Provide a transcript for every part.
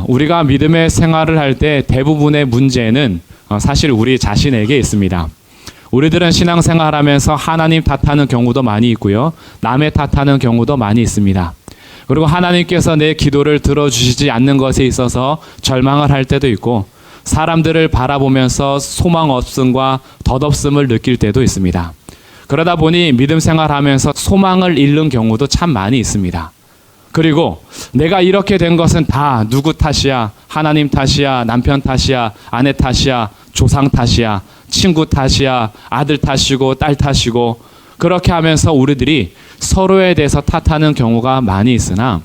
우리가 믿음의 생활을 할 때 대부분의 문제는 사실 우리 자신에게 있습니다. 우리들은 신앙생활하면서 하나님 탓하는 경우도 많이 있고요. 남의 탓하는 경우도 많이 있습니다. 그리고 하나님께서 내 기도를 들어주시지 않는 것에 있어서 절망을 할 때도 있고, 사람들을 바라보면서 소망 없음과 덧없음을 느낄 때도 있습니다. 그러다 보니 믿음 생활하면서 소망을 잃는 경우도 참 많이 있습니다. 그리고 내가 이렇게 된 것은 다 누구 탓이야? 하나님 탓이야? 남편 탓이야? 아내 탓이야? 조상 탓이야? 친구 탓이야? 아들 탓이고 딸 탓이고, 그렇게 하면서 우리들이 서로에 대해서 탓하는 경우가 많이 있으나,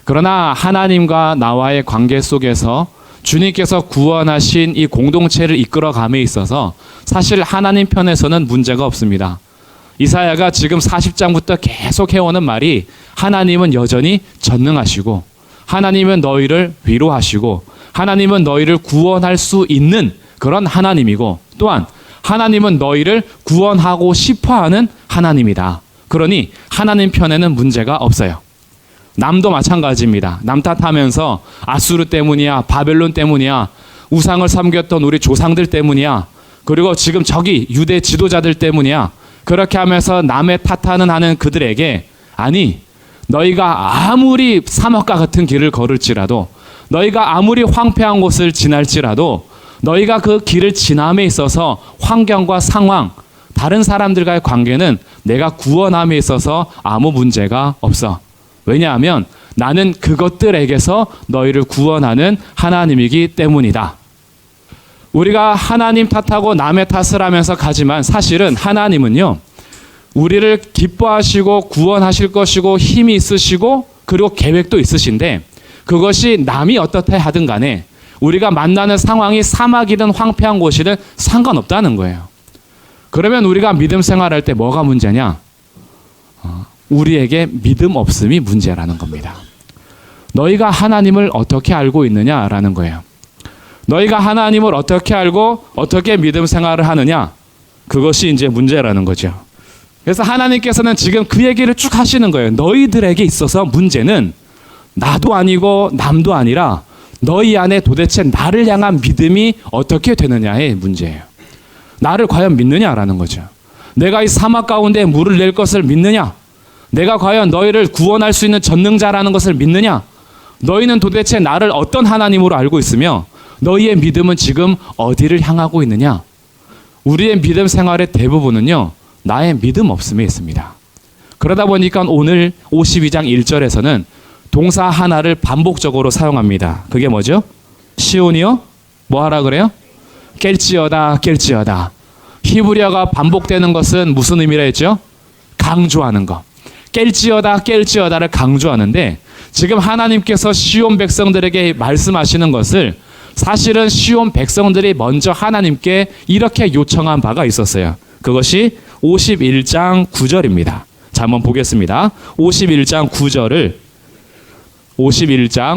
그러나 하나님과 나와의 관계 속에서 주님께서 구원하신 이 공동체를 이끌어감에 있어서 사실 하나님 편에서는 문제가 없습니다. 이사야가 지금 40장부터 계속 해오는 말이, 하나님은 여전히 전능하시고, 하나님은 너희를 위로하시고, 하나님은 너희를 구원할 수 있는 그런 하나님이고, 또한 하나님은 너희를 구원하고 싶어하는 하나님이다. 그러니 하나님 편에는 문제가 없어요. 남도 마찬가지입니다. 남 탓하면서 아수르 때문이야, 바벨론 때문이야, 우상을 섬겼던 우리 조상들 때문이야, 그리고 지금 저기 유대 지도자들 때문이야, 그렇게 하면서 남의 탓하는 하는 그들에게, 아니, 너희가 아무리 사막과 같은 길을 걸을지라도, 너희가 아무리 황폐한 곳을 지날지라도, 너희가 그 길을 지남에 있어서 환경과 상황, 다른 사람들과의 관계는 내가 구원함에 있어서 아무 문제가 없어. 왜냐하면 나는 그것들에게서 너희를 구원하는 하나님이기 때문이다. 우리가 하나님 탓하고 남의 탓을 하면서 가지만, 사실은 하나님은요, 우리를 기뻐하시고 구원하실 것이고 힘이 있으시고 그리고 계획도 있으신데, 그것이 남이 어떻게 하든 간에 우리가 만나는 상황이 사막이든 황폐한 곳이든 상관없다는 거예요. 그러면 우리가 믿음 생활할 때 뭐가 문제냐? 우리에게 믿음 없음이 문제라는 겁니다. 너희가 하나님을 어떻게 알고 있느냐라는 거예요. 너희가 하나님을 어떻게 알고 어떻게 믿음 생활을 하느냐, 그것이 이제 문제라는 거죠. 그래서 하나님께서는 지금 그 얘기를 쭉 하시는 거예요. 너희들에게 있어서 문제는 나도 아니고 남도 아니라 너희 안에 도대체 나를 향한 믿음이 어떻게 되느냐의 문제예요. 나를 과연 믿느냐라는 거죠. 내가 이 사막 가운데 물을 낼 것을 믿느냐? 내가 과연 너희를 구원할 수 있는 전능자라는 것을 믿느냐? 너희는 도대체 나를 어떤 하나님으로 알고 있으며 너희의 믿음은 지금 어디를 향하고 있느냐? 우리의 믿음 생활의 대부분은요, 나의 믿음 없음에 있습니다. 그러다 보니까 오늘 52장 1절에서는 동사 하나를 반복적으로 사용합니다. 그게 뭐죠? 시온이요? 뭐 하라 그래요? 깰지어다, 깰지어다. 히브리어가 반복되는 것은 무슨 의미라 했죠? 강조하는 것. 깰지어다, 깰지어다를 강조하는데, 지금 하나님께서 시온 백성들에게 말씀하시는 것을 사실은 시온 백성들이 먼저 하나님께 이렇게 요청한 바가 있었어요. 그것이 51장 9절입니다. 자, 한번 보겠습니다. 51장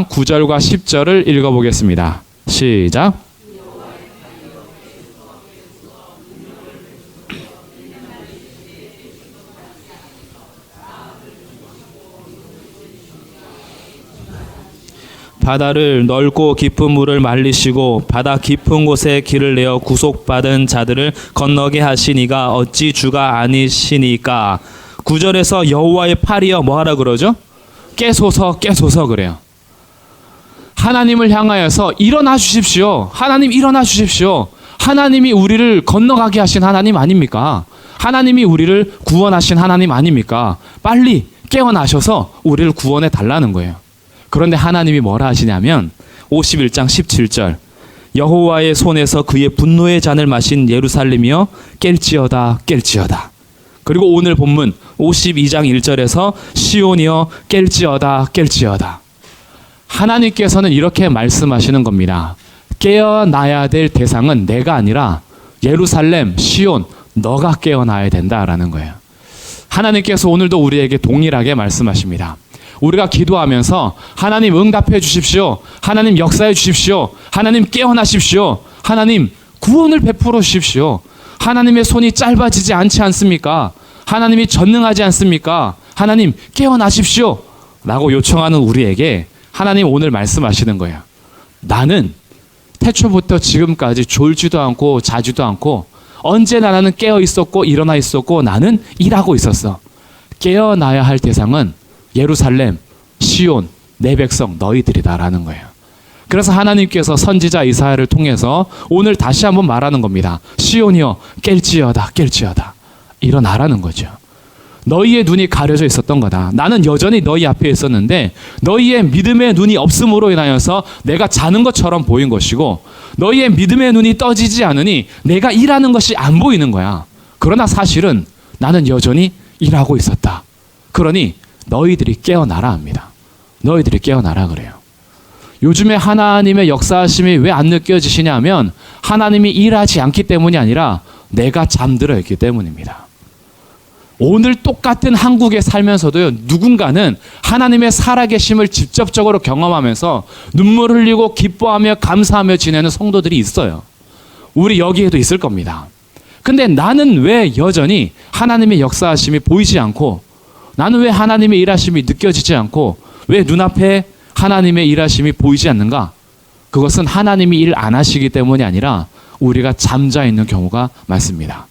9절과 10절을 읽어보겠습니다. 시작. 바다를 넓고 깊은 물을 말리시고 바다 깊은 곳에 길을 내어 구속받은 자들을 건너게 하시니가 어찌 주가 아니시니까. 9절에서 여호와의 팔이여 뭐 하라 그러죠? 깨소서, 깨소서 그래요. 하나님을 향하여서 일어나 주십시오. 하나님 일어나 주십시오. 하나님이 우리를 건너가게 하신 하나님 아닙니까? 하나님이 우리를 구원하신 하나님 아닙니까? 빨리 깨어나셔서 우리를 구원해 달라는 거예요. 그런데 하나님이 뭐라 하시냐면 51장 17절, 여호와의 손에서 그의 분노의 잔을 마신 예루살렘이여 깰지어다, 깰지어다. 그리고 오늘 본문 52장 1절에서 시온이여 깰지어다, 깰지어다. 하나님께서는 이렇게 말씀하시는 겁니다. 깨어나야 될 대상은 내가 아니라 예루살렘, 시온, 너가 깨어나야 된다라는 거예요. 하나님께서 오늘도 우리에게 동일하게 말씀하십니다. 우리가 기도하면서 하나님 응답해 주십시오. 하나님 역사해 주십시오. 하나님 깨어나십시오. 하나님 구원을 베풀어 주십시오. 하나님의 손이 짧아지지 않지 않습니까? 하나님이 전능하지 않습니까? 하나님 깨어나십시오 라고 요청하는 우리에게 하나님 오늘 말씀하시는 거예요. 나는 태초부터 지금까지 졸지도 않고 자지도 않고 언제나 나는 깨어 있었고 일어나 있었고 나는 일하고 있었어. 깨어나야 할 대상은 예루살렘, 시온, 내 백성 너희들이다라는 거예요. 그래서 하나님께서 선지자 이사야를 통해서 오늘 다시 한번 말하는 겁니다. 시온이여 깰지어다 깰지어다 일어나라는 거죠. 너희의 눈이 가려져 있었던 거다. 나는 여전히 너희 앞에 있었는데 너희의 믿음의 눈이 없음으로 인하여서 내가 자는 것처럼 보인 것이고 너희의 믿음의 눈이 떠지지 않으니 내가 일하는 것이 안 보이는 거야. 그러나 사실은 나는 여전히 일하고 있었다. 그러니 너희들이 깨어나라 합니다. 너희들이 깨어나라 그래요. 요즘에 하나님의 역사하심이 왜 안 느껴지시냐 하면 하나님이 일하지 않기 때문이 아니라 내가 잠들어 있기 때문입니다. 오늘 똑같은 한국에 살면서도요, 누군가는 하나님의 살아계심을 직접적으로 경험하면서 눈물 흘리고 기뻐하며 감사하며 지내는 성도들이 있어요. 우리 여기에도 있을 겁니다. 근데 나는 왜 여전히 하나님의 역사하심이 보이지 않고 나는 왜 하나님의 일하심이 느껴지지 않고 왜 눈앞에 하나님의 일하심이 보이지 않는가? 그것은 하나님이 일 안 하시기 때문이 아니라 우리가 잠자 있는 경우가 많습니다.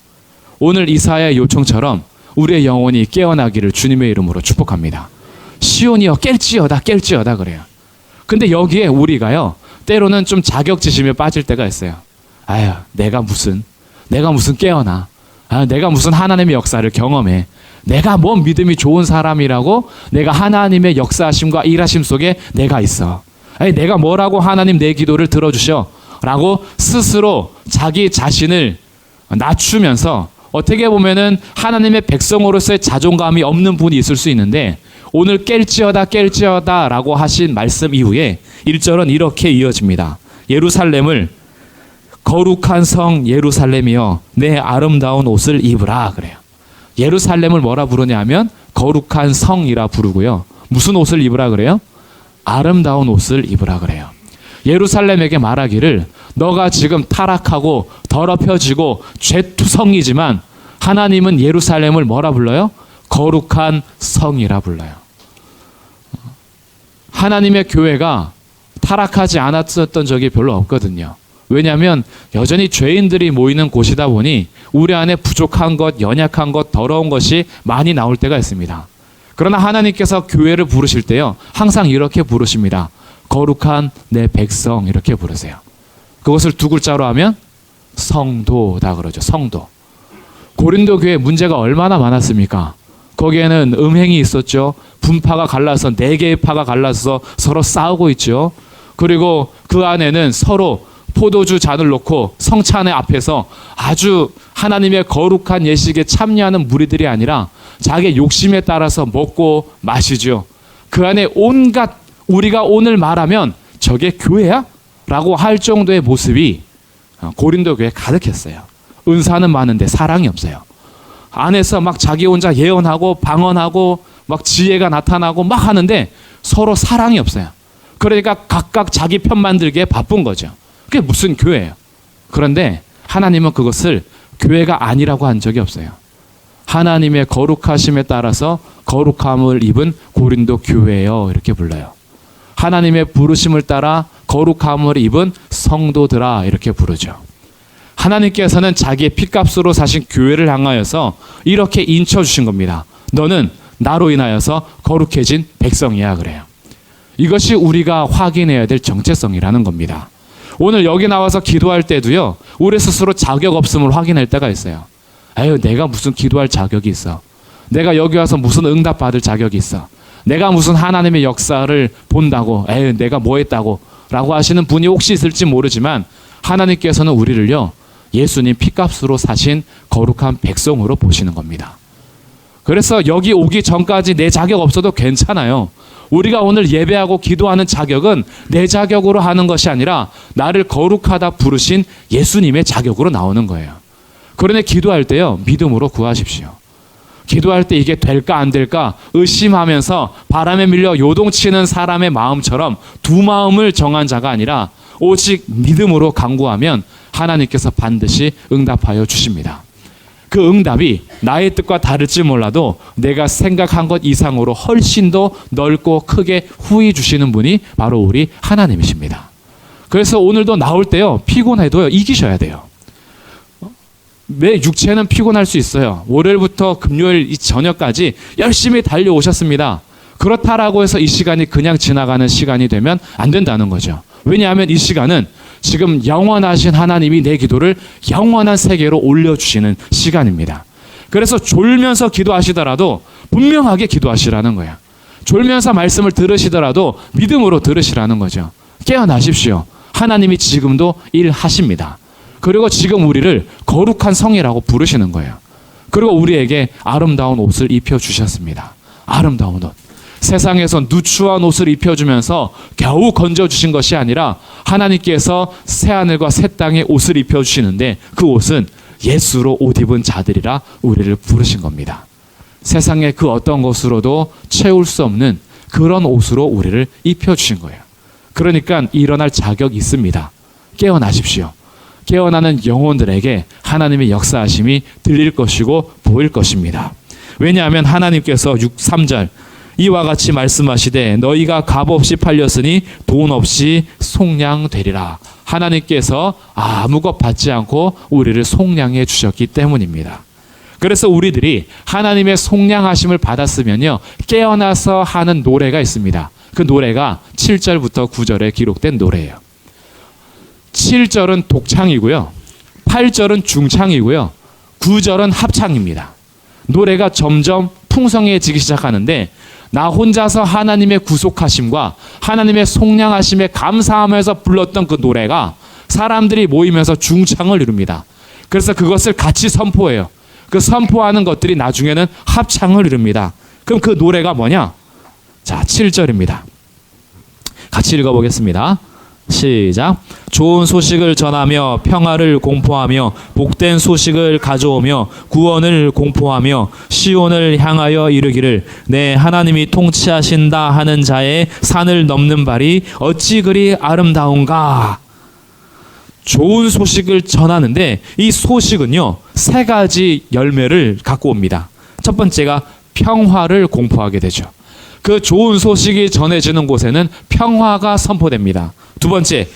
오늘 이사야의 요청처럼 우리의 영혼이 깨어나기를 주님의 이름으로 축복합니다. 시온이여 깰지어다 깰지어다 그래요. 근데 여기에 우리가요 때로는 좀 자격지심에 빠질 때가 있어요. 아유 내가 무슨 깨어나. 내가 무슨 하나님의 역사를 경험해. 내가 뭔 믿음이 좋은 사람이라고 내가 하나님의 역사하심과 일하심 속에 내가 있어. 아니, 내가 뭐라고 하나님 내 기도를 들어주셔 라고 스스로 자기 자신을 낮추면서 어떻게 보면은 하나님의 백성으로서의 자존감이 없는 분이 있을 수 있는데 오늘 깰지어다 라고 하신 말씀 이후에 1절은 이렇게 이어집니다. 예루살렘을 거룩한 성 예루살렘이여 내 아름다운 옷을 입으라 그래요. 예루살렘을 뭐라 부르냐 하면 거룩한 성이라 부르고요. 무슨 옷을 입으라 그래요? 아름다운 옷을 입으라 그래요. 예루살렘에게 말하기를 너가 지금 타락하고 더럽혀지고 죄투성이지만 하나님은 예루살렘을 뭐라 불러요? 거룩한 성이라 불러요. 하나님의 교회가 타락하지 않았었던 적이 별로 없거든요. 왜냐하면 여전히 죄인들이 모이는 곳이다 보니 우리 안에 부족한 것, 연약한 것, 더러운 것이 많이 나올 때가 있습니다. 그러나 하나님께서 교회를 부르실 때요 항상 이렇게 부르십니다. 거룩한 내 백성 이렇게 부르세요. 그것을 두 글자로 하면 성도다 그러죠. 성도. 고린도 교회 문제가 얼마나 많았습니까? 거기에는 음행이 있었죠. 분파가 갈라서 4개의 파가 갈라서 서로 싸우고 있죠. 그리고 그 안에는 서로 포도주 잔을 놓고 성찬의 앞에서 아주 하나님의 거룩한 예식에 참여하는 무리들이 아니라 자기의 욕심에 따라서 먹고 마시죠. 그 안에 온갖 우리가 오늘 말하면 저게 교회야? 라고 할 정도의 모습이 고린도 교회에 가득했어요. 은사는 많은데 사랑이 없어요. 안에서 막 자기 혼자 예언하고 방언하고 막 지혜가 나타나고 막 하는데 서로 사랑이 없어요. 그러니까 각각 자기 편 만들기에 바쁜 거죠. 그게 무슨 교회예요. 그런데 하나님은 그것을 교회가 아니라고 한 적이 없어요. 하나님의 거룩하심에 따라서 거룩함을 입은 고린도 교회요 이렇게 불러요. 하나님의 부르심을 따라 거룩함을 입은 성도들아 이렇게 부르죠. 하나님께서는 자기의 핏값으로 사신 교회를 향하여서 이렇게 인쳐주신 겁니다. 너는 나로 인하여서 거룩해진 백성이야 그래요. 이것이 우리가 확인해야 될 정체성이라는 겁니다. 오늘 여기 나와서 기도할 때도요 우리 스스로 자격 없음을 확인할 때가 있어요. 아유 내가 무슨 기도할 자격이 있어. 내가 여기 와서 무슨 응답 받을 자격이 있어. 내가 무슨 하나님의 역사를 본다고 에휴 내가 뭐 했다고 라고 하시는 분이 혹시 있을지 모르지만 하나님께서는 우리를요 예수님 핏값으로 사신 거룩한 백성으로 보시는 겁니다. 그래서 여기 오기 전까지 내 자격 없어도 괜찮아요. 우리가 오늘 예배하고 기도하는 자격은 내 자격으로 하는 것이 아니라 나를 거룩하다 부르신 예수님의 자격으로 나오는 거예요. 그러니 기도할 때요 믿음으로 구하십시오. 기도할 때 이게 될까 안 될까 의심하면서 바람에 밀려 요동치는 사람의 마음처럼 두 마음을 정한 자가 아니라 오직 믿음으로 간구하면 하나님께서 반드시 응답하여 주십니다. 그 응답이 나의 뜻과 다를지 몰라도 내가 생각한 것 이상으로 훨씬 더 넓고 크게 후히 주시는 분이 바로 우리 하나님이십니다. 그래서 오늘도 나올 때요, 피곤해도요, 이기셔야 돼요. 매 육체는 피곤할 수 있어요. 월요일부터 금요일 이 저녁까지 열심히 달려오셨습니다. 그렇다라고 해서 이 시간이 그냥 지나가는 시간이 되면 안 된다는 거죠. 왜냐하면 이 시간은 지금 영원하신 하나님이 내 기도를 영원한 세계로 올려주시는 시간입니다. 그래서 졸면서 기도하시더라도 분명하게 기도하시라는 거예요. 졸면서 말씀을 들으시더라도 믿음으로 들으시라는 거죠. 깨어나십시오. 하나님이 지금도 일하십니다. 그리고 지금 우리를 거룩한 성이라고 부르시는 거예요. 그리고 우리에게 아름다운 옷을 입혀주셨습니다. 아름다운 옷. 세상에서 누추한 옷을 입혀주면서 겨우 건져주신 것이 아니라 하나님께서 새하늘과 새 땅에 옷을 입혀주시는데 그 옷은 예수로 옷 입은 자들이라 우리를 부르신 겁니다. 세상의 그 어떤 것으로도 채울 수 없는 그런 옷으로 우리를 입혀주신 거예요. 그러니까 일어날 자격이 있습니다. 깨어나십시오. 깨어나는 영혼들에게 하나님의 역사하심이 들릴 것이고 보일 것입니다. 왜냐하면 하나님께서 3절 이와 같이 말씀하시되 너희가 값없이 팔렸으니 돈 없이 속량되리라. 하나님께서 아무 것 받지 않고 우리를 속량해 주셨기 때문입니다. 그래서 우리들이 하나님의 속량하심을 받았으면요, 깨어나서 하는 노래가 있습니다. 그 노래가 7절부터 9절에 기록된 노래예요. 7절은 독창이고요, 8절은 중창이고요, 9절은 합창입니다. 노래가 점점 풍성해지기 시작하는데 나 혼자서 하나님의 구속하심과 하나님의 속량하심에 감사하면서 불렀던 그 노래가 사람들이 모이면서 중창을 이룹니다. 그래서 그것을 같이 선포해요. 그 선포하는 것들이 나중에는 합창을 이룹니다. 그럼 그 노래가 뭐냐? 자, 7절입니다. 같이 읽어보겠습니다. 시작. 좋은 소식을 전하며 평화를 공포하며 복된 소식을 가져오며 구원을 공포하며 시온을 향하여 이르기를 내 하나님이 통치하신다 하는 자의 산을 넘는 발이 어찌 그리 아름다운가. 좋은 소식을 전하는데 이 소식은요, 세 가지 열매를 갖고 옵니다. 첫 번째가 평화를 공포하게 되죠. 그 좋은 소식이 전해지는 곳에는 평화가 선포됩니다. 두 번째,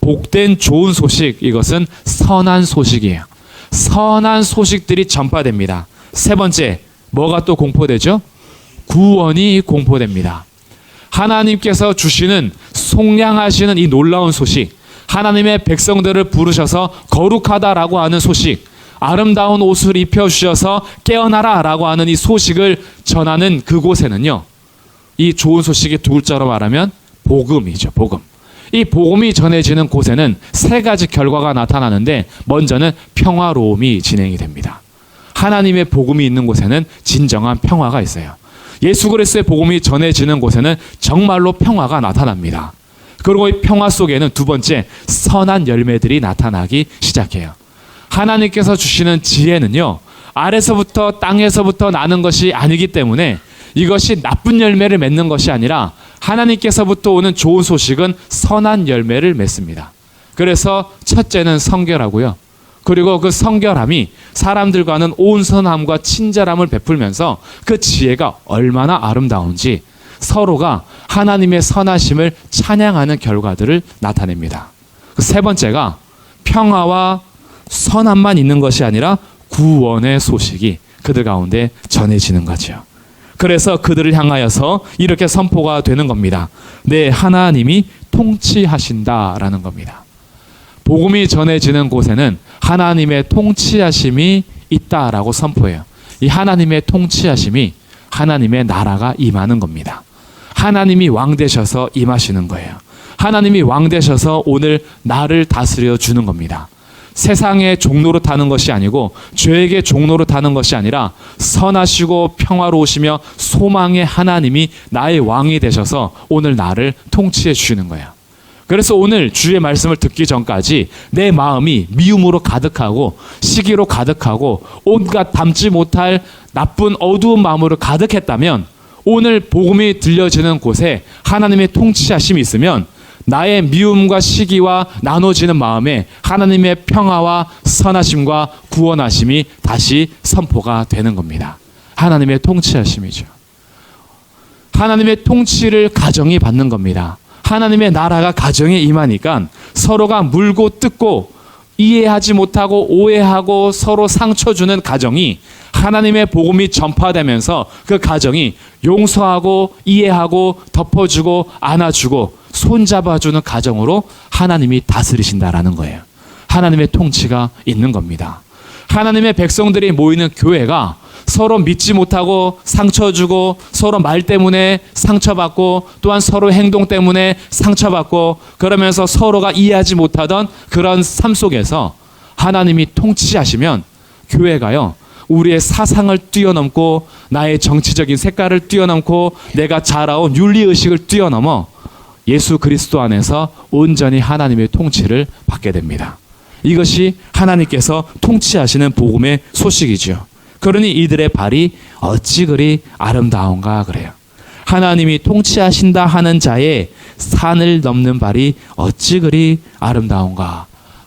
복된 좋은 소식, 이것은 선한 소식이에요. 선한 소식들이 전파됩니다. 세 번째, 뭐가 또 공포되죠? 구원이 공포됩니다. 하나님께서 주시는 속량하시는 이 놀라운 소식, 하나님의 백성들을 부르셔서 거룩하다라고 하는 소식, 아름다운 옷을 입혀주셔서 깨어나라라고 하는 이 소식을 전하는 그곳에는요, 이 좋은 소식이 두 글자로 말하면 복음이죠. 복음. 이 복음이 전해지는 곳에는 세 가지 결과가 나타나는데 먼저는 평화로움이 진행이 됩니다. 하나님의 복음이 있는 곳에는 진정한 평화가 있어요. 예수 그리스도의 복음이 전해지는 곳에는 정말로 평화가 나타납니다. 그리고 이 평화 속에는 두 번째, 선한 열매들이 나타나기 시작해요. 하나님께서 주시는 지혜는요, 아래서부터 땅에서부터 나는 것이 아니기 때문에 이것이 나쁜 열매를 맺는 것이 아니라 하나님께서부터 오는 좋은 소식은 선한 열매를 맺습니다. 그래서 첫째는 성결하고요. 그리고 그 성결함이 사람들과는 온선함과 친절함을 베풀면서 그 지혜가 얼마나 아름다운지 서로가 하나님의 선하심을 찬양하는 결과들을 나타냅니다. 그 세 번째가 평화와 선함만 있는 것이 아니라 구원의 소식이 그들 가운데 전해지는 거죠. 그래서 그들을 향하여서 이렇게 선포가 되는 겁니다. 내 하나님이 통치하신다라는 겁니다. 복음이 전해지는 곳에는 하나님의 통치하심이 있다라고 선포해요. 이 하나님의 통치하심이 하나님의 나라가 임하는 겁니다. 하나님이 왕 되셔서 임하시는 거예요. 하나님이 왕 되셔서 오늘 나를 다스려 주는 겁니다. 세상의 종로로 타는 것이 아니고 죄에게 종로로 타는 것이 아니라 선하시고 평화로우시며 소망의 하나님이 나의 왕이 되셔서 오늘 나를 통치해 주시는 거예요. 그래서 오늘 주의 말씀을 듣기 전까지 내 마음이 미움으로 가득하고 시기로 가득하고 온갖 담지 못할 나쁜 어두운 마음으로 가득했다면 오늘 복음이 들려지는 곳에 하나님의 통치하심이 있으면 나의 미움과 시기와 나눠지는 마음에 하나님의 평화와 선하심과 구원하심이 다시 선포가 되는 겁니다. 하나님의 통치하심이죠. 하나님의 통치를 가정이 받는 겁니다. 하나님의 나라가 가정에 임하니까 서로가 물고 뜯고 이해하지 못하고 오해하고 서로 상처 주는 가정이 하나님의 복음이 전파되면서 그 가정이 용서하고 이해하고 덮어주고 안아주고 손잡아주는 가정으로 하나님이 다스리신다라는 거예요. 하나님의 통치가 있는 겁니다. 하나님의 백성들이 모이는 교회가 서로 믿지 못하고 상처 주고 서로 말 때문에 상처받고 또한 서로 행동 때문에 상처받고 그러면서 서로가 이해하지 못하던 그런 삶 속에서 하나님이 통치하시면 교회가요, 우리의 사상을 뛰어넘고 나의 정치적인 색깔을 뛰어넘고 내가 자라온 윤리의식을 뛰어넘어 예수 그리스도 안에서 온전히 하나님의 통치를 받게 됩니다. 이것이 하나님께서 통치하시는 복음의 소식이죠. 그러니 이들의 발이 어찌 그리 아름다운가 그래요. 하나님이 통치하신다 하는 자의 산을 넘는 발이 어찌 그리 아름다운가.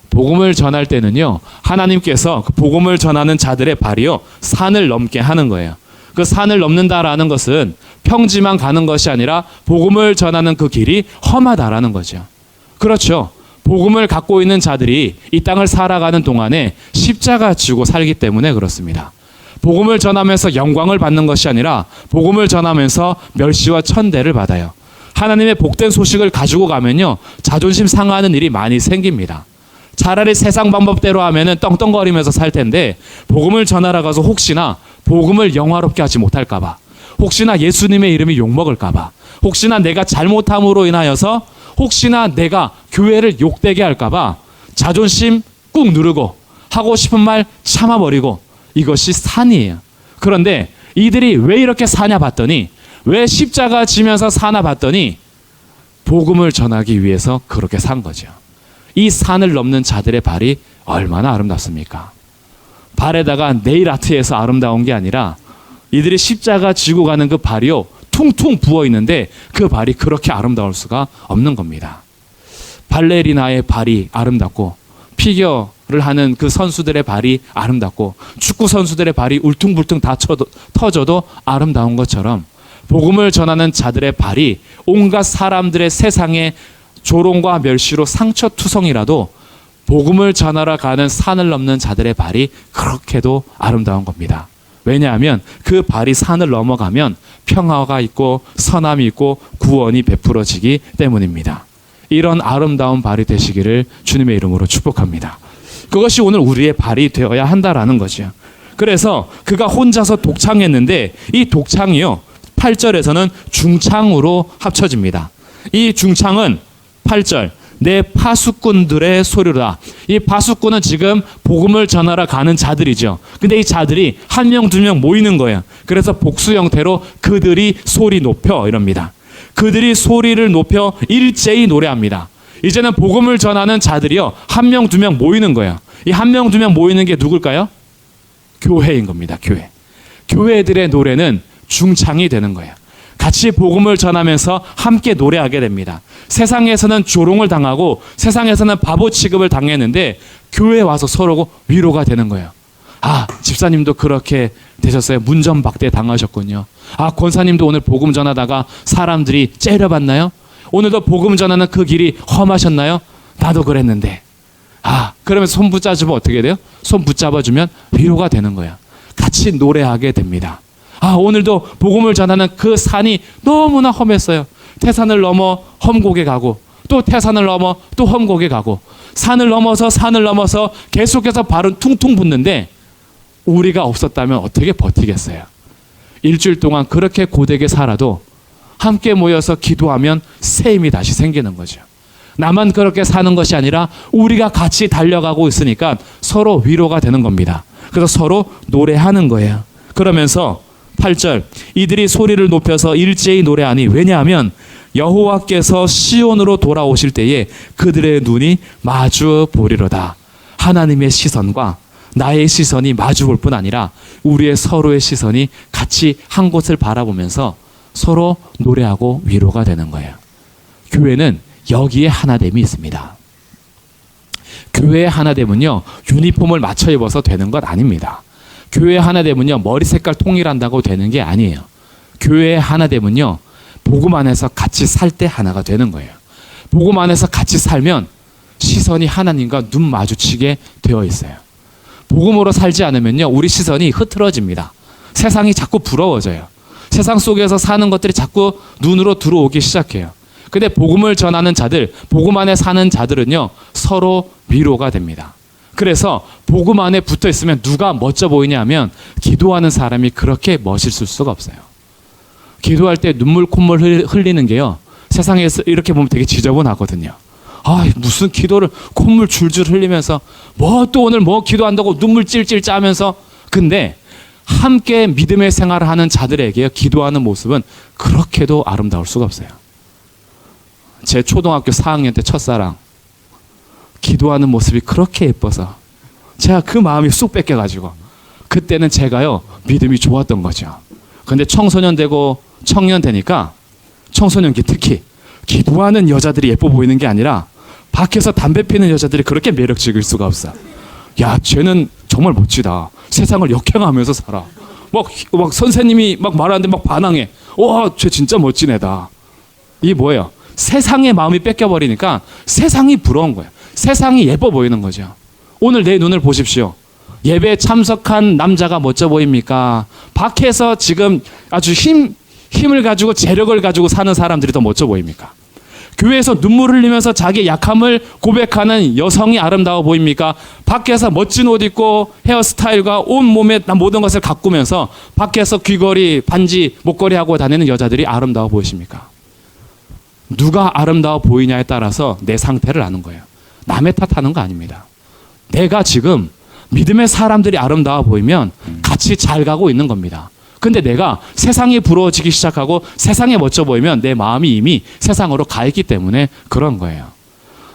복음을 전할 때는요, 하나님께서 그 복음을 전하는 자들의 발이요, 산을 넘게 하는 거예요. 그 산을 넘는다라는 것은 평지만 가는 것이 아니라 복음을 전하는 그 길이 험하다라는 거죠. 그렇죠. 복음을 갖고 있는 자들이 이 땅을 살아가는 동안에 십자가 지고 살기 때문에 그렇습니다. 복음을 전하면서 영광을 받는 것이 아니라 복음을 전하면서 멸시와 천대를 받아요. 하나님의 복된 소식을 가지고 가면요, 자존심 상하는 일이 많이 생깁니다. 차라리 세상 방법대로 하면은 떵떵거리면서 살 텐데 복음을 전하러 가서 혹시나 복음을 영화롭게 하지 못할까 봐, 혹시나 예수님의 이름이 욕먹을까 봐, 혹시나 내가 잘못함으로 인하여서 혹시나 내가 교회를 욕되게 할까 봐 자존심 꾹 누르고 하고 싶은 말 참아버리고, 이것이 산이에요. 그런데 이들이 왜 이렇게 사냐 봤더니, 왜 십자가 지면서 사나 봤더니 복음을 전하기 위해서 그렇게 산 거죠. 이 산을 넘는 자들의 발이 얼마나 아름답습니까? 발에다가 네일 아트에서 아름다운 게 아니라 이들이 십자가 지고 가는 그 발이요, 퉁퉁 부어 있는데 그 발이 그렇게 아름다울 수가 없는 겁니다. 발레리나의 발이 아름답고 피겨를 하는 그 선수들의 발이 아름답고 축구 선수들의 발이 울퉁불퉁 다 터져도 아름다운 것처럼 복음을 전하는 자들의 발이 온갖 사람들의 세상의 조롱과 멸시로 상처투성이라도 복음을 전하러 가는 산을 넘는 자들의 발이 그렇게도 아름다운 겁니다. 왜냐하면 그 발이 산을 넘어가면 평화가 있고 선함이 있고 구원이 베풀어지기 때문입니다. 이런 아름다운 발이 되시기를 주님의 이름으로 축복합니다. 그것이 오늘 우리의 발이 되어야 한다라는 거죠. 그래서 그가 혼자서 독창했는데 이 독창이요, 8절에서는 중창으로 합쳐집니다. 이 중창은 8절, 내 파수꾼들의 소리로다. 이 파수꾼은 지금 복음을 전하러 가는 자들이죠. 근데 이 자들이 한 명, 두 명 모이는 거예요. 그래서 복수 형태로 그들이 소리 높여 이럽니다. 그들이 소리를 높여 일제히 노래합니다. 이제는 복음을 전하는 자들이요, 한 명, 두 명 모이는 거예요. 이 한 명, 두 명 모이는 게 누굴까요? 교회인 겁니다. 교회. 교회들의 노래는 중창이 되는 거예요. 같이 복음을 전하면서 함께 노래하게 됩니다. 세상에서는 조롱을 당하고 세상에서는 바보 취급을 당했는데 교회에 와서 서로 위로가 되는 거예요. 아, 집사님도 그렇게 되셨어요. 문전박대 당하셨군요. 아, 권사님도 오늘 복음 전하다가 사람들이 째려봤나요? 오늘도 복음 전하는 그 길이 험하셨나요? 나도 그랬는데. 아, 그러면 손 붙잡아주면 어떻게 돼요? 손 붙잡아주면 위로가 되는 거예요. 같이 노래하게 됩니다. 아, 오늘도 복음을 전하는 그 산이 너무나 험했어요. 태산을 넘어 험곡에 가고 또 태산을 넘어 또 험곡에 가고 산을 넘어서 계속해서 발은 퉁퉁 붓는데 우리가 없었다면 어떻게 버티겠어요? 일주일 동안 그렇게 고되게 살아도 함께 모여서 기도하면 새 힘이 다시 생기는 거죠. 나만 그렇게 사는 것이 아니라 우리가 같이 달려가고 있으니까 서로 위로가 되는 겁니다. 그래서 서로 노래하는 거예요. 그러면서 8절, 이들이 소리를 높여서 일제히 노래하니, 왜냐하면 여호와께서 시온으로 돌아오실 때에 그들의 눈이 마주 보리로다. 하나님의 시선과 나의 시선이 마주 볼 뿐 아니라 우리의 서로의 시선이 같이 한 곳을 바라보면서 서로 노래하고 위로가 되는 거예요. 교회는 여기에 하나됨이 있습니다. 교회의 하나됨은요, 유니폼을 맞춰 입어서 되는 것 아닙니다. 교회의 하나됨은요, 머리 색깔 통일한다고 되는 게 아니에요. 교회의 하나됨은요, 복음 안에서 같이 살 때 하나가 되는 거예요. 복음 안에서 같이 살면 시선이 하나님과 눈 마주치게 되어 있어요. 복음으로 살지 않으면요, 우리 시선이 흐트러집니다. 세상이 자꾸 부러워져요. 세상 속에서 사는 것들이 자꾸 눈으로 들어오기 시작해요. 근데 복음을 전하는 자들, 복음 안에 사는 자들은요, 서로 위로가 됩니다. 그래서 복음 안에 붙어 있으면 누가 멋져 보이냐 하면 기도하는 사람이 그렇게 멋있을 수가 없어요. 기도할 때 눈물 콧물 흘리는 게요, 세상에서 이렇게 보면 되게 지저분하거든요. 아, 무슨 기도를 콧물 줄줄 흘리면서 뭐 또 오늘 뭐 기도한다고 눈물 찔찔 짜면서. 근데 함께 믿음의 생활을 하는 자들에게 기도하는 모습은 그렇게도 아름다울 수가 없어요. 제 초등학교 4학년 때 첫사랑, 기도하는 모습이 그렇게 예뻐서 제가 그 마음이 쑥 뺏겨가지고 그때는 제가요, 믿음이 좋았던 거죠. 근데 청소년 되고 청년 되니까, 청소년기 특히 기도하는 여자들이 예뻐 보이는 게 아니라 밖에서 담배 피는 여자들이 그렇게 매력적일 수가 없어. 야, 쟤는 정말 멋지다. 세상을 역행하면서 살아. 막 선생님이 막 말하는데 막 반항해. 와, 쟤 진짜 멋진 애다. 이게 뭐예요? 세상의 마음이 뺏겨버리니까 세상이 부러운 거예요. 세상이 예뻐 보이는 거죠. 오늘 내 눈을 보십시오. 예배에 참석한 남자가 멋져 보입니까? 밖에서 지금 아주 힘을 가지고 재력을 가지고 사는 사람들이 더 멋져 보입니까? 교회에서 눈물 흘리면서 자기의 약함을 고백하는 여성이 아름다워 보입니까? 밖에서 멋진 옷 입고 헤어스타일과 온 몸에 모든 것을 가꾸면서 밖에서 귀걸이, 반지, 목걸이 하고 다니는 여자들이 아름다워 보이십니까? 누가 아름다워 보이냐에 따라서 내 상태를 아는 거예요. 남의 탓하는 거 아닙니다. 내가 지금 믿음의 사람들이 아름다워 보이면 같이 잘 가고 있는 겁니다. 근데 내가 세상이 부러워지기 시작하고 세상에 멋져 보이면 내 마음이 이미 세상으로 가 있기 때문에 그런 거예요.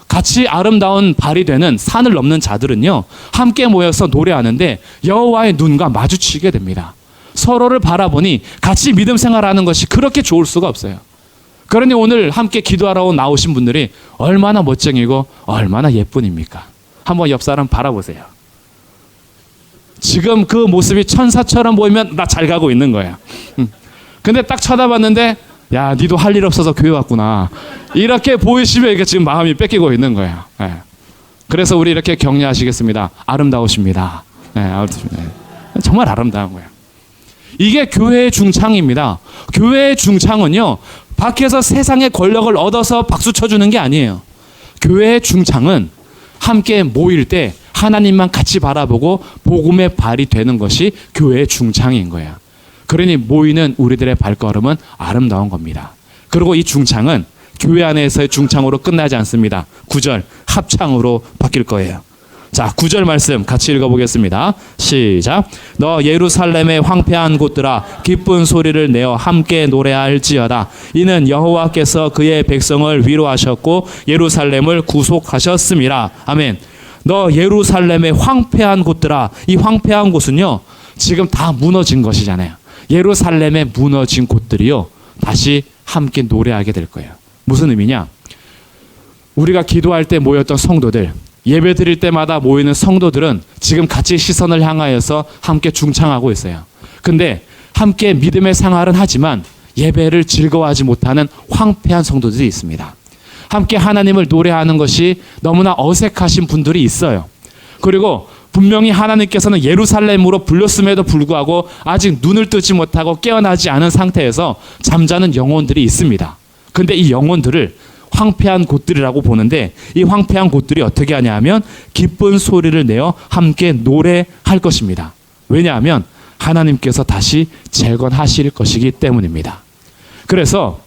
같이 아름다운 발이 되는 산을 넘는 자들은요, 함께 모여서 노래하는데 여호와의 눈과 마주치게 됩니다. 서로를 바라보니 같이 믿음 생활하는 것이 그렇게 좋을 수가 없어요. 그러니 오늘 함께 기도하러 나오신 분들이 얼마나 멋쟁이고 얼마나 예쁜입니까? 한번 옆 사람 바라보세요. 지금 그 모습이 천사처럼 보이면 나 잘 가고 있는 거야. 근데 딱 쳐다봤는데, 야, 니도 할 일 없어서 교회 왔구나. 이렇게 보이시면 이게 지금 마음이 뺏기고 있는 거예요. 네. 그래서 우리 이렇게 격려하시겠습니다. 아름다우십니다. 네, 정말 아름다운 거예요. 이게 교회의 중창입니다. 교회의 중창은요, 밖에서 세상의 권력을 얻어서 박수 쳐주는 게 아니에요. 교회의 중창은 함께 모일 때 하나님만 같이 바라보고 복음의 발이 되는 것이 교회의 중창인 거예요. 그러니 모이는 우리들의 발걸음은 아름다운 겁니다. 그리고 이 중창은 교회 안에서의 중창으로 끝나지 않습니다. 9절 합창으로 바뀔 거예요. 자, 9절 말씀 같이 읽어보겠습니다. 시작. 너 예루살렘의 황폐한 곳들아, 기쁜 소리를 내어 함께 노래할지어다. 이는 여호와께서 그의 백성을 위로하셨고 예루살렘을 구속하셨음이라. 아멘. 너 예루살렘의 황폐한 곳들아. 이 황폐한 곳은요, 지금 다 무너진 것이잖아요. 예루살렘의 무너진 곳들이요, 다시 함께 노래하게 될 거예요. 무슨 의미냐? 우리가 기도할 때 모였던 성도들, 예배 드릴 때마다 모이는 성도들은 지금 같이 시선을 향하여서 함께 중창하고 있어요. 근데 함께 믿음의 생활은 하지만 예배를 즐거워하지 못하는 황폐한 성도들이 있습니다. 함께 하나님을 노래하는 것이 너무나 어색하신 분들이 있어요. 그리고 분명히 하나님께서는 예루살렘으로 불렀음에도 불구하고 아직 눈을 뜨지 못하고 깨어나지 않은 상태에서 잠자는 영혼들이 있습니다. 근데 이 영혼들을 황폐한 곳들이라고 보는데, 이 황폐한 곳들이 어떻게 하냐 하면 기쁜 소리를 내어 함께 노래할 것입니다. 왜냐하면 하나님께서 다시 재건하실 것이기 때문입니다. 그래서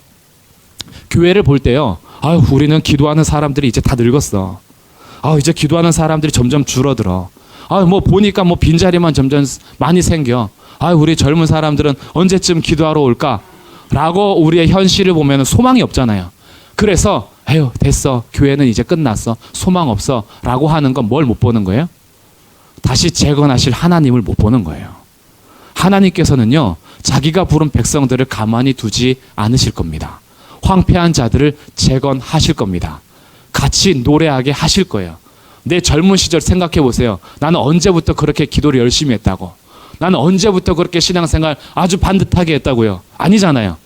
교회를 볼 때요, 아유, 우리는 기도하는 사람들이 이제 다 늙었어. 이제 기도하는 사람들이 점점 줄어들어. 뭐 보니까 뭐 빈자리만 점점 많이 생겨. 우리 젊은 사람들은 언제쯤 기도하러 올까? 라고 우리의 현실을 보면 소망이 없잖아요. 그래서 에휴, 됐어, 교회는 이제 끝났어, 소망 없어 라고 하는 건 뭘 못 보는 거예요? 다시 재건하실 하나님을 못 보는 거예요. 하나님께서는요, 자기가 부른 백성들을 가만히 두지 않으실 겁니다. 황폐한 자들을 재건하실 겁니다. 같이 노래하게 하실 거예요. 내 젊은 시절 생각해 보세요. 나는 언제부터 그렇게 기도를 열심히 했다고? 나는 언제부터 그렇게 신앙생활 아주 반듯하게 했다고요? 아니잖아요.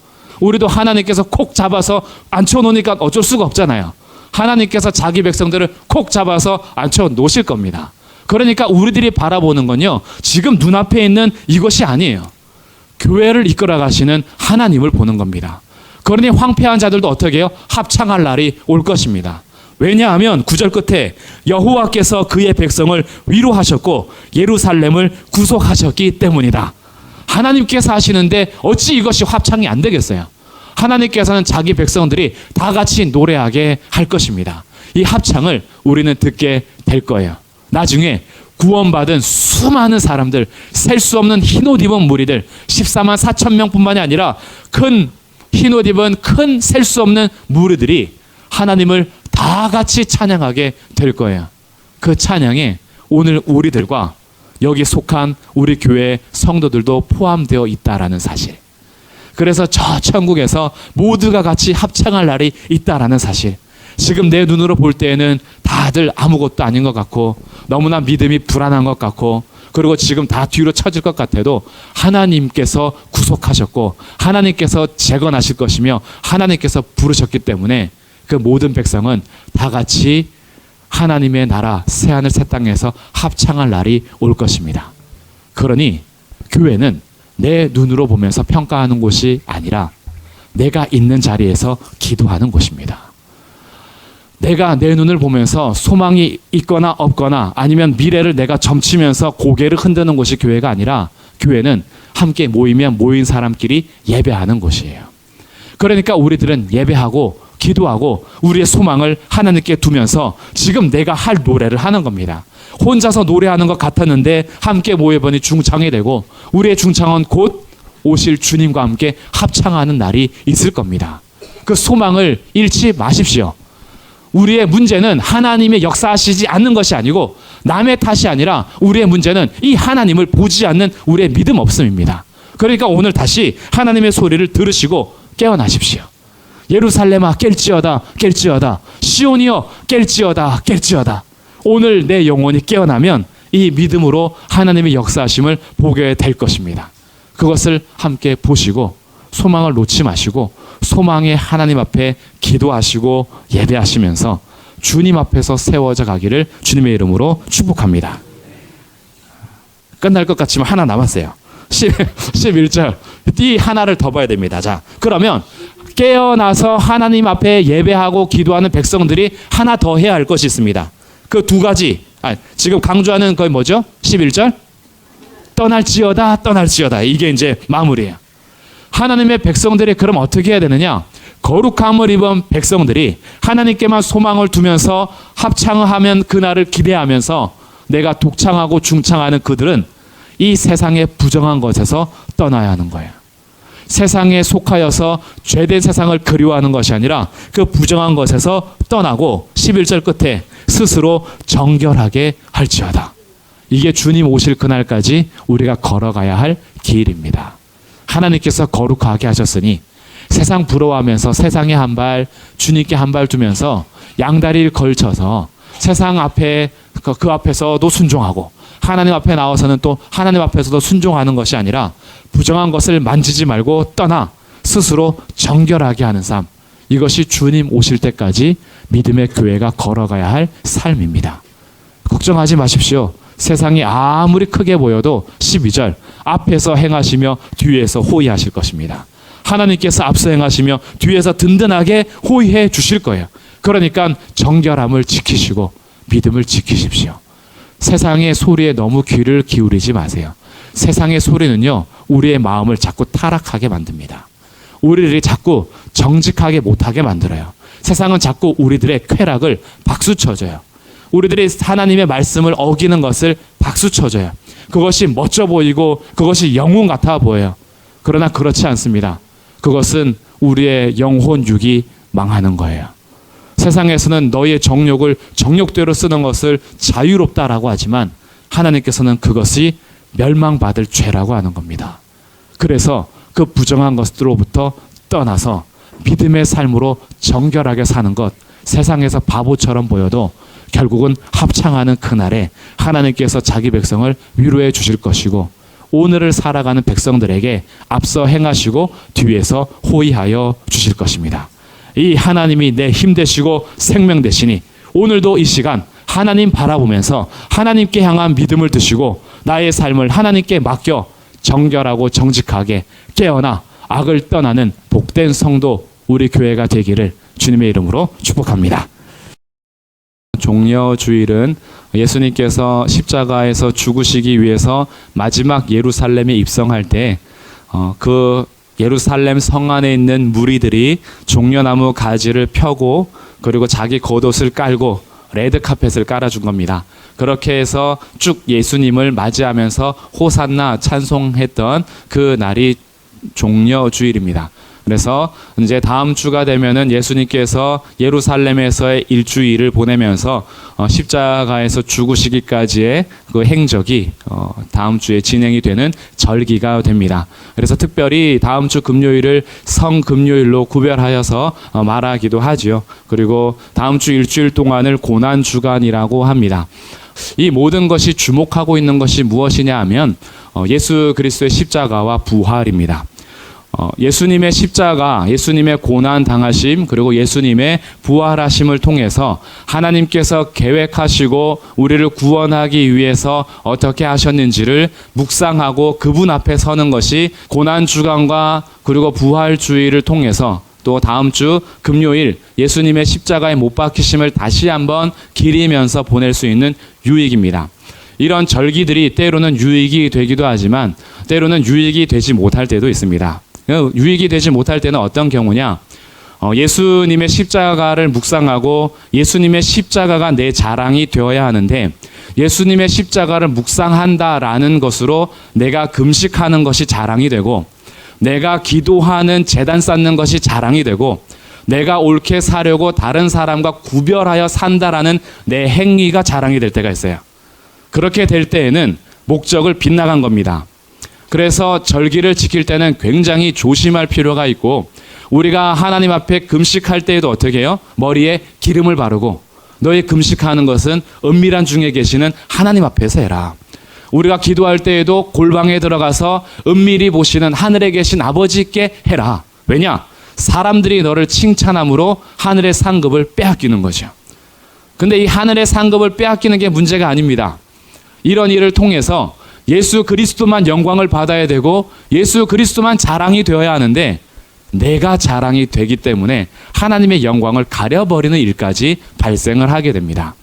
우리도 하나님께서 콕 잡아서 앉혀놓으니까 어쩔 수가 없잖아요. 하나님께서 자기 백성들을 콕 잡아서 앉혀 놓으실 겁니다. 그러니까 우리들이 바라보는 건요, 지금 눈앞에 있는 이것이 아니에요. 교회를 이끌어 가시는 하나님을 보는 겁니다. 그러니 황폐한 자들도 어떻게 해요? 합창할 날이 올 것입니다. 왜냐하면 9절 끝에 여호와께서 그의 백성을 위로하셨고 예루살렘을 구속하셨기 때문이다. 하나님께서 하시는데 어찌 이것이 합창이 안 되겠어요? 하나님께서는 자기 백성들이 다 같이 노래하게 할 것입니다. 이 합창을 우리는 듣게 될 거예요. 나중에 구원받은 수많은 사람들, 셀 수 없는 흰옷 입은 무리들, 14만 4천 명뿐만이 아니라 큰 흰옷 입은 큰 셀 수 없는 무리들이 하나님을 다 같이 찬양하게 될 거예요. 그 찬양에 오늘 우리들과 여기 속한 우리 교회 성도들도 포함되어 있다라는 사실. 그래서 저 천국에서 모두가 같이 합창할 날이 있다라는 사실. 지금 내 눈으로 볼 때에는 다들 아무것도 아닌 것 같고 너무나 믿음이 불안한 것 같고 그리고 지금 다 뒤로 처질 것 같아도 하나님께서 구속하셨고 하나님께서 재건하실 것이며 하나님께서 부르셨기 때문에 그 모든 백성은 다 같이 하나님의 나라 새하늘 새 땅에서 합창할 날이 올 것입니다. 그러니 교회는 내 눈으로 보면서 평가하는 곳이 아니라 내가 있는 자리에서 기도하는 곳입니다. 내가 내 눈을 보면서 소망이 있거나 없거나 아니면 미래를 내가 점치면서 고개를 흔드는 곳이 교회가 아니라 교회는 함께 모이면 모인 사람끼리 예배하는 곳이에요. 그러니까 우리들은 예배하고 기도하고 우리의 소망을 하나님께 두면서 지금 내가 할 노래를 하는 겁니다. 혼자서 노래하는 것 같았는데 함께 모여보니 중창이 되고 우리의 중창은 곧 오실 주님과 함께 합창하는 날이 있을 겁니다. 그 소망을 잃지 마십시오. 우리의 문제는 하나님의 역사하시지 않는 것이 아니고 남의 탓이 아니라 우리의 문제는 이 하나님을 보지 않는 우리의 믿음 없음입니다. 그러니까 오늘 다시 하나님의 소리를 들으시고 깨어나십시오. 예루살렘아 깰지어다 깰지어다 시온이여 깰지어다 깰지어다. 오늘 내 영혼이 깨어나면 이 믿음으로 하나님의 역사하심을 보게 될 것입니다. 그것을 함께 보시고 소망을 놓지 마시고 소망의 하나님 앞에 기도하시고 예배하시면서 주님 앞에서 세워져 가기를 주님의 이름으로 축복합니다. 끝날 것 같지만 하나 남았어요. 11절 이 하나를 더 봐야 됩니다. 자, 그러면 깨어나서 하나님 앞에 예배하고 기도하는 백성들이 하나 더 해야 할 것이 있습니다. 그 두 가지 지금 강조하는 거의 뭐죠? 11절 떠날지어다 떠날지어다 이게 이제 마무리예요. 하나님의 백성들이 그럼 어떻게 해야 되느냐? 거룩함을 입은 백성들이 하나님께만 소망을 두면서 합창하면 그날을 기대하면서 내가 독창하고 중창하는 그들은 이 세상의 부정한 것에서 떠나야 하는 거예요. 세상에 속하여서 죄된 세상을 그리워하는 것이 아니라 그 부정한 것에서 떠나고 11절 끝에 스스로 정결하게 할지어다. 이게 주님 오실 그날까지 우리가 걸어가야 할 길입니다. 하나님께서 거룩하게 하셨으니 세상 부러워하면서 세상에 한 발 주님께 한 발 두면서 양다리를 걸쳐서 세상 앞에 그 앞에서도 순종하고 하나님 앞에 나와서는 또 하나님 앞에서도 순종하는 것이 아니라 부정한 것을 만지지 말고 떠나 스스로 정결하게 하는 삶. 이것이 주님 오실 때까지 믿음의 교회가 걸어가야 할 삶입니다. 걱정하지 마십시오. 세상이 아무리 크게 보여도 12절 앞에서 행하시며 뒤에서 호위하실 것입니다. 하나님께서 앞서 행하시며 뒤에서 든든하게 호위해 주실 거예요. 그러니까 정결함을 지키시고 믿음을 지키십시오. 세상의 소리에 너무 귀를 기울이지 마세요. 세상의 소리는요, 우리의 마음을 자꾸 타락하게 만듭니다. 우리들이 자꾸 정직하게 못하게 만들어요. 세상은 자꾸 우리들의 쾌락을 박수쳐줘요. 우리들이 하나님의 말씀을 어기는 것을 박수쳐줘요. 그것이 멋져 보이고 그것이 영웅 같아 보여요. 그러나 그렇지 않습니다. 그것은 우리의 영혼 육이 망하는 거예요. 세상에서는 너의 정욕을 정욕대로 쓰는 것을 자유롭다라고 하지만 하나님께서는 그것이 멸망받을 죄라고 하는 겁니다. 그래서 그 부정한 것으로부터 떠나서 믿음의 삶으로 정결하게 사는 것, 세상에서 바보처럼 보여도 결국은 합창하는 그날에 하나님께서 자기 백성을 위로해 주실 것이고 오늘을 살아가는 백성들에게 앞서 행하시고 뒤에서 호위하여 주실 것입니다. 이 하나님이 내 힘 되시고 생명 되시니 오늘도 이 시간 하나님 바라보면서 하나님께 향한 믿음을 드시고 나의 삶을 하나님께 맡겨 정결하고 정직하게 깨어나 악을 떠나는 복된 성도 우리 교회가 되기를 주님의 이름으로 축복합니다. 종려주일은 예수님께서 십자가에서 죽으시기 위해서 마지막 예루살렘에 입성할 때 그 예루살렘 성 안에 있는 무리들이 종려나무 가지를 펴고 그리고 자기 겉옷을 깔고 레드카펫을 깔아준 겁니다. 그렇게 해서 쭉 예수님을 맞이하면서 호산나 찬송했던 그 날이 종려주일입니다. 그래서 이제 다음 주가 되면은 예수님께서 예루살렘에서의 일주일을 보내면서 십자가에서 죽으시기까지의 그 행적이 다음 주에 진행이 되는 절기가 됩니다. 그래서 특별히 다음 주 금요일을 성금요일로 구별하여서 말하기도 하지요. 그리고 다음 주 일주일 동안을 고난 주간이라고 합니다. 이 모든 것이 주목하고 있는 것이 무엇이냐 하면 예수 그리스도의 십자가와 부활입니다. 예수님의 십자가, 예수님의 고난 당하심, 그리고 예수님의 부활하심을 통해서 하나님께서 계획하시고 우리를 구원하기 위해서 어떻게 하셨는지를 묵상하고 그분 앞에 서는 것이 고난 주간과 그리고 부활 주일을 통해서 또 다음 주 금요일 예수님의 십자가에 못 박히심을 다시 한번 기리면서 보낼 수 있는 유익입니다. 이런 절기들이 때로는 유익이 되기도 하지만 때로는 유익이 되지 못할 때도 있습니다. 유익이 되지 못할 때는 어떤 경우냐? 예수님의 십자가를 묵상하고 예수님의 십자가가 내 자랑이 되어야 하는데 예수님의 십자가를 묵상한다라는 것으로 내가 금식하는 것이 자랑이 되고 내가 기도하는 제단 쌓는 것이 자랑이 되고 내가 옳게 사려고 다른 사람과 구별하여 산다라는 내 행위가 자랑이 될 때가 있어요. 그렇게 될 때에는 목적을 빗나간 겁니다. 그래서 절기를 지킬 때는 굉장히 조심할 필요가 있고 우리가 하나님 앞에 금식할 때에도 어떻게 해요? 머리에 기름을 바르고 너희 금식하는 것은 은밀한 중에 계시는 하나님 앞에서 해라. 우리가 기도할 때에도 골방에 들어가서 은밀히 보시는 하늘에 계신 아버지께 해라. 왜냐? 사람들이 너를 칭찬함으로 하늘의 상급을 빼앗기는 거죠. 근데 이 하늘의 상급을 빼앗기는 게 문제가 아닙니다. 이런 일을 통해서 예수 그리스도만 영광을 받아야 되고 예수 그리스도만 자랑이 되어야 하는데 내가 자랑이 되기 때문에 하나님의 영광을 가려버리는 일까지 발생을 하게 됩니다.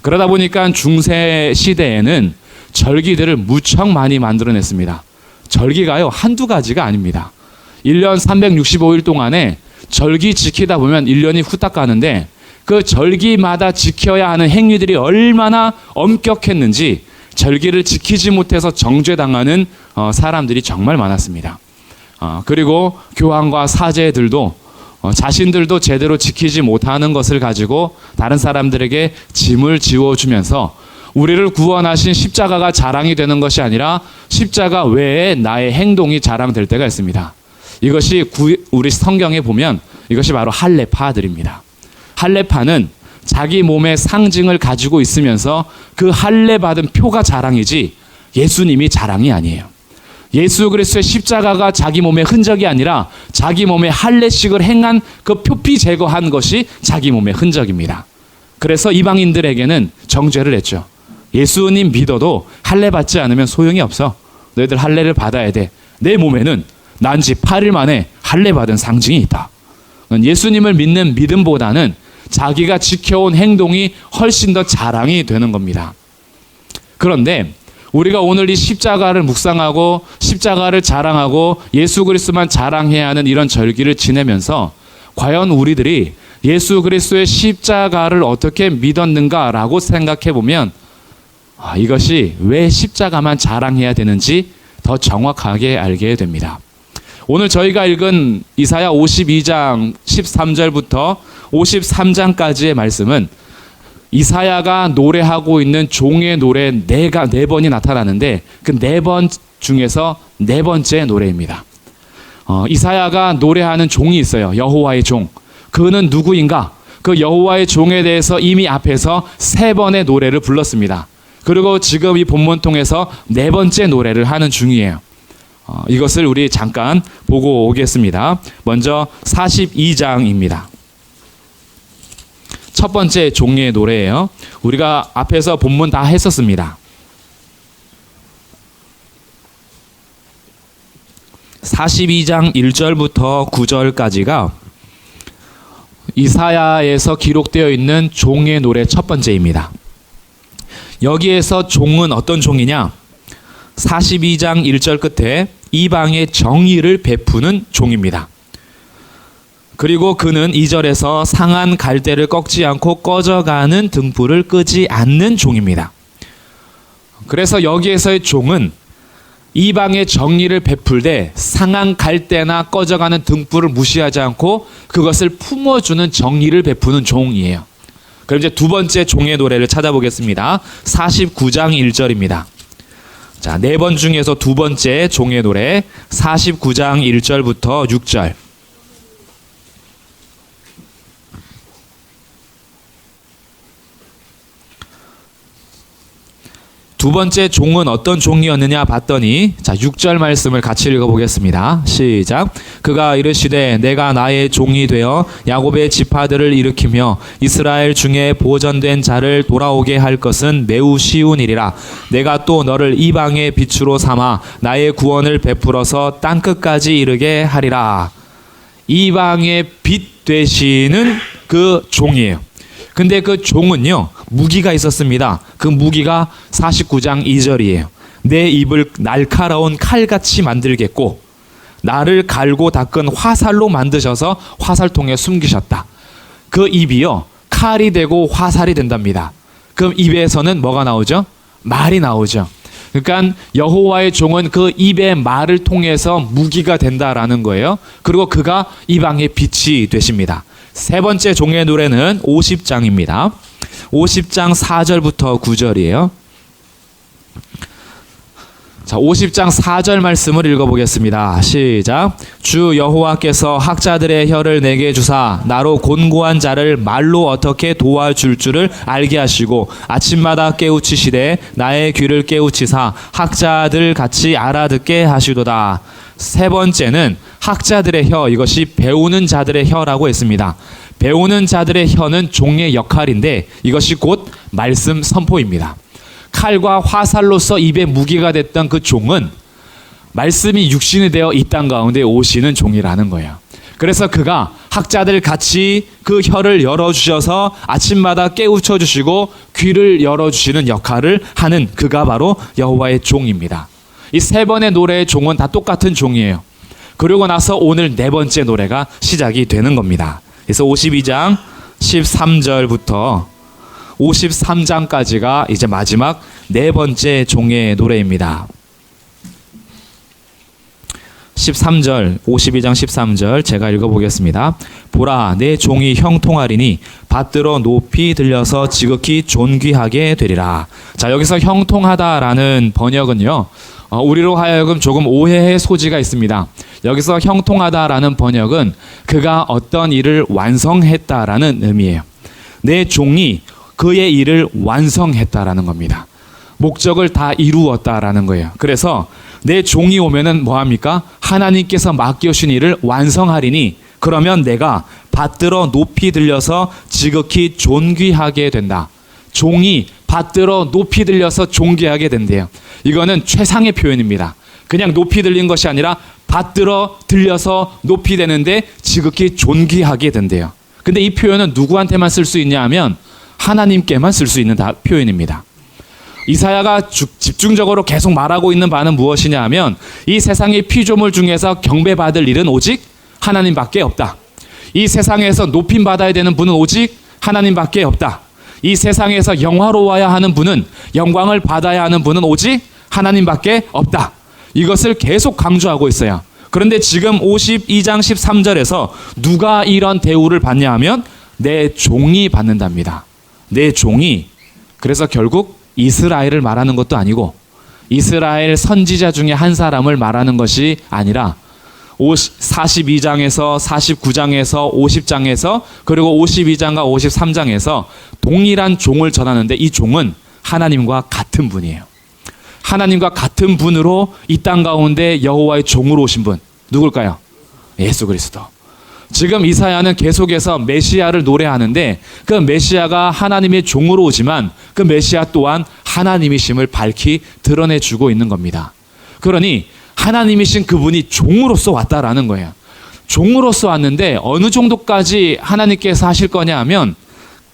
그러다 보니까 중세 시대에는 절기들을 무척 많이 만들어냈습니다. 절기가요 한두 가지가 아닙니다. 1년 365일 동안에 절기 지키다 보면 1년이 후딱 가는데 그 절기마다 지켜야 하는 행위들이 얼마나 엄격했는지 절기를 지키지 못해서 정죄당하는 사람들이 정말 많았습니다. 그리고 교황과 사제들도 자신들도 제대로 지키지 못하는 것을 가지고 다른 사람들에게 짐을 지워주면서 우리를 구원하신 십자가가 자랑이 되는 것이 아니라 십자가 외에 나의 행동이 자랑될 때가 있습니다. 이것이 우리 성경에 보면 이것이 바로 할례파들입니다. 할례파는 자기 몸의 상징을 가지고 있으면서 그 할례 받은 표가 자랑이지 예수님이 자랑이 아니에요. 예수 그리스도의 십자가가 자기 몸의 흔적이 아니라 자기 몸의 할례식을 행한 그 표피 제거한 것이 자기 몸의 흔적입니다. 그래서 이방인들에게는 정죄를 했죠. 예수님 믿어도 할례 받지 않으면 소용이 없어. 너희들 할례를 받아야 돼. 내 몸에는 난지 8일 만에 할례 받은 상징이 있다. 예수님을 믿는 믿음보다는 자기가 지켜온 행동이 훨씬 더 자랑이 되는 겁니다. 그런데 우리가 오늘 이 십자가를 묵상하고 십자가를 자랑하고 예수 그리스도만 자랑해야 하는 이런 절기를 지내면서 과연 우리들이 예수 그리스도의 십자가를 어떻게 믿었는가라고 생각해 보면 이것이 왜 십자가만 자랑해야 되는지 더 정확하게 알게 됩니다. 오늘 저희가 읽은 이사야 52장 13절부터 53장까지의 말씀은 이사야가 노래하고 있는 종의 노래 네 번이 나타나는데 그 4번 중에서 4번째 노래입니다. 이사야가 노래하는 종이 있어요. 여호와의 종. 그는 누구인가? 그 여호와의 종에 대해서 이미 앞에서 3번의 노래를 불렀습니다. 그리고 지금 이 본문 통해서 4번째 노래를 하는 중이에요. 이것을 우리 잠깐 보고 오겠습니다. 먼저 42장입니다. 첫 번째 종의 노래예요. 우리가 앞에서 본문 다 했었습니다. 42장 1절부터 9절까지가 이사야에서 기록되어 있는 종의 노래 첫 번째입니다. 여기에서 종은 어떤 종이냐? 42장 1절 끝에 이방의 정의를 베푸는 종입니다. 그리고 그는 2절에서 상한 갈대를 꺾지 않고 꺼져가는 등불을 끄지 않는 종입니다. 그래서 여기에서의 종은 이방의 정의를 베풀되 상한 갈대나 꺼져가는 등불을 무시하지 않고 그것을 품어주는 정의를 베푸는 종이에요. 그럼 이제 두 번째 종의 노래를 찾아보겠습니다. 49장 1절입니다. 자, 네 번 중에서 두 번째 종의 노래 49장 1절부터 6절. 두 번째 종은 어떤 종이었느냐 봤더니, 자, 6절 말씀을 같이 읽어보겠습니다. 시작. 그가 이르시되 내가 나의 종이 되어 야곱의 지파들을 일으키며 이스라엘 중에 보전된 자를 돌아오게 할 것은 매우 쉬운 일이라. 내가 또 너를 이방의 빛으로 삼아 나의 구원을 베풀어서 땅끝까지 이르게 하리라. 이방의 빛 되시는 그 종이에요. 근데 그 종은요, 무기가 있었습니다. 그 무기가 49장 2절이에요. 내 입을 날카로운 칼같이 만들겠고 나를 갈고 닦은 화살로 만드셔서 화살통에 숨기셨다. 그 입이요, 칼이 되고 화살이 된답니다. 그럼 입에서는 뭐가 나오죠? 말이 나오죠. 그러니까 여호와의 종은 그 입의 말을 통해서 무기가 된다라는 거예요. 그리고 그가 이방의 빛이 되십니다. 세 번째 종의 노래는 50장입니다. 50장 4절부터 9절이에요. 자, 50장 4절 말씀을 읽어보겠습니다. 시작. 주 여호와께서 학자들의 혀를 내게 주사 나로 곤고한 자를 말로 어떻게 도와줄 줄을 알게 하시고 아침마다 깨우치시되 나의 귀를 깨우치사 학자들 같이 알아듣게 하시도다. 세 번째는 학자들의 혀, 이것이 배우는 자들의 혀라고 했습니다. 배우는 자들의 혀는 종의 역할인데 이것이 곧 말씀 선포입니다. 칼과 화살로서 입에 무기가 됐던 그 종은 말씀이 육신이 되어 이 땅 가운데 오시는 종이라는 거예요. 그래서 그가 학자들 같이 그 혀를 열어주셔서 아침마다 깨우쳐 주시고 귀를 열어주시는 역할을 하는 그가 바로 여호와의 종입니다. 이 세 번의 노래의 종은 다 똑같은 종이에요. 그리고 나서 오늘 네 번째 노래가 시작이 되는 겁니다. 그래서 52장 13절부터 53장까지가 이제 마지막 네 번째 종의 노래입니다. 13절, 52장 13절 제가 읽어보겠습니다. 보라, 내 종이 형통하리니 받들어 높이 들려서 지극히 존귀하게 되리라. 자, 여기서 형통하다라는 번역은요, 우리로 하여금 조금 오해의 소지가 있습니다. 여기서 형통하다라는 번역은 그가 어떤 일을 완성했다라는 의미예요. 내 종이 그의 일을 완성했다라는 겁니다. 목적을 다 이루었다라는 거예요. 그래서 내 종이 오면은 뭐합니까? 하나님께서 맡겨주신 일을 완성하리니 그러면 내가 받들어 높이 들려서 지극히 존귀하게 된다. 종이 받들어 높이 들려서 존귀하게 된대요. 이거는 최상의 표현입니다. 그냥 높이 들린 것이 아니라 받들어 들려서 높이 되는데 지극히 존귀하게 된대요. 근데 이 표현은 누구한테만 쓸 수 있냐 하면 하나님께만 쓸 수 있는 표현입니다. 이사야가 집중적으로 계속 말하고 있는 바는 무엇이냐 하면 이 세상의 피조물 중에서 경배받을 일은 오직 하나님밖에 없다. 이 세상에서 높임 받아야 되는 분은 오직 하나님밖에 없다. 이 세상에서 영화로워야 하는 분은, 영광을 받아야 하는 분은 오직 하나님밖에 없다. 이것을 계속 강조하고 있어요. 그런데 지금 52장 13절에서 누가 이런 대우를 받냐 하면 내 종이 받는답니다. 내 종이. 그래서 결국 이스라엘을 말하는 것도 아니고 이스라엘 선지자 중에 한 사람을 말하는 것이 아니라 42장에서 49장에서 50장에서 그리고 52장과 53장에서 동일한 종을 전하는데 이 종은 하나님과 같은 분이에요. 하나님과 같은 분으로 이 땅 가운데 여호와의 종으로 오신 분 누굴까요? 예수 그리스도. 지금 이사야는 계속해서 메시아를 노래하는데 그 메시아가 하나님의 종으로 오지만 그 메시아 또한 하나님이심을 밝히 드러내주고 있는 겁니다. 그러니 하나님이신 그분이 종으로서 왔다라는 거예요. 종으로서 왔는데 어느 정도까지 하나님께서 하실 거냐 하면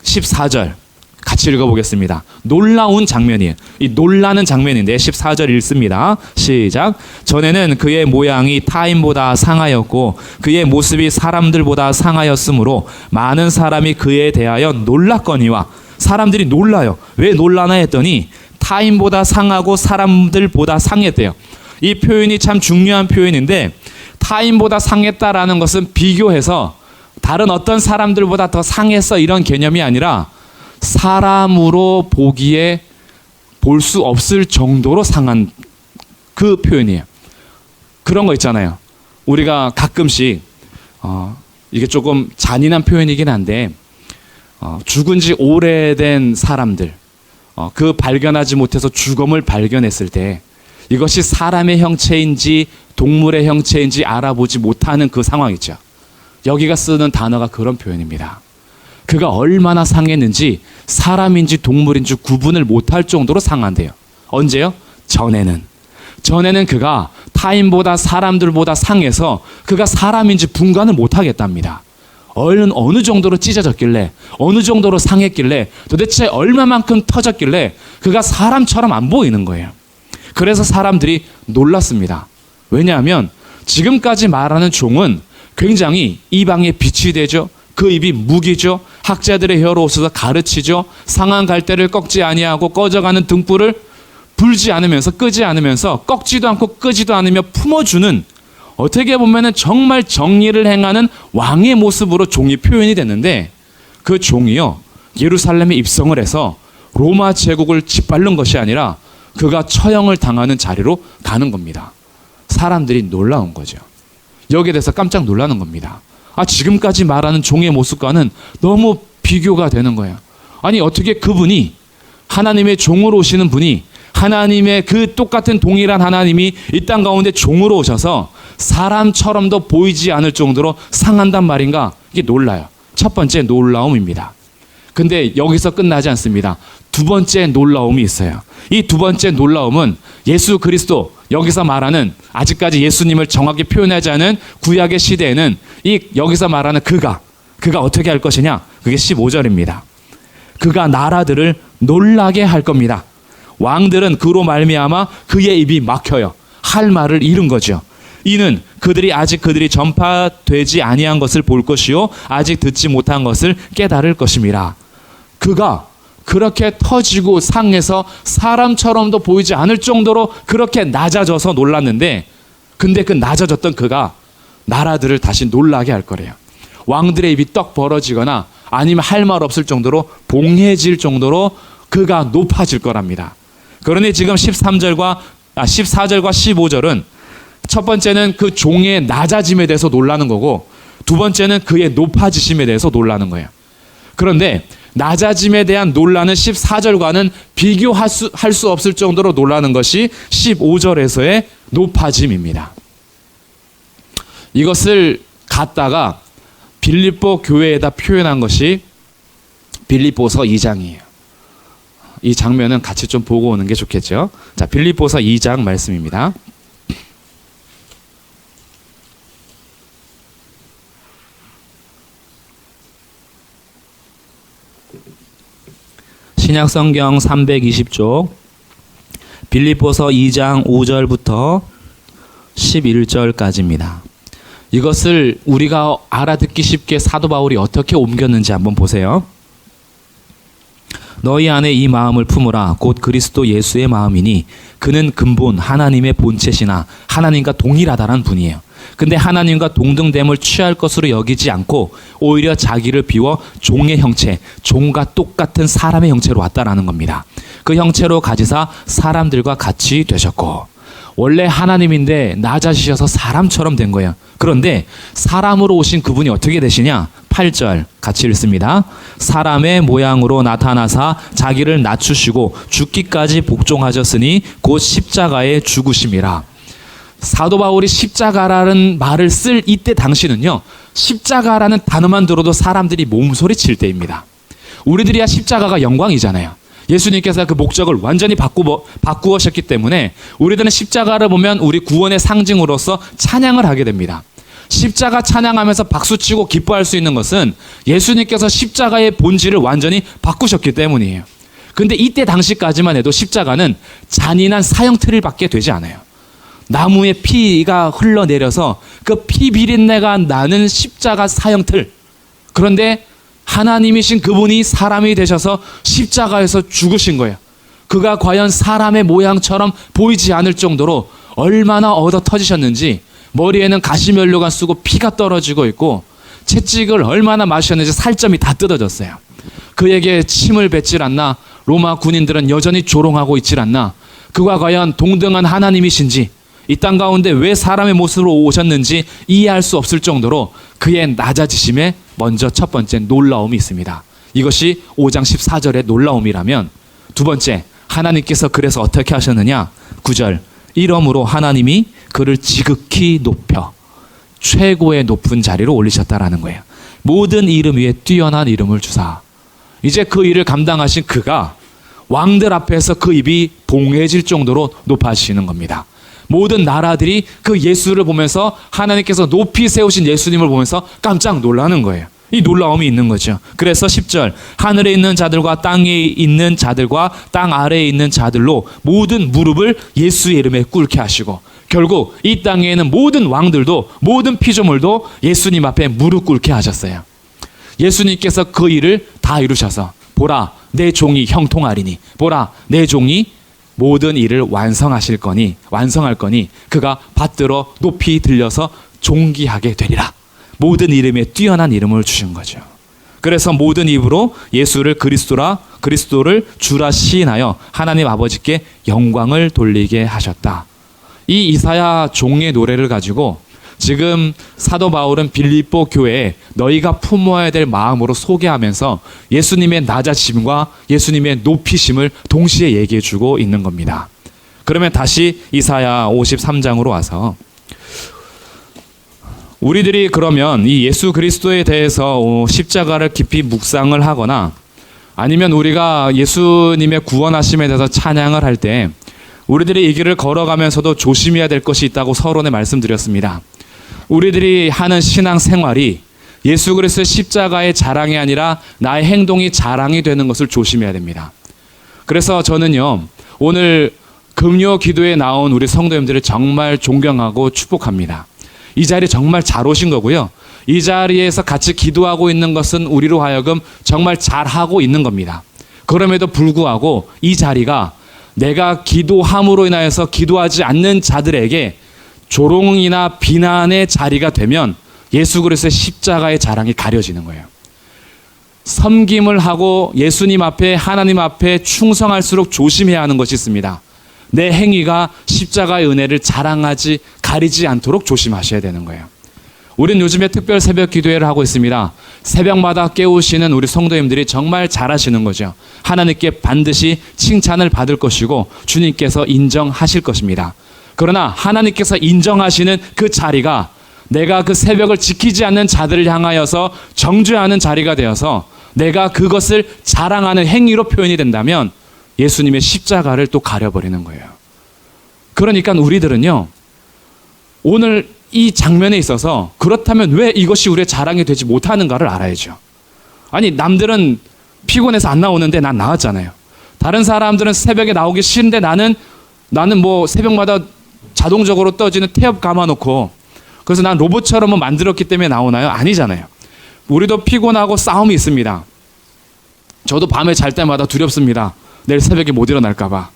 14절 같이 읽어보겠습니다. 놀라운 장면이에요. 이 놀라는 장면인데 14절 읽습니다. 시작. 전에는 그의 모양이 타인보다 상하였고 그의 모습이 사람들보다 상하였으므로 많은 사람이 그에 대하여 놀랐거니와. 사람들이 놀라요. 왜 놀라나 했더니 타인보다 상하고 사람들보다 상했대요. 이 표현이 참 중요한 표현인데 타인보다 상했다라는 것은 비교해서 다른 어떤 사람들보다 더 상했어 이런 개념이 아니라 사람으로 보기에 볼 수 없을 정도로 상한 그 표현이에요. 그런 거 있잖아요. 우리가 가끔씩 이게 조금 잔인한 표현이긴 한데 죽은 지 오래된 사람들 그 발견하지 못해서 죽음을 발견했을 때 이것이 사람의 형체인지 동물의 형체인지 알아보지 못하는 그 상황이죠. 여기가 쓰는 단어가 그런 표현입니다. 그가 얼마나 상했는지 사람인지 동물인지 구분을 못할 정도로 상한대요. 언제요? 전에는 그가 타인보다 사람들보다 상해서 그가 사람인지 분간을 못하겠답니다. 어느 정도로 찢어졌길래 어느 정도로 상했길래 도대체 얼마만큼 터졌길래 그가 사람처럼 안 보이는 거예요. 그래서 사람들이 놀랐습니다. 왜냐하면 지금까지 말하는 종은 굉장히 이방의 빛이 되죠. 그 입이 무기죠. 학자들의 혀로 오셔서 가르치죠. 상한 갈대를 꺾지 아니하고 꺼져가는 등불을 불지 않으면서 끄지 않으면서 꺾지도 않고 끄지도 않으며 품어주는 어떻게 보면은 정말 정의를 행하는 왕의 모습으로 종이 표현이 됐는데 그 종이요 예루살렘에 입성을 해서 로마 제국을 짓밟는 것이 아니라 그가 처형을 당하는 자리로 가는 겁니다. 사람들이 놀라운 거죠. 여기에 대해서 깜짝 놀라는 겁니다. 지금까지 말하는 종의 모습과는 너무 비교가 되는 거예요. 아니 어떻게 그분이 하나님의 종으로 오시는 분이 하나님의 그 똑같은 동일한 하나님이 이 땅 가운데 종으로 오셔서 사람처럼도 보이지 않을 정도로 상한단 말인가? 이게 놀라요. 첫 번째 놀라움입니다. 근데 여기서 끝나지 않습니다. 두 번째 놀라움이 있어요. 이 두 번째 놀라움은 예수 그리스도, 여기서 말하는 아직까지 예수님을 정확히 표현하지 않은 구약의 시대에는 여기서 말하는 그가 어떻게 할 것이냐? 그게 15절입니다. 그가 나라들을 놀라게 할 겁니다. 왕들은 그로 말미암아 그의 입이 막혀요. 할 말을 잃은 거죠. 이는 그들이 전파되지 아니한 것을 볼 것이요 아직 듣지 못한 것을 깨달을 것임이라. 그가 그렇게 터지고 상해서 사람처럼도 보이지 않을 정도로 그렇게 낮아져서 놀랐는데 근데 그 낮아졌던 그가 나라들을 다시 놀라게 할 거래요. 왕들의 입이 떡 벌어지거나 아니면 할 말 없을 정도로 봉해질 정도로 그가 높아질 거랍니다. 그러니 지금 14절과 15절은 첫 번째는 그 종의 낮아짐에 대해서 놀라는 거고 두 번째는 그의 높아지심에 대해서 놀라는 거예요. 그런데 낮아짐에 대한 논란은 14절과는 비교할 수 없을 정도로 놀라는 것이 15절에서의 높아짐입니다. 이것을 갖다가 빌립보 교회에다 표현한 것이 빌립보서 2장이에요. 이 장면은 같이 좀 보고 오는 게 좋겠죠. 자, 빌립보서 2장 말씀입니다. 신약성경 320쪽 빌립보서 2장 5절부터 11절까지입니다. 이것을 우리가 알아듣기 쉽게 사도 바울이 어떻게 옮겼는지 한번 보세요. 너희 안에 이 마음을 품으라. 곧 그리스도 예수의 마음이니 그는 근본 하나님의 본체시나 하나님과 동일하다는 분이에요. 근데 하나님과 동등됨을 취할 것으로 여기지 않고 오히려 자기를 비워 종의 형체, 종과 똑같은 사람의 형체로 왔다라는 겁니다. 그 형체로 가지사 사람들과 같이 되셨고, 원래 하나님인데 낮아지셔서 사람처럼 된 거예요. 그런데 사람으로 오신 그분이 어떻게 되시냐? 8절 같이 읽습니다. 사람의 모양으로 나타나사 자기를 낮추시고 죽기까지 복종하셨으니 곧 십자가에 죽으심이라. 사도 바울이 십자가라는 말을 쓸 이때 당시는요, 십자가라는 단어만 들어도 사람들이 몸소리 칠 때입니다. 우리들이야 십자가가 영광이잖아요. 예수님께서 그 목적을 완전히 바꾸셨기 때문에 우리들은 십자가를 보면 우리 구원의 상징으로서 찬양을 하게 됩니다. 십자가 찬양하면서 박수치고 기뻐할 수 있는 것은 예수님께서 십자가의 본질을 완전히 바꾸셨기 때문이에요. 근데 이때 당시까지만 해도 십자가는 잔인한 사형틀을 받게 되지 않아요. 나무에 피가 흘러내려서 그 피 비린내가 나는 십자가 사형틀. 그런데 하나님이신 그분이 사람이 되셔서 십자가에서 죽으신 거예요. 그가 과연 사람의 모양처럼 보이지 않을 정도로 얼마나 얻어 터지셨는지, 머리에는 가시면류관 쓰고 피가 떨어지고 있고 채찍을 얼마나 마셨는지 살점이 다 뜯어졌어요. 그에게 침을 뱉질 않나, 로마 군인들은 여전히 조롱하고 있질 않나, 그가 과연 동등한 하나님이신지, 이 땅 가운데 왜 사람의 모습으로 오셨는지 이해할 수 없을 정도로 그의 낮아지심에 먼저 첫 번째 놀라움이 있습니다. 이것이 5장 14절의 놀라움이라면, 두 번째, 하나님께서 그래서 어떻게 하셨느냐? 9절, 이러므로 하나님이 그를 지극히 높여 최고의 높은 자리로 올리셨다라는 거예요. 모든 이름 위에 뛰어난 이름을 주사. 이제 그 일을 감당하신 그가 왕들 앞에서 그 입이 봉해질 정도로 높아지시는 겁니다. 모든 나라들이 그 예수를 보면서, 하나님께서 높이 세우신 예수님을 보면서 깜짝 놀라는 거예요. 이 놀라움이 있는 거죠. 그래서 10절, 하늘에 있는 자들과 땅에 있는 자들과 땅 아래에 있는 자들로 모든 무릎을 예수의 이름에 꿇게 하시고, 결국 이 땅에 있는 모든 왕들도, 모든 피조물도 예수님 앞에 무릎 꿇게 하셨어요. 예수님께서 그 일을 다 이루셔서, 보라 내 종이 형통하리니, 보라 내 종이 모든 일을 완성할 거니 그가 받들어 높이 들려서 존귀하게 되리라. 모든 이름에 뛰어난 이름을 주신 거죠. 그래서 모든 입으로 예수를 그리스도를 주라 시인하여 하나님 아버지께 영광을 돌리게 하셨다. 이 이사야 종의 노래를 가지고 지금 사도 바울은 빌립보 교회에 너희가 품어야 될 마음으로 소개하면서 예수님의 낮아짐과 예수님의 높이심을 동시에 얘기해 주고 있는 겁니다. 그러면 다시 이사야 53장으로 와서, 우리들이 그러면 이 예수 그리스도에 대해서 십자가를 깊이 묵상을 하거나, 아니면 우리가 예수님의 구원하심에 대해서 찬양을 할 때 우리들이 이 길을 걸어가면서도 조심해야 될 것이 있다고 서론에 말씀드렸습니다. 우리들이 하는 신앙 생활이 예수 그리스도의 십자가의 자랑이 아니라 나의 행동이 자랑이 되는 것을 조심해야 됩니다. 그래서 저는요, 오늘 금요 기도에 나온 우리 성도님들을 정말 존경하고 축복합니다. 이 자리에 정말 잘 오신 거고요. 이 자리에서 같이 기도하고 있는 것은 우리로 하여금 정말 잘하고 있는 겁니다. 그럼에도 불구하고 이 자리가 내가 기도함으로 인하여서 기도하지 않는 자들에게 조롱이나 비난의 자리가 되면 예수 그리스도의 십자가의 자랑이 가려지는 거예요. 섬김을 하고 예수님 앞에, 하나님 앞에 충성할수록 조심해야 하는 것이 있습니다. 내 행위가 십자가의 은혜를 가리지 않도록 조심하셔야 되는 거예요. 우리는 요즘에 특별 새벽 기도회를 하고 있습니다. 새벽마다 깨우시는 우리 성도님들이 정말 잘하시는 거죠. 하나님께 반드시 칭찬을 받을 것이고 주님께서 인정하실 것입니다. 그러나 하나님께서 인정하시는 그 자리가 내가 그 새벽을 지키지 않는 자들을 향하여서 정죄하는 자리가 되어서 내가 그것을 자랑하는 행위로 표현이 된다면 예수님의 십자가를 또 가려버리는 거예요. 그러니까 우리들은요, 오늘 이 장면에 있어서 그렇다면 왜 이것이 우리의 자랑이 되지 못하는가를 알아야죠. 아니, 남들은 피곤해서 안 나오는데 난 나왔잖아요. 다른 사람들은 새벽에 나오기 싫은데 나는 뭐 새벽마다 자동적으로 떠지는 태엽 감아놓고, 그래서 난 로봇처럼 만들었기 때문에 나오나요? 아니잖아요. 우리도 피곤하고 싸움이 있습니다. 저도 밤에 잘 때마다 두렵습니다. 내일 새벽에 못 일어날까 봐.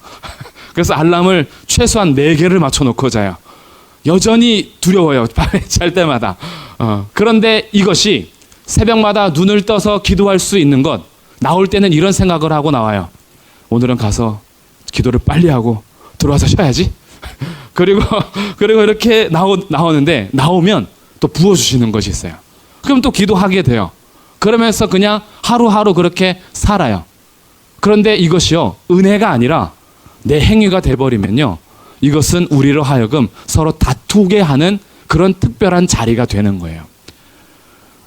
그래서 알람을 최소한 4개를 맞춰놓고 자요. 여전히 두려워요. 밤에 잘 때마다. 그런데 이것이 새벽마다 눈을 떠서 기도할 수 있는 것, 나올 때는 이런 생각을 하고 나와요. 오늘은 가서 기도를 빨리 하고 들어와서 쉬어야지. 그리고 이렇게 나오는데, 나오면 또 부어주시는 것이 있어요. 그럼 또 기도하게 돼요. 그러면서 그냥 하루하루 그렇게 살아요. 그런데 이것이요, 은혜가 아니라 내 행위가 돼버리면요, 이것은 우리로 하여금 서로 다투게 하는 그런 특별한 자리가 되는 거예요.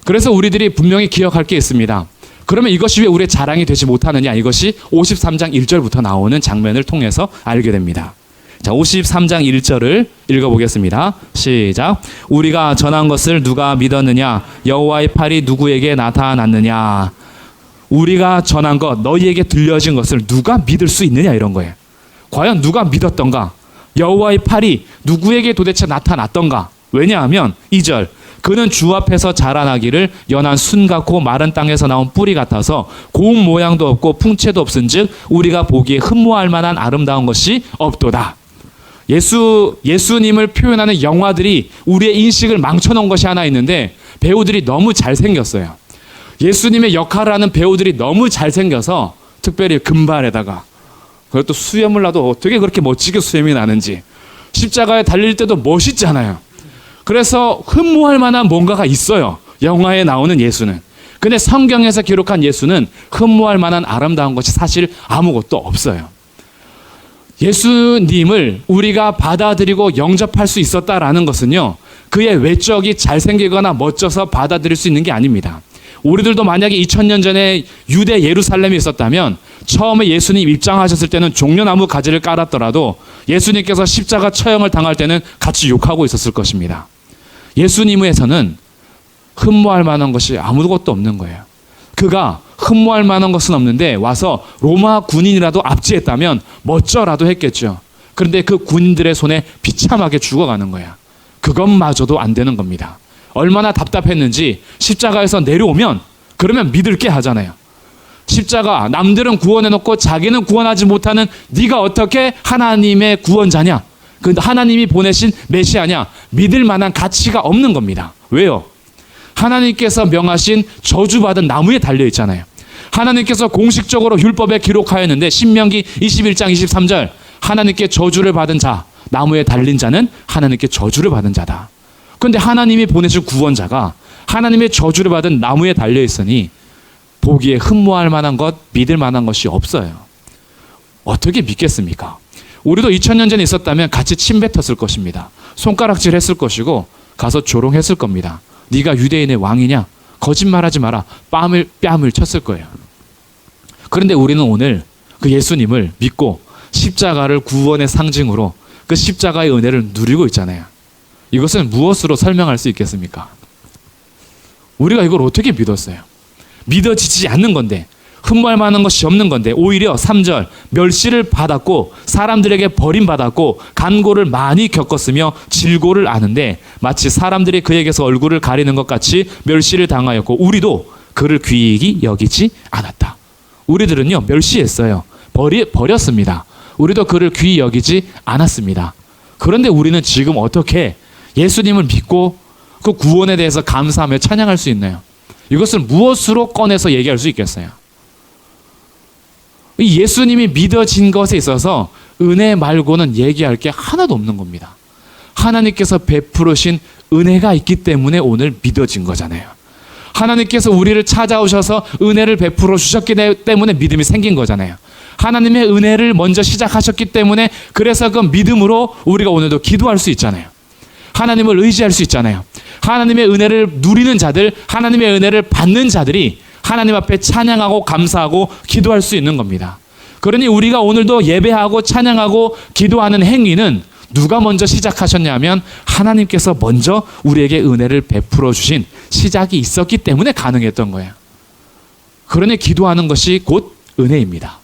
그래서 우리들이 분명히 기억할 게 있습니다. 그러면 이것이 왜 우리의 자랑이 되지 못하느냐? 이것이 53장 1절부터 나오는 장면을 통해서 알게 됩니다. 자, 53장 1절을 읽어보겠습니다. 시작. 우리가 전한 것을 누가 믿었느냐? 여호와의 팔이 누구에게 나타났느냐? 우리가 전한 것, 너희에게 들려진 것을 누가 믿을 수 있느냐? 이런 거예요. 과연 누가 믿었던가? 여호와의 팔이 누구에게 도대체 나타났던가? 왜냐하면 2절, 그는 주 앞에서 자라나기를 연한 순 같고 마른 땅에서 나온 뿌리 같아서 고운 모양도 없고 풍채도 없은즉 우리가 보기에 흠모할 만한 아름다운 것이 없도다. 예수님을 표현하는 영화들이 우리의 인식을 망쳐놓은 것이 하나 있는데, 배우들이 너무 잘생겼어요. 예수님의 역할을 하는 배우들이 너무 잘생겨서, 특별히 금발에다가, 그것도 수염을 놔도 어떻게 그렇게 멋지게 수염이 나는지, 십자가에 달릴 때도 멋있잖아요. 그래서 흠모할 만한 뭔가가 있어요, 영화에 나오는 예수는. 근데 성경에서 기록한 예수는 흠모할 만한 아름다운 것이 사실 아무것도 없어요. 예수님을 우리가 받아들이고 영접할 수 있었다라는 것은요, 그의 외적이 잘생기거나 멋져서 받아들일 수 있는 게 아닙니다. 우리들도 만약에 2000년 전에 유대 예루살렘에 있었다면 처음에 예수님 입장하셨을 때는 종려나무 가지를 깔았더라도 예수님께서 십자가 처형을 당할 때는 같이 욕하고 있었을 것입니다. 예수님에서는 흠모할 만한 것이 아무것도 없는 거예요. 그가 흠모할 만한 것은 없는데 와서 로마 군인이라도 압제했다면 멋져라도 했겠죠. 그런데 그 군인들의 손에 비참하게 죽어가는 거야. 그것마저도 안 되는 겁니다. 얼마나 답답했는지 십자가에서 내려오면 그러면 믿을 게 하잖아요. 십자가, 남들은 구원해놓고 자기는 구원하지 못하는 네가 어떻게 하나님의 구원자냐? 그 하나님이 보내신 메시아냐? 믿을 만한 가치가 없는 겁니다. 왜요? 하나님께서 명하신 저주받은 나무에 달려있잖아요. 하나님께서 공식적으로 율법에 기록하였는데 신명기 21장 23절, 하나님께 저주를 받은 자, 나무에 달린 자는 하나님께 저주를 받은 자다. 그런데 하나님이 보내신 구원자가 하나님의 저주를 받은 나무에 달려있으니 보기에 흠모할 만한 것, 믿을 만한 것이 없어요. 어떻게 믿겠습니까? 우리도 2000년 전에 있었다면 같이 침 뱉었을 것입니다. 손가락질 했을 것이고 가서 조롱했을 겁니다. 네가 유대인의 왕이냐? 거짓말하지 마라. 뺨을 쳤을 거예요. 그런데 우리는 오늘 그 예수님을 믿고 십자가를 구원의 상징으로 그 십자가의 은혜를 누리고 있잖아요. 이것을 무엇으로 설명할 수 있겠습니까? 우리가 이걸 어떻게 믿었어요? 믿어지지 않는 건데, 흠모할 만한 것이 없는 건데, 오히려 3절, 멸시를 받았고 사람들에게 버림받았고 간고를 많이 겪었으며 질고를 아는데 마치 사람들이 그에게서 얼굴을 가리는 것 같이 멸시를 당하였고 우리도 그를 귀히 여기지 않았다. 우리들은요, 멸시했어요. 버렸습니다. 우리도 그를 귀히 여기지 않았습니다. 그런데 우리는 지금 어떻게 예수님을 믿고 그 구원에 대해서 감사하며 찬양할 수 있나요? 이것을 무엇으로 꺼내서 얘기할 수 있겠어요? 예수님이 믿어진 것에 있어서 은혜 말고는 얘기할 게 하나도 없는 겁니다. 하나님께서 베푸르신 은혜가 있기 때문에 오늘 믿어진 거잖아요. 하나님께서 우리를 찾아오셔서 은혜를 베풀어 주셨기 때문에 믿음이 생긴 거잖아요. 하나님의 은혜를 먼저 시작하셨기 때문에 그래서 그 믿음으로 우리가 오늘도 기도할 수 있잖아요. 하나님을 의지할 수 있잖아요. 하나님의 은혜를 누리는 자들, 하나님의 은혜를 받는 자들이 하나님 앞에 찬양하고 감사하고 기도할 수 있는 겁니다. 그러니 우리가 오늘도 예배하고 찬양하고 기도하는 행위는 누가 먼저 시작하셨냐면 하나님께서 먼저 우리에게 은혜를 베풀어 주신 시작이 있었기 때문에 가능했던 거예요. 그러니 기도하는 것이 곧 은혜입니다.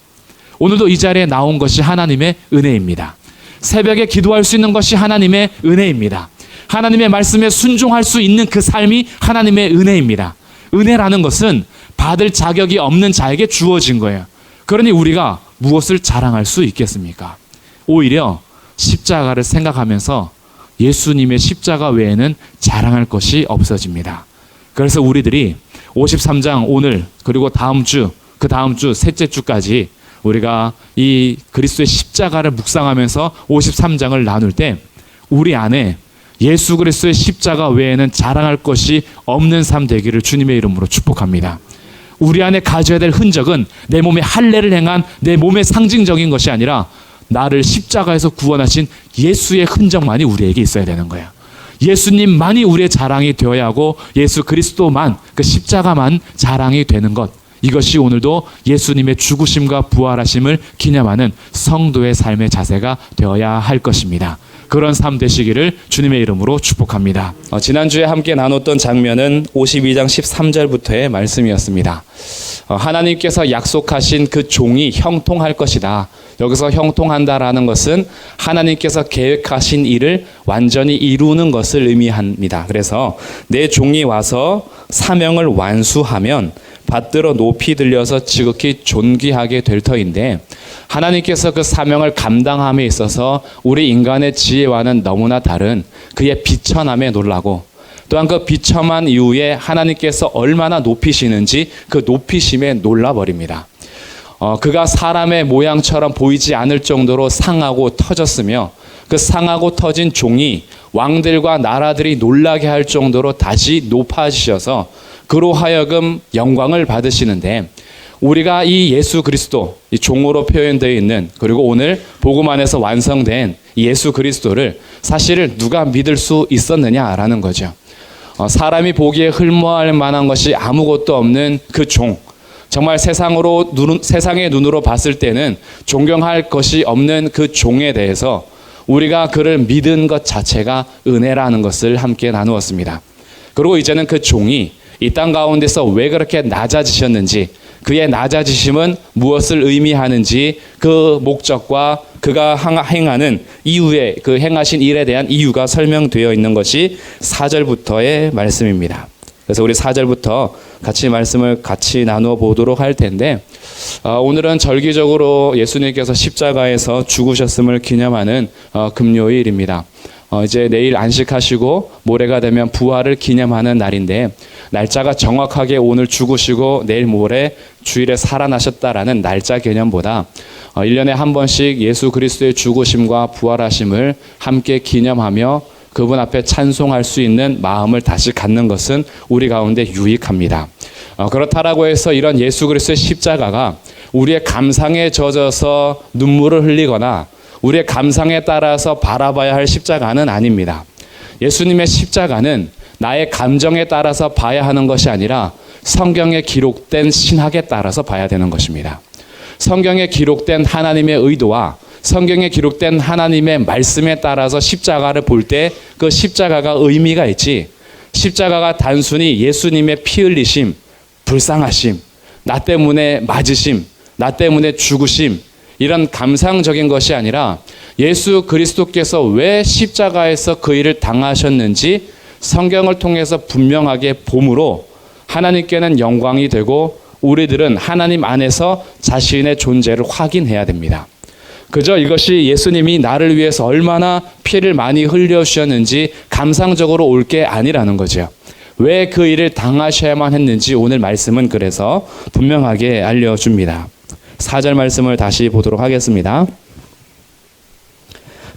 오늘도 이 자리에 나온 것이 하나님의 은혜입니다. 새벽에 기도할 수 있는 것이 하나님의 은혜입니다. 하나님의 말씀에 순종할 수 있는 그 삶이 하나님의 은혜입니다. 은혜라는 것은 받을 자격이 없는 자에게 주어진 거예요. 그러니 우리가 무엇을 자랑할 수 있겠습니까? 오히려 십자가를 생각하면서 예수님의 십자가 외에는 자랑할 것이 없어집니다. 그래서 우리들이 53장 오늘 그리고 다음 주, 그 다음 주 셋째 주까지 우리가 이 그리스도의 십자가를 묵상하면서 53장을 나눌 때 우리 안에 예수 그리스도의 십자가 외에는 자랑할 것이 없는 삶 되기를 주님의 이름으로 축복합니다. 우리 안에 가져야 될 흔적은 내 몸에 할례를 행한 내 몸의 상징적인 것이 아니라 나를 십자가에서 구원하신 예수의 흔적만이 우리에게 있어야 되는 거예요. 예수님만이 우리의 자랑이 되어야 하고 예수 그리스도만, 그 십자가만 자랑이 되는 것, 이것이 오늘도 예수님의 죽으심과 부활하심을 기념하는 성도의 삶의 자세가 되어야 할 것입니다. 그런 삶 되시기를 주님의 이름으로 축복합니다. 지난주에 함께 나눴던 장면은 52장 13절부터의 말씀이었습니다. 하나님께서 약속하신 그 종이 형통할 것이다. 여기서 형통한다라는 것은 하나님께서 계획하신 일을 완전히 이루는 것을 의미합니다. 그래서 내 종이 와서 사명을 완수하면 받들어 높이 들려서 지극히 존귀하게 될 터인데, 하나님께서 그 사명을 감당함에 있어서 우리 인간의 지혜와는 너무나 다른 그의 비천함에 놀라고, 또한 그 비참한 이후에 하나님께서 얼마나 높이시는지 그 높이심에 놀라버립니다. 그가 사람의 모양처럼 보이지 않을 정도로 상하고 터졌으며, 그 상하고 터진 종이 왕들과 나라들이 놀라게 할 정도로 다시 높아지셔서 그로 하여금 영광을 받으시는데, 우리가 이 예수 그리스도, 이 종으로 표현되어 있는, 그리고 오늘 복음 안에서 완성된 예수 그리스도를 사실 누가 믿을 수 있었느냐라는 거죠. 사람이 보기에 흠모할 만한 것이 아무것도 없는 그 종, 정말 세상의 눈으로 봤을 때는 존경할 것이 없는 그 종에 대해서 우리가 그를 믿은 것 자체가 은혜라는 것을 함께 나누었습니다. 그리고 이제는 그 종이 이 땅 가운데서 왜 그렇게 낮아지셨는지, 그의 낮아지심은 무엇을 의미하는지, 그 목적과 그가 행하는 이후에 그 행하신 일에 대한 이유가 설명되어 있는 것이 4절부터의 말씀입니다. 그래서 우리 4절부터 같이 말씀을 같이 나누어 보도록 할 텐데, 오늘은 절기적으로 예수님께서 십자가에서 죽으셨음을 기념하는 금요일입니다. 이제 내일 안식하시고 모레가 되면 부활을 기념하는 날인데, 날짜가 정확하게 오늘 죽으시고 내일 모레 주일에 살아나셨다라는 날짜 개념보다 1년에 한 번씩 예수 그리스도의 죽으심과 부활하심을 함께 기념하며 그분 앞에 찬송할 수 있는 마음을 다시 갖는 것은 우리 가운데 유익합니다. 그렇다라고 해서 이런 예수 그리스도의 십자가가 우리의 감상에 젖어서 눈물을 흘리거나 우리의 감상에 따라서 바라봐야 할 십자가는 아닙니다. 예수님의 십자가는 나의 감정에 따라서 봐야 하는 것이 아니라 성경에 기록된 신학에 따라서 봐야 되는 것입니다. 성경에 기록된 하나님의 의도와 성경에 기록된 하나님의 말씀에 따라서 십자가를 볼 때 그 십자가가 의미가 있지, 십자가가 단순히 예수님의 피 흘리심, 불쌍하심, 나 때문에 맞으심, 나 때문에 죽으심, 이런 감상적인 것이 아니라 예수 그리스도께서 왜 십자가에서 그 일을 당하셨는지 성경을 통해서 분명하게 봄으로 하나님께는 영광이 되고 우리들은 하나님 안에서 자신의 존재를 확인해야 됩니다. 그저 이것이 예수님이 나를 위해서 얼마나 피를 많이 흘려주셨는지 감상적으로 올 게 아니라는 거죠. 왜 그 일을 당하셔야만 했는지 오늘 말씀은 그래서 분명하게 알려줍니다. 4절 말씀을 다시 보도록 하겠습니다.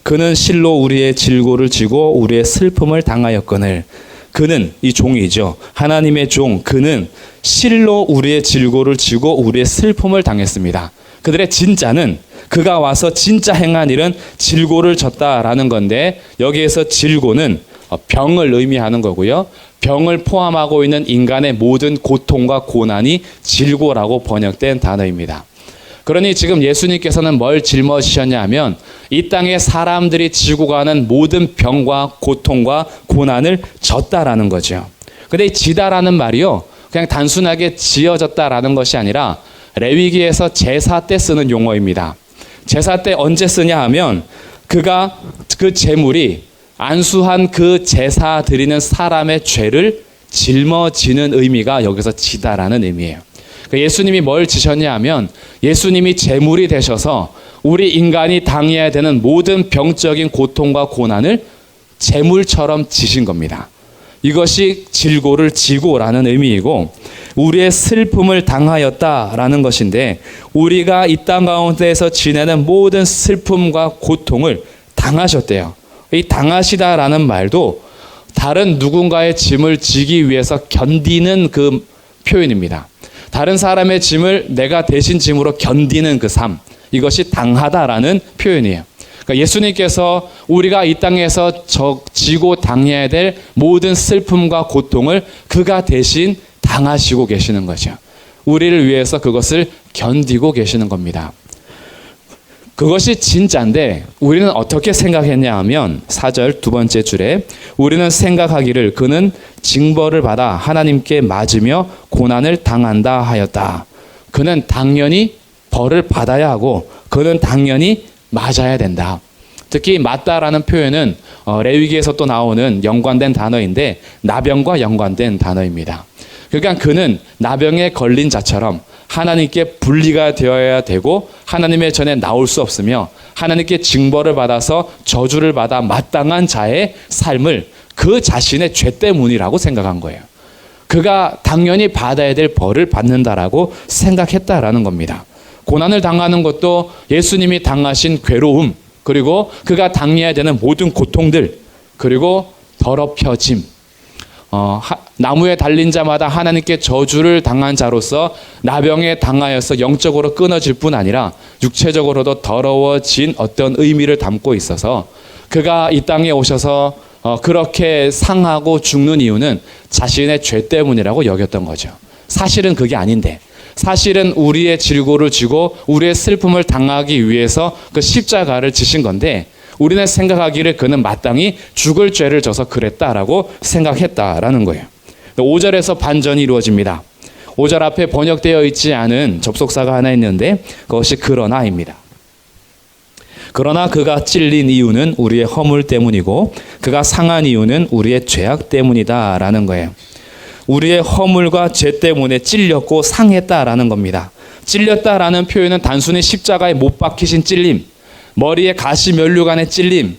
그는 실로 우리의 질고를 지고 우리의 슬픔을 당하였거늘. 그는, 이 종이죠. 하나님의 종, 그는 실로 우리의 질고를 지고 우리의 슬픔을 당했습니다. 그들의 진짜는, 그가 와서 진짜 행한 일은 질고를 졌다라는 건데, 여기에서 질고는 병을 의미하는 거고요. 병을 포함하고 있는 인간의 모든 고통과 고난이 질고라고 번역된 단어입니다. 그러니 지금 예수님께서는 뭘 짊어지셨냐 하면 이 땅에 사람들이 지고 가는 모든 병과 고통과 고난을 졌다라는 거죠. 근데 이 지다라는 말이요, 그냥 단순하게 지어졌다라는 것이 아니라 레위기에서 제사 때 쓰는 용어입니다. 제사 때 언제 쓰냐 하면 그가 그 제물이 안수한 그 제사 드리는 사람의 죄를 짊어지는 의미가 여기서 지다라는 의미예요. 예수님이 뭘 지셨냐 하면 예수님이 제물이 되셔서 우리 인간이 당해야 되는 모든 병적인 고통과 고난을 제물처럼 지신 겁니다. 이것이 질고를 지고라는 의미이고, 우리의 슬픔을 당하였다라는 것인데, 우리가 이 땅 가운데에서 지내는 모든 슬픔과 고통을 당하셨대요. 이 당하시다라는 말도 다른 누군가의 짐을 지기 위해서 견디는 그 표현입니다. 다른 사람의 짐을 내가 대신 짐으로 견디는 그 삶, 이것이 당하다라는 표현이에요. 그러니까 예수님께서 우리가 이 땅에서 지고 당해야 될 모든 슬픔과 고통을 그가 대신 당하시고 계시는 거죠. 우리를 위해서 그것을 견디고 계시는 겁니다. 그것이 진짜인데 우리는 어떻게 생각했냐 하면 4절 두 번째 줄에 우리는 생각하기를 그는 징벌을 받아 하나님께 맞으며 고난을 당한다 하였다. 그는 당연히 벌을 받아야 하고 그는 당연히 맞아야 된다. 특히 맞다라는 표현은 레위기에서 또 나오는 연관된 단어인데 나병과 연관된 단어입니다. 그러니까 그는 나병에 걸린 자처럼 하나님께 분리가 되어야 되고 하나님의 전에 나올 수 없으며 하나님께 징벌을 받아서 저주를 받아 마땅한 자의 삶을 그 자신의 죄 때문이라고 생각한 거예요. 그가 당연히 받아야 될 벌을 받는다라고 생각했다라는 겁니다. 고난을 당하는 것도 예수님이 당하신 괴로움, 그리고 그가 당해야 되는 모든 고통들, 그리고 더럽혀짐, 나무에 달린 자마다 하나님께 저주를 당한 자로서 나병에 당하여서 영적으로 끊어질 뿐 아니라 육체적으로도 더러워진 어떤 의미를 담고 있어서 그가 이 땅에 오셔서 그렇게 상하고 죽는 이유는 자신의 죄 때문이라고 여겼던 거죠. 사실은 그게 아닌데, 사실은 우리의 질고를 지고 우리의 슬픔을 당하기 위해서 그 십자가를 지신 건데 우리는 생각하기를 그는 마땅히 죽을 죄를 져서 그랬다라고 생각했다라는 거예요. 5절에서 반전이 이루어집니다. 5절 앞에 번역되어 있지 않은 접속사가 하나 있는데 그것이 그러나입니다. 그러나 그가 찔린 이유는 우리의 허물 때문이고 그가 상한 이유는 우리의 죄악 때문이다라는 거예요. 우리의 허물과 죄 때문에 찔렸고 상했다라는 겁니다. 찔렸다라는 표현은 단순히 십자가에 못 박히신 찔림, 머리에 가시 면류관의 찔림,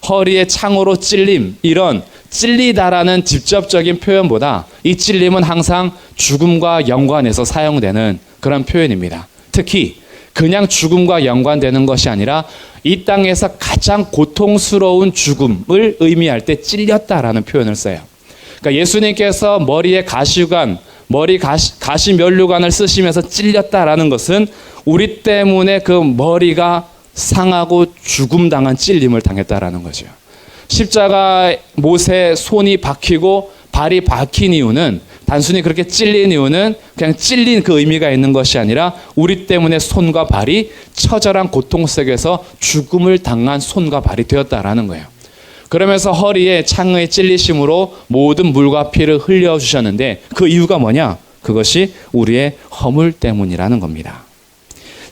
허리에 창으로 찔림, 이런 찔리다라는 직접적인 표현보다 이 찔림은 항상 죽음과 연관해서 사용되는 그런 표현입니다. 특히 그냥 죽음과 연관되는 것이 아니라 이 땅에서 가장 고통스러운 죽음을 의미할 때 찔렸다라는 표현을 써요. 그러니까 예수님께서 머리에 가시관, 가시 면류관을 쓰시면서 찔렸다라는 것은 우리 때문에 그 머리가 상하고 죽음당한 찔림을 당했다라는 거죠. 십자가 못에 손이 박히고 발이 박힌 이유는 단순히 그렇게 찔린 이유는 그냥 찔린 그 의미가 있는 것이 아니라 우리 때문에 손과 발이 처절한 고통 속에서 죽음을 당한 손과 발이 되었다라는 거예요. 그러면서 허리에 창의 찔리심으로 모든 물과 피를 흘려주셨는데 그 이유가 뭐냐? 그것이 우리의 허물 때문이라는 겁니다.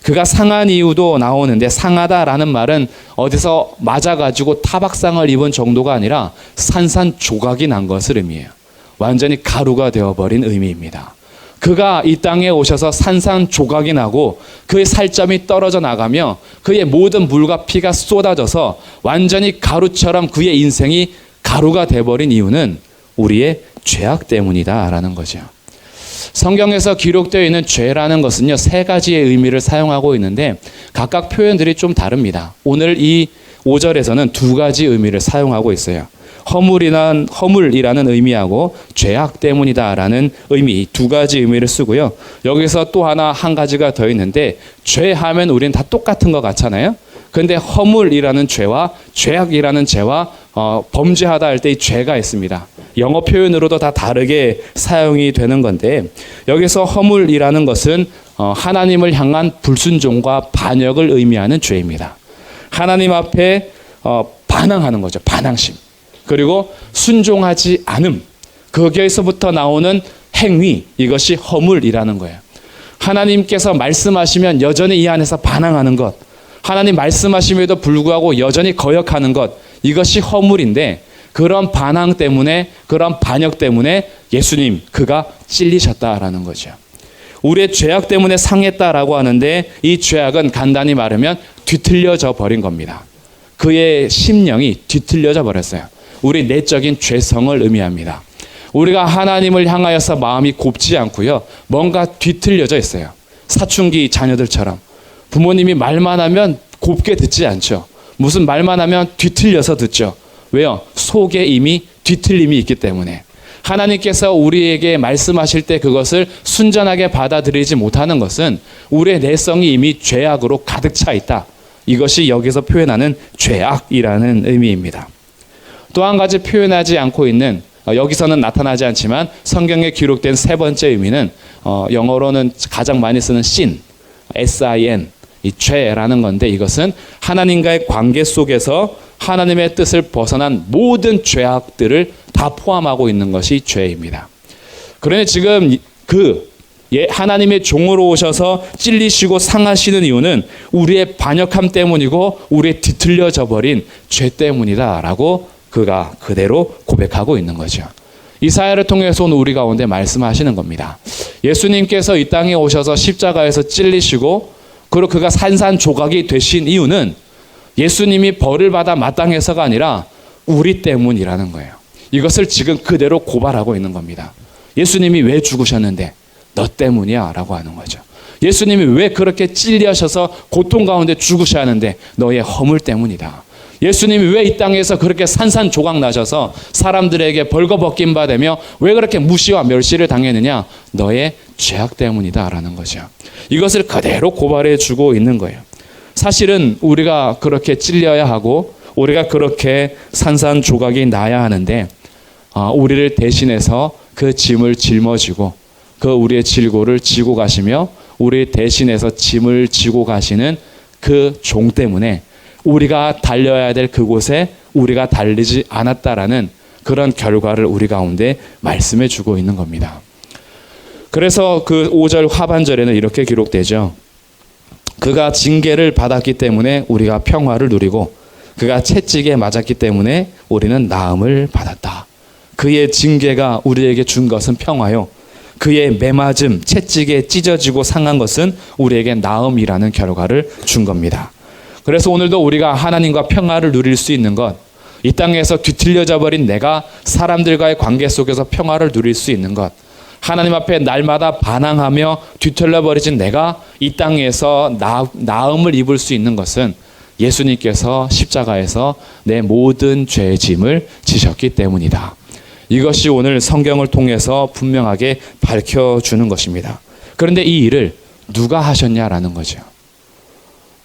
그가 상한 이유도 나오는데 상하다라는 말은 어디서 맞아가지고 타박상을 입은 정도가 아니라 산산조각이 난 것을 의미해요. 완전히 가루가 되어버린 의미입니다. 그가 이 땅에 오셔서 산산조각이 나고 그의 살점이 떨어져 나가며 그의 모든 물과 피가 쏟아져서 완전히 가루처럼 그의 인생이 가루가 되어버린 이유는 우리의 죄악 때문이다라는 거죠. 성경에서 기록되어 있는 죄라는 것은요, 세 가지의 의미를 사용하고 있는데 각각 표현들이 좀 다릅니다. 오늘 이 5절에서는 두 가지 의미를 사용하고 있어요. 허물이라는 의미하고 죄악 때문이다라는 의미, 두 가지 의미를 쓰고요. 여기서 또 한 가지가 더 있는데 죄하면 우리는 다 똑같은 것 같잖아요. 그런데 허물이라는 죄와 죄악이라는 죄와 범죄하다 할 때 이 죄가 있습니다. 영어 표현으로도 다 다르게 사용이 되는 건데 여기서 허물이라는 것은 하나님을 향한 불순종과 반역을 의미하는 죄입니다. 하나님 앞에 반항하는 거죠. 반항심. 그리고 순종하지 않음. 거기에서부터 나오는 행위, 이것이 허물이라는 거예요. 하나님께서 말씀하시면 여전히 이 안에서 반항하는 것, 하나님 말씀하심에도 불구하고 여전히 거역하는 것, 이것이 허물인데 그런 반항 때문에, 그런 반역 때문에 예수님, 그가 찔리셨다라는 거죠. 우리의 죄악 때문에 상했다라고 하는데 이 죄악은 간단히 말하면 뒤틀려져 버린 겁니다. 그의 심령이 뒤틀려져 버렸어요. 우리 내적인 죄성을 의미합니다. 우리가 하나님을 향하여서 마음이 곱지 않고요. 뭔가 뒤틀려져 있어요. 사춘기 자녀들처럼. 부모님이 말만 하면 곱게 듣지 않죠. 무슨 말만 하면 뒤틀려서 듣죠. 왜요? 속에 이미 뒤틀림이 있기 때문에. 하나님께서 우리에게 말씀하실 때 그것을 순전하게 받아들이지 못하는 것은 우리의 내성이 이미 죄악으로 가득 차 있다. 이것이 여기서 표현하는 죄악이라는 의미입니다. 또 한 가지 표현하지 않고 있는, 여기서는 나타나지 않지만 성경에 기록된 세 번째 의미는 영어로는 가장 많이 쓰는 sin, sin, 이 죄라는 건데, 이것은 하나님과의 관계 속에서 하나님의 뜻을 벗어난 모든 죄악들을 다 포함하고 있는 것이 죄입니다. 그러니 지금 하나님의 종으로 오셔서 찔리시고 상하시는 이유는 우리의 반역함 때문이고 우리의 뒤틀려져 버린 죄 때문이다라고 그가 그대로 고백하고 있는 거죠. 이사야를 통해서 오늘 우리 가운데 말씀하시는 겁니다. 예수님께서 이 땅에 오셔서 십자가에서 찔리시고 그리고 그가 산산조각이 되신 이유는 예수님이 벌을 받아 마땅해서가 아니라 우리 때문이라는 거예요. 이것을 지금 그대로 고발하고 있는 겁니다. 예수님이 왜 죽으셨는데? 너 때문이야 라고 하는 거죠. 예수님이 왜 그렇게 찔려셔서 고통 가운데 죽으셔야 하는데? 너의 허물 때문이다. 예수님이 왜 이 땅에서 그렇게 산산조각 나셔서 사람들에게 벌거벗긴 바 되며 왜 그렇게 무시와 멸시를 당했느냐? 너의 죄악 때문이다 라는 거죠. 이것을 그대로 고발해 주고 있는 거예요. 사실은 우리가 그렇게 찔려야 하고 우리가 그렇게 산산조각이 나야 하는데 우리를 대신해서 그 짐을 짊어지고 그 우리의 질고를 지고 가시며 우리 대신해서 짐을 지고 가시는 그 종 때문에 우리가 달려야 될 그곳에 우리가 달리지 않았다라는 그런 결과를 우리 가운데 말씀해 주고 있는 겁니다. 그래서 그 5절 하반절에는 이렇게 기록되죠. 그가 징계를 받았기 때문에 우리가 평화를 누리고 그가 채찍에 맞았기 때문에 우리는 나음을 받았다. 그의 징계가 우리에게 준 것은 평화요. 그의 매맞음, 채찍에 찢어지고 상한 것은 우리에게 나음이라는 결과를 준 겁니다. 그래서 오늘도 우리가 하나님과 평화를 누릴 수 있는 것, 이 땅에서 뒤틀려져 버린 내가 사람들과의 관계 속에서 평화를 누릴 수 있는 것, 하나님 앞에 날마다 반항하며 뒤틀려 버리진 내가 이 땅에서 나음을 입을 수 있는 것은 예수님께서 십자가에서 내 모든 죄의 짐을 지셨기 때문이다. 이것이 오늘 성경을 통해서 분명하게 밝혀주는 것입니다. 그런데 이 일을 누가 하셨냐라는 거죠.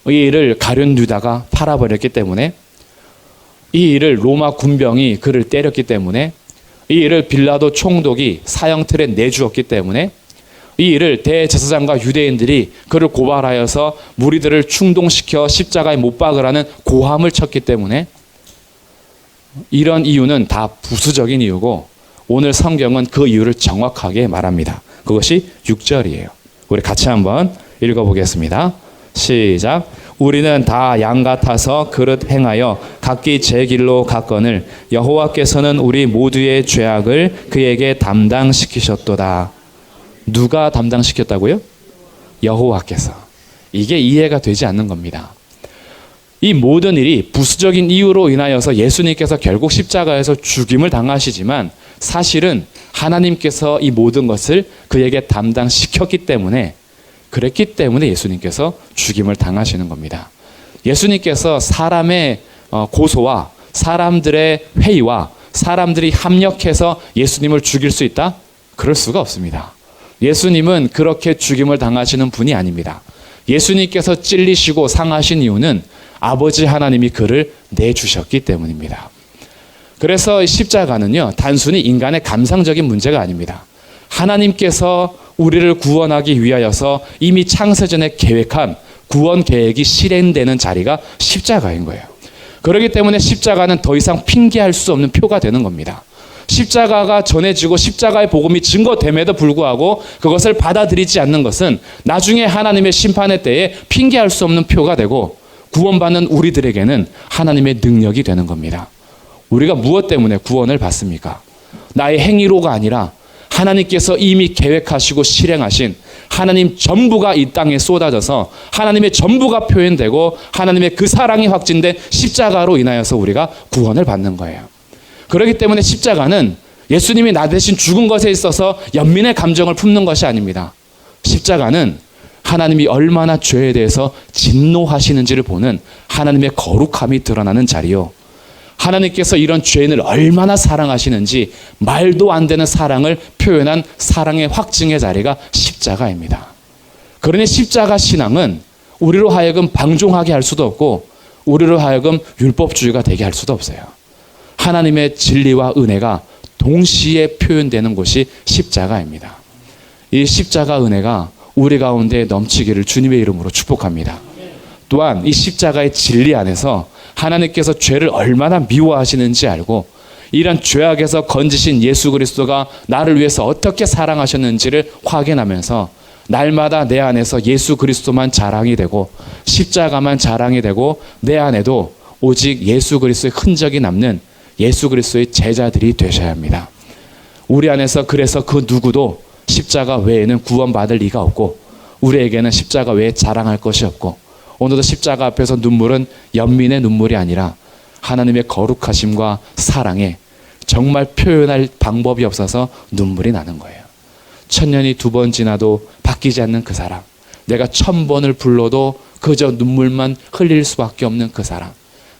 이 일을 가룟 유다가 팔아버렸기 때문에, 이 일을 로마 군병이 그를 때렸기 때문에, 이 일을 빌라도 총독이 사형틀에 내주었기 때문에, 이 일을 대제사장과 유대인들이 그를 고발하여서 무리들을 충동시켜 십자가에 못 박으라는 고함을 쳤기 때문에, 이런 이유는 다 부수적인 이유고 오늘 성경은 그 이유를 정확하게 말합니다. 그것이 6절이에요. 우리 같이 한번 읽어보겠습니다. 시작. 우리는 다 양 같아서 그릇 행하여 각기 제 길로 갔거늘 여호와께서는 우리 모두의 죄악을 그에게 담당시키셨도다. 누가 담당시켰다고요? 여호와께서. 이게 이해가 되지 않는 겁니다. 이 모든 일이 부수적인 이유로 인하여서 예수님께서 결국 십자가에서 죽임을 당하시지만 사실은 하나님께서 이 모든 것을 그에게 담당시켰기 때문에, 그랬기 때문에 예수님께서 죽임을 당하시는 겁니다. 예수님께서 사람의 고소와 사람들의 회의와 사람들이 합력해서 예수님을 죽일 수 있다? 그럴 수가 없습니다. 예수님은 그렇게 죽임을 당하시는 분이 아닙니다. 예수님께서 찔리시고 상하신 이유는 아버지 하나님이 그를 내주셨기 때문입니다. 그래서 십자가는요, 단순히 인간의 감상적인 문제가 아닙니다. 하나님께서 우리를 구원하기 위하여서 이미 창세전에 계획한 구원 계획이 실행되는 자리가 십자가인 거예요. 그렇기 때문에 십자가는 더 이상 핑계할 수 없는 표가 되는 겁니다. 십자가가 전해지고 십자가의 복음이 증거됨에도 불구하고 그것을 받아들이지 않는 것은 나중에 하나님의 심판의 때에 핑계할 수 없는 표가 되고 구원받는 우리들에게는 하나님의 능력이 되는 겁니다. 우리가 무엇 때문에 구원을 받습니까? 나의 행위로가 아니라 하나님께서 이미 계획하시고 실행하신 하나님 전부가 이 땅에 쏟아져서 하나님의 전부가 표현되고 하나님의 그 사랑이 확진된 십자가로 인하여서 우리가 구원을 받는 거예요. 그렇기 때문에 십자가는 예수님이 나 대신 죽은 것에 있어서 연민의 감정을 품는 것이 아닙니다. 십자가는 하나님이 얼마나 죄에 대해서 진노하시는지를 보는 하나님의 거룩함이 드러나는 자리요. 하나님께서 이런 죄인을 얼마나 사랑하시는지 말도 안 되는 사랑을 표현한 사랑의 확증의 자리가 십자가입니다. 그러니 십자가 신앙은 우리로 하여금 방종하게 할 수도 없고 우리로 하여금 율법주의가 되게 할 수도 없어요. 하나님의 진리와 은혜가 동시에 표현되는 곳이 십자가입니다. 이 십자가 은혜가 우리 가운데 넘치기를 주님의 이름으로 축복합니다. 또한 이 십자가의 진리 안에서 하나님께서 죄를 얼마나 미워하시는지 알고 이런 죄악에서 건지신 예수 그리스도가 나를 위해서 어떻게 사랑하셨는지를 확인하면서 날마다 내 안에서 예수 그리스도만 자랑이 되고 십자가만 자랑이 되고 내 안에도 오직 예수 그리스도의 흔적이 남는 예수 그리스도의 제자들이 되셔야 합니다. 우리 안에서 그래서 그 누구도 십자가 외에는 구원받을 리가 없고 우리에게는 십자가 외에 자랑할 것이 없고 오늘도 십자가 앞에서 눈물은 연민의 눈물이 아니라 하나님의 거룩하심과 사랑에 정말 표현할 방법이 없어서 눈물이 나는 거예요. 1000년이 2번 지나도 바뀌지 않는 그 사랑, 내가 1000번을 불러도 그저 눈물만 흘릴 수밖에 없는 그 사랑,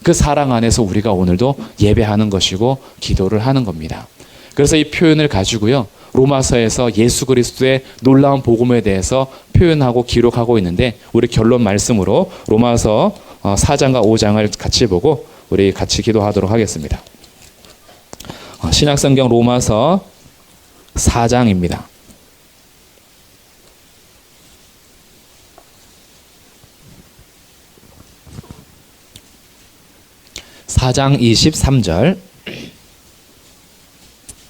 그 사랑 안에서 우리가 오늘도 예배하는 것이고 기도를 하는 겁니다. 그래서 이 표현을 가지고요, 로마서에서 예수 그리스도의 놀라운 복음에 대해서 표현하고 기록하고 있는데 우리 결론 말씀으로 로마서 4장과 5장을 같이 보고 우리 같이 기도하도록 하겠습니다. 신약성경 로마서 4장입니다. (4장) 23절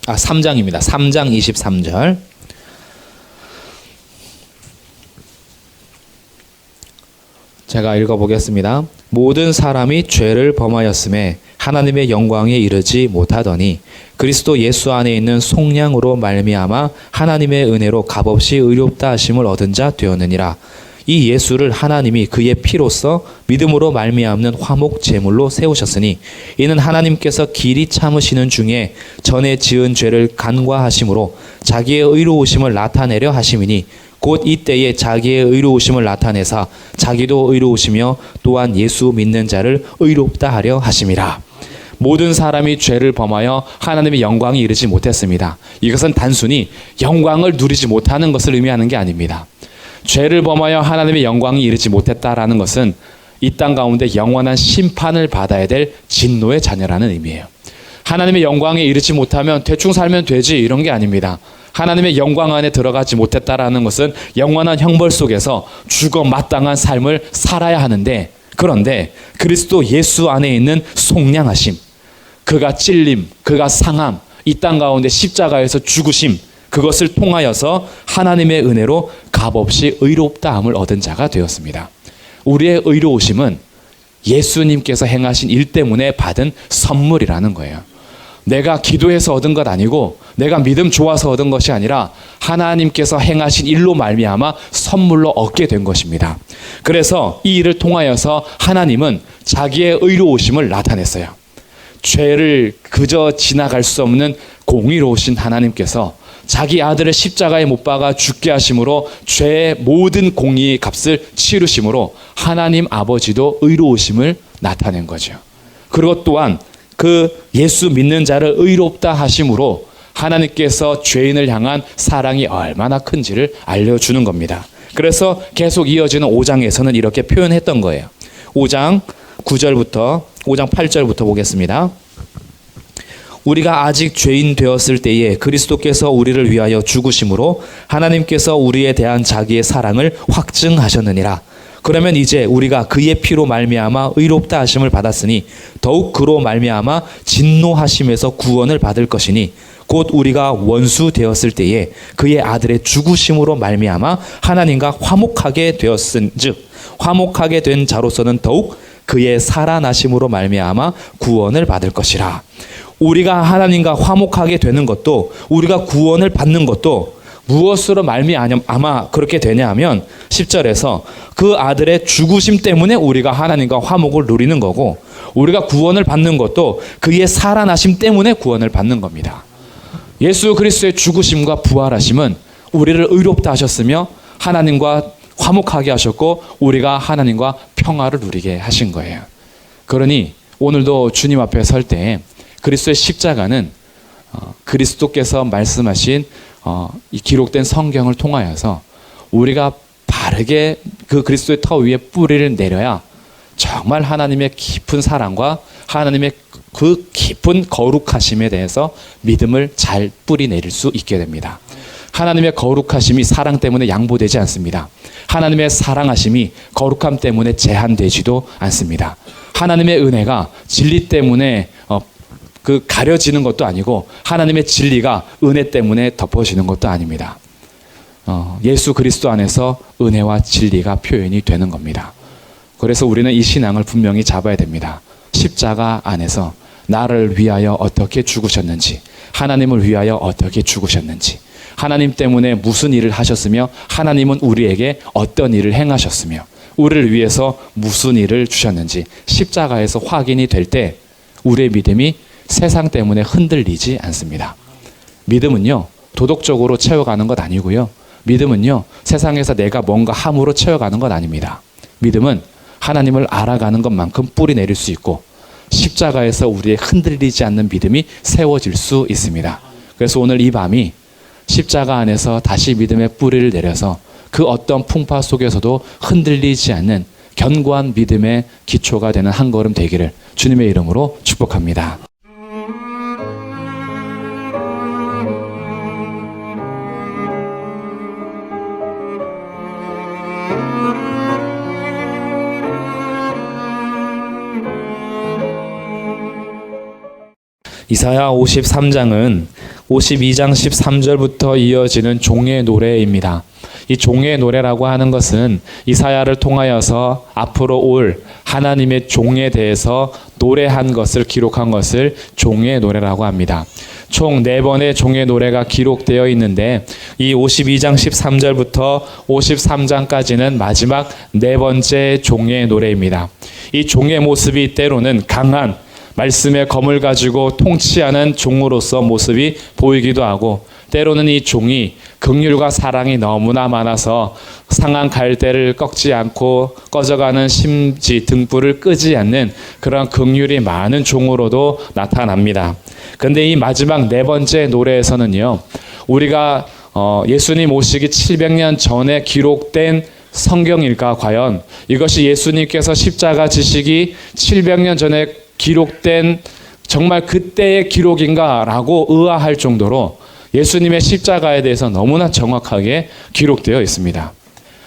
3장입니다. 3장 23절. 제가 읽어보겠습니다. 모든 사람이 죄를 범하였음에 하나님의 영광에 이르지 못하더니 그리스도 예수 안에 있는 속량으로 말미암아 하나님의 은혜로 값없이 의롭다 하심을 얻은 자 되었느니라. 이 예수를 하나님이 그의 피로써 믿음으로 말미암는 화목 제물로 세우셨으니 이는 하나님께서 길이 참으시는 중에 전에 지은 죄를 간과하심으로 자기의 의로우심을 나타내려 하심이니 곧 이때에 자기의 의로우심을 나타내사 자기도 의로우시며 또한 예수 믿는 자를 의롭다 하려 하심이라. 모든 사람이 죄를 범하여 하나님의 영광에 이르지 못했습니다. 이것은 단순히 영광을 누리지 못하는 것을 의미하는 게 아닙니다. 죄를 범하여 하나님의 영광에 이르지 못했다라는 것은 이 땅 가운데 영원한 심판을 받아야 될 진노의 자녀라는 의미예요. 하나님의 영광에 이르지 못하면 대충 살면 되지 이런 게 아닙니다. 하나님의 영광 안에 들어가지 못했다라는 것은 영원한 형벌 속에서 죽어 마땅한 삶을 살아야 하는데, 그런데 그리스도 예수 안에 있는 속량하심, 그가 찔림, 그가 상함, 이 땅 가운데 십자가에서 죽으심, 그것을 통하여서 하나님의 은혜로 값없이 의롭다함을 얻은 자가 되었습니다. 우리의 의로우심은 예수님께서 행하신 일 때문에 받은 선물이라는 거예요. 내가 기도해서 얻은 것 아니고 내가 믿음 좋아서 얻은 것이 아니라 하나님께서 행하신 일로 말미암아 선물로 얻게 된 것입니다. 그래서 이 일을 통하여서 하나님은 자기의 의로우심을 나타냈어요. 죄를 그저 지나갈 수 없는 공의로우신 하나님께서 자기 아들을 십자가에 못 박아 죽게 하심으로 죄의 모든 공의의 값을 치르심으로 하나님 아버지도 의로우심을 나타낸 거죠. 그리고 또한 그 예수 믿는 자를 의롭다 하심으로 하나님께서 죄인을 향한 사랑이 얼마나 큰지를 알려주는 겁니다. 그래서 계속 이어지는 5장에서는 이렇게 표현했던 거예요. 5장 9절부터 5장 8절부터 보겠습니다. 우리가 아직 죄인 되었을 때에 그리스도께서 우리를 위하여 죽으심으로 하나님께서 우리에 대한 자기의 사랑을 확증하셨느니라. 그러면 이제 우리가 그의 피로 말미암아 의롭다 하심을 받았으니 더욱 그로 말미암아 진노하심에서 구원을 받을 것이니 곧 우리가 원수 되었을 때에 그의 아들의 죽으심으로 말미암아 하나님과 화목하게 되었은즉 화목하게 된 자로서는 더욱 그의 살아나심으로 말미암아 구원을 받을 것이라. 우리가 하나님과 화목하게 되는 것도 우리가 구원을 받는 것도 무엇으로 말미암아 그렇게 되냐 하면 10절에서 그 아들의 죽으심 때문에 우리가 하나님과 화목을 누리는 거고 우리가 구원을 받는 것도 그의 살아나심 때문에 구원을 받는 겁니다. 예수 그리스도의 죽으심과 부활하심은 우리를 의롭다 하셨으며 하나님과 화목하게 하셨고 우리가 하나님과 평화를 누리게 하신 거예요. 그러니 오늘도 주님 앞에 설 때 그리스도의 십자가는 그리스도께서 말씀하신 이 기록된 성경을 통하여서 우리가 바르게 그 그리스도의 터 위에 뿌리를 내려야 정말 하나님의 깊은 사랑과 하나님의 그 깊은 거룩하심에 대해서 믿음을 잘 뿌리 내릴 수 있게 됩니다. 하나님의 거룩하심이 사랑 때문에 양보되지 않습니다. 하나님의 사랑하심이 거룩함 때문에 제한되지도 않습니다. 하나님의 은혜가 진리 때문에 가려지는 것도 아니고 하나님의 진리가 은혜 때문에 덮어지는 것도 아닙니다. 예수 그리스도 안에서 은혜와 진리가 표현이 되는 겁니다. 그래서 우리는 이 신앙을 분명히 잡아야 됩니다. 십자가 안에서 나를 위하여 어떻게 죽으셨는지, 하나님을 위하여 어떻게 죽으셨는지, 하나님 때문에 무슨 일을 하셨으며 하나님은 우리에게 어떤 일을 행하셨으며 우리를 위해서 무슨 일을 주셨는지 십자가에서 확인이 될 때 우리의 믿음이 세상 때문에 흔들리지 않습니다. 믿음은요, 도덕적으로 채워가는 것 아니고요. 믿음은요, 세상에서 내가 뭔가 함으로 채워가는 것 아닙니다. 믿음은 하나님을 알아가는 것만큼 뿌리 내릴 수 있고 십자가에서 우리의 흔들리지 않는 믿음이 세워질 수 있습니다. 그래서 오늘 이 밤이 십자가 안에서 다시 믿음의 뿌리를 내려서 그 어떤 풍파 속에서도 흔들리지 않는 견고한 믿음의 기초가 되는 한 걸음 되기를 주님의 이름으로 축복합니다. 이사야 53장은 52장 13절부터 이어지는 종의 노래입니다. 이 종의 노래라고 하는 것은 이사야를 통하여서 앞으로 올 하나님의 종에 대해서 노래한 것을 기록한 것을 종의 노래라고 합니다. 총 4번의 종의 노래가 기록되어 있는데 이 52장 13절부터 53장까지는 마지막 4번째 종의 노래입니다. 이 종의 모습이 때로는 강한 말씀의 검을 가지고 통치하는 종으로서 모습이 보이기도 하고 때로는 이 종이 긍휼과 사랑이 너무나 많아서 상한 갈대를 꺾지 않고 꺼져가는 심지 등불을 끄지 않는 그런 긍휼이 많은 종으로도 나타납니다. 근데 이 마지막 4번째 노래에서는요, 우리가 예수님 오시기 700년 전에 기록된 성경일까? 과연 이것이 예수님께서 십자가 지시기 700년 전에 기록된 정말 그때의 기록인가? 라고 의아할 정도로 예수님의 십자가에 대해서 너무나 정확하게 기록되어 있습니다.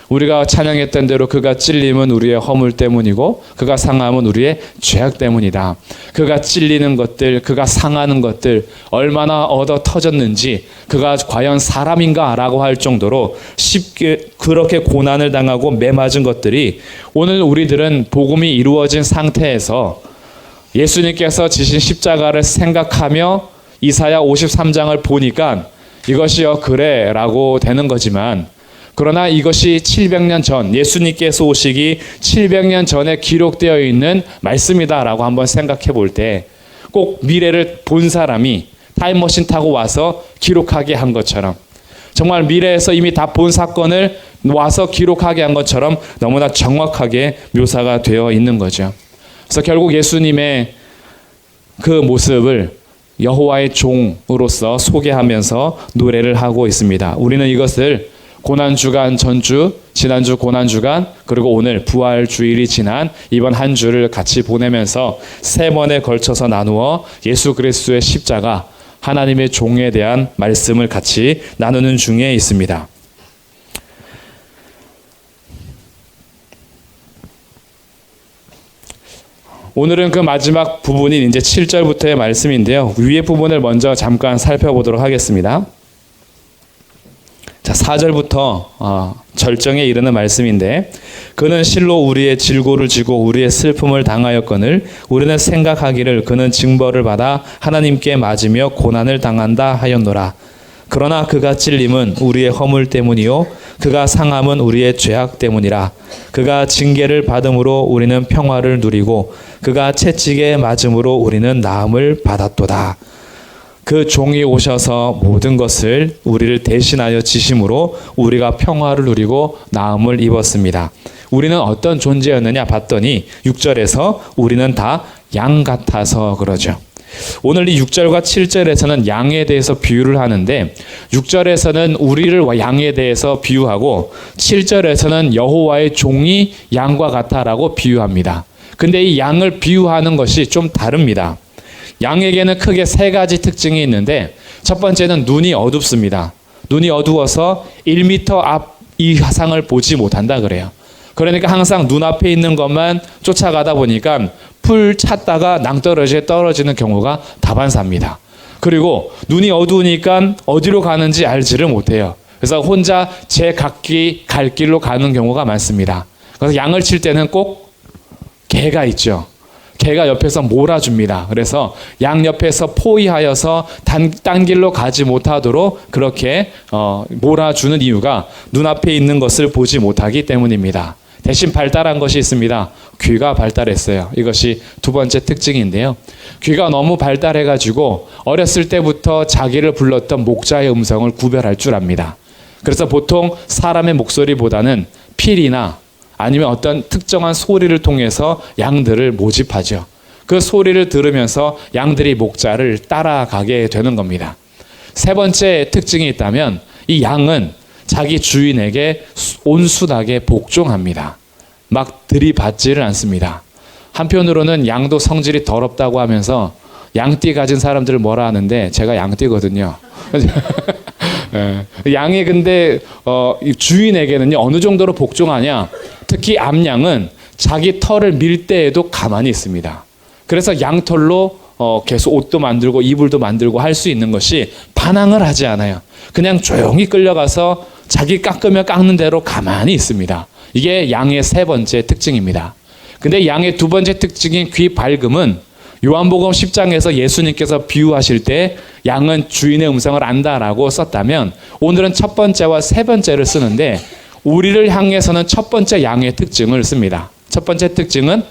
우리가 찬양했던 대로 그가 찔림은 우리의 허물 때문이고 그가 상함은 우리의 죄악 때문이다. 그가 찔리는 것들, 그가 상하는 것들 얼마나 얻어 터졌는지 그가 과연 사람인가? 라고 할 정도로 쉽게 그렇게 고난을 당하고 매맞은 것들이 오늘 우리들은 복음이 이루어진 상태에서 예수님께서 지신 십자가를 생각하며 이사야 53장을 보니까 이것이요 그래 라고 되는 거지만, 그러나 이것이 700년 전 예수님께서 오시기 700년 전에 기록되어 있는 말씀이다 라고 한번 생각해 볼 때 꼭 미래를 본 사람이 타임머신 타고 와서 기록하게 한 것처럼, 정말 미래에서 이미 다 본 사건을 와서 기록하게 한 것처럼 너무나 정확하게 묘사가 되어 있는 거죠. 그래서 결국 예수님의 그 모습을 여호와의 종으로서 소개하면서 노래를 하고 있습니다. 우리는 이것을 고난주간 전주, 지난주 고난주간, 그리고 오늘 부활주일이 지난 이번 한 주를 같이 보내면서 3번에 걸쳐서 나누어 예수 그리스도의 십자가, 하나님의 종에 대한 말씀을 같이 나누는 중에 있습니다. 오늘은 그 마지막 부분인 이제 7절부터의 말씀인데요. 위의 부분을 먼저 잠깐 살펴보도록 하겠습니다. 자, 4절부터 절정에 이르는 말씀인데, 그는 실로 우리의 질고를 지고 우리의 슬픔을 당하였거늘 우리는 생각하기를 그는 징벌을 받아 하나님께 맞으며 고난을 당한다 하였노라. 그러나 그가 찔림은 우리의 허물 때문이요 그가 상함은 우리의 죄악 때문이라. 그가 징계를 받음으로 우리는 평화를 누리고 그가 채찍에 맞음으로 우리는 나음을 받았도다. 그 종이 오셔서 모든 것을 우리를 대신하여 지심으로 우리가 평화를 누리고 나음을 입었습니다. 우리는 어떤 존재였느냐 봤더니 6절에서 우리는 다 양 같아서 그러죠. 오늘 이 6절과 7절에서는 양에 대해서 비유를 하는데 6절에서는 우리를 양에 대해서 비유하고 7절에서는 여호와의 종이 양과 같아라고 비유합니다. 근데 이 양을 비유하는 것이 좀 다릅니다. 양에게는 크게 세 가지 특징이 있는데 첫 번째는 눈이 어둡습니다. 눈이 어두워서 1m 앞 이상을 보지 못한다 그래요. 그러니까 항상 눈앞에 있는 것만 쫓아가다 보니까 풀 찾다가 낭떠러지에 떨어지는 경우가 다반사입니다. 그리고 눈이 어두우니까 어디로 가는지 알지를 못해요. 그래서 혼자 제 각기 갈 길로 가는 경우가 많습니다. 그래서 양을 칠 때는 꼭 개가 있죠. 개가 옆에서 몰아줍니다. 그래서 양 옆에서 포위하여서 딴 길로 가지 못하도록 그렇게 몰아주는 이유가 눈앞에 있는 것을 보지 못하기 때문입니다. 대신 발달한 것이 있습니다. 귀가 발달했어요. 이것이 두 번째 특징인데요. 귀가 너무 발달해가지고 어렸을 때부터 자기를 불렀던 목자의 음성을 구별할 줄 압니다. 그래서 보통 사람의 목소리보다는 필이나 아니면 어떤 특정한 소리를 통해서 양들을 모집하죠. 그 소리를 들으면서 양들이 목자를 따라가게 되는 겁니다. 세 번째 특징이 있다면 이 양은 자기 주인에게 온순하게 복종합니다. 막 들이받지를 않습니다. 한편으로는 양도 성질이 더럽다고 하면서 양띠 가진 사람들을 뭐라 하는데 제가 양띠거든요. 양이 근데 주인에게는요 어느 정도로 복종하냐? 특히 암양은 자기 털을 밀 때에도 가만히 있습니다. 그래서 양털로 계속 옷도 만들고 이불도 만들고 할 수 있는 것이 반항을 하지 않아요. 그냥 조용히 끌려가서 자기 깎으면 깎는 대로 가만히 있습니다. 이게 양의 세 번째 특징입니다. 근데 양의 두 번째 특징인 귀 밝음은 요한복음 10장에서 예수님께서 비유하실 때 양은 주인의 음성을 안다라고 썼다면 오늘은 첫 번째와 세 번째를 쓰는데 우리를 향해서는 첫 번째 양의 특징을 씁니다. 첫 번째 특징은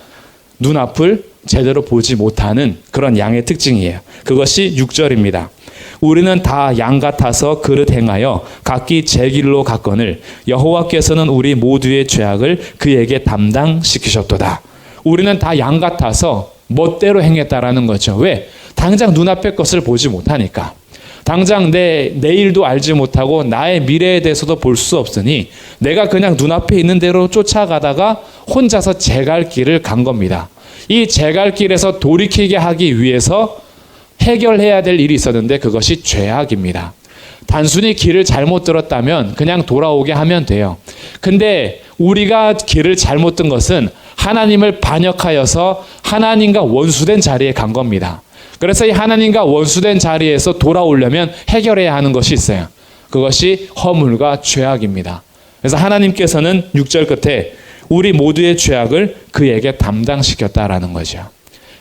눈앞을 제대로 보지 못하는 그런 양의 특징이에요. 그것이 6절입니다. 우리는 다 양 같아서 그릇 행하여 각기 제 길로 갔거늘 여호와께서는 우리 모두의 죄악을 그에게 담당시키셨도다. 우리는 다 양 같아서 멋대로 행했다라는 거죠. 왜? 당장 눈앞의 것을 보지 못하니까. 당장 내 내일도 알지 못하고 나의 미래에 대해서도 볼 수 없으니 내가 그냥 눈앞에 있는 대로 쫓아가다가 혼자서 제 갈 길을 간 겁니다. 이 제 갈 길에서 돌이키게 하기 위해서 해결해야 될 일이 있었는데 그것이 죄악입니다. 단순히 길을 잘못 들었다면 그냥 돌아오게 하면 돼요. 근데 우리가 길을 잘못 든 것은 하나님을 반역하여서 하나님과 원수된 자리에 간 겁니다. 그래서 이 하나님과 원수된 자리에서 돌아오려면 해결해야 하는 것이 있어요. 그것이 허물과 죄악입니다. 그래서 하나님께서는 6절 끝에 우리 모두의 죄악을 그에게 담당시켰다라는 거죠.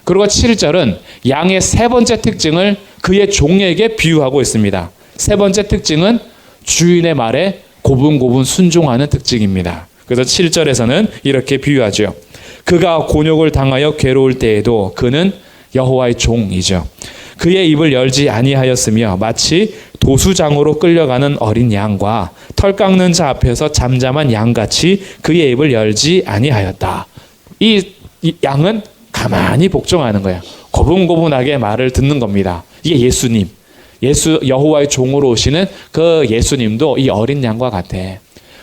그리고 7절은 양의 세 번째 특징을 그의 종에게 비유하고 있습니다. 세 번째 특징은 주인의 말에 고분고분 순종하는 특징입니다. 그래서 7절에서는 이렇게 비유하죠. 그가 곤욕을 당하여 괴로울 때에도 그는 여호와의 종이죠. 그의 입을 열지 아니하였으며 마치 도수장으로 끌려가는 어린 양과 털 깎는 자 앞에서 잠잠한 양같이 그의 입을 열지 아니하였다. 이 양은 가만히 복종하는 거예요. 고분고분하게 말을 듣는 겁니다. 이게 예수님, 여호와의 종으로 오시는 그 예수님도 이 어린 양과 같아.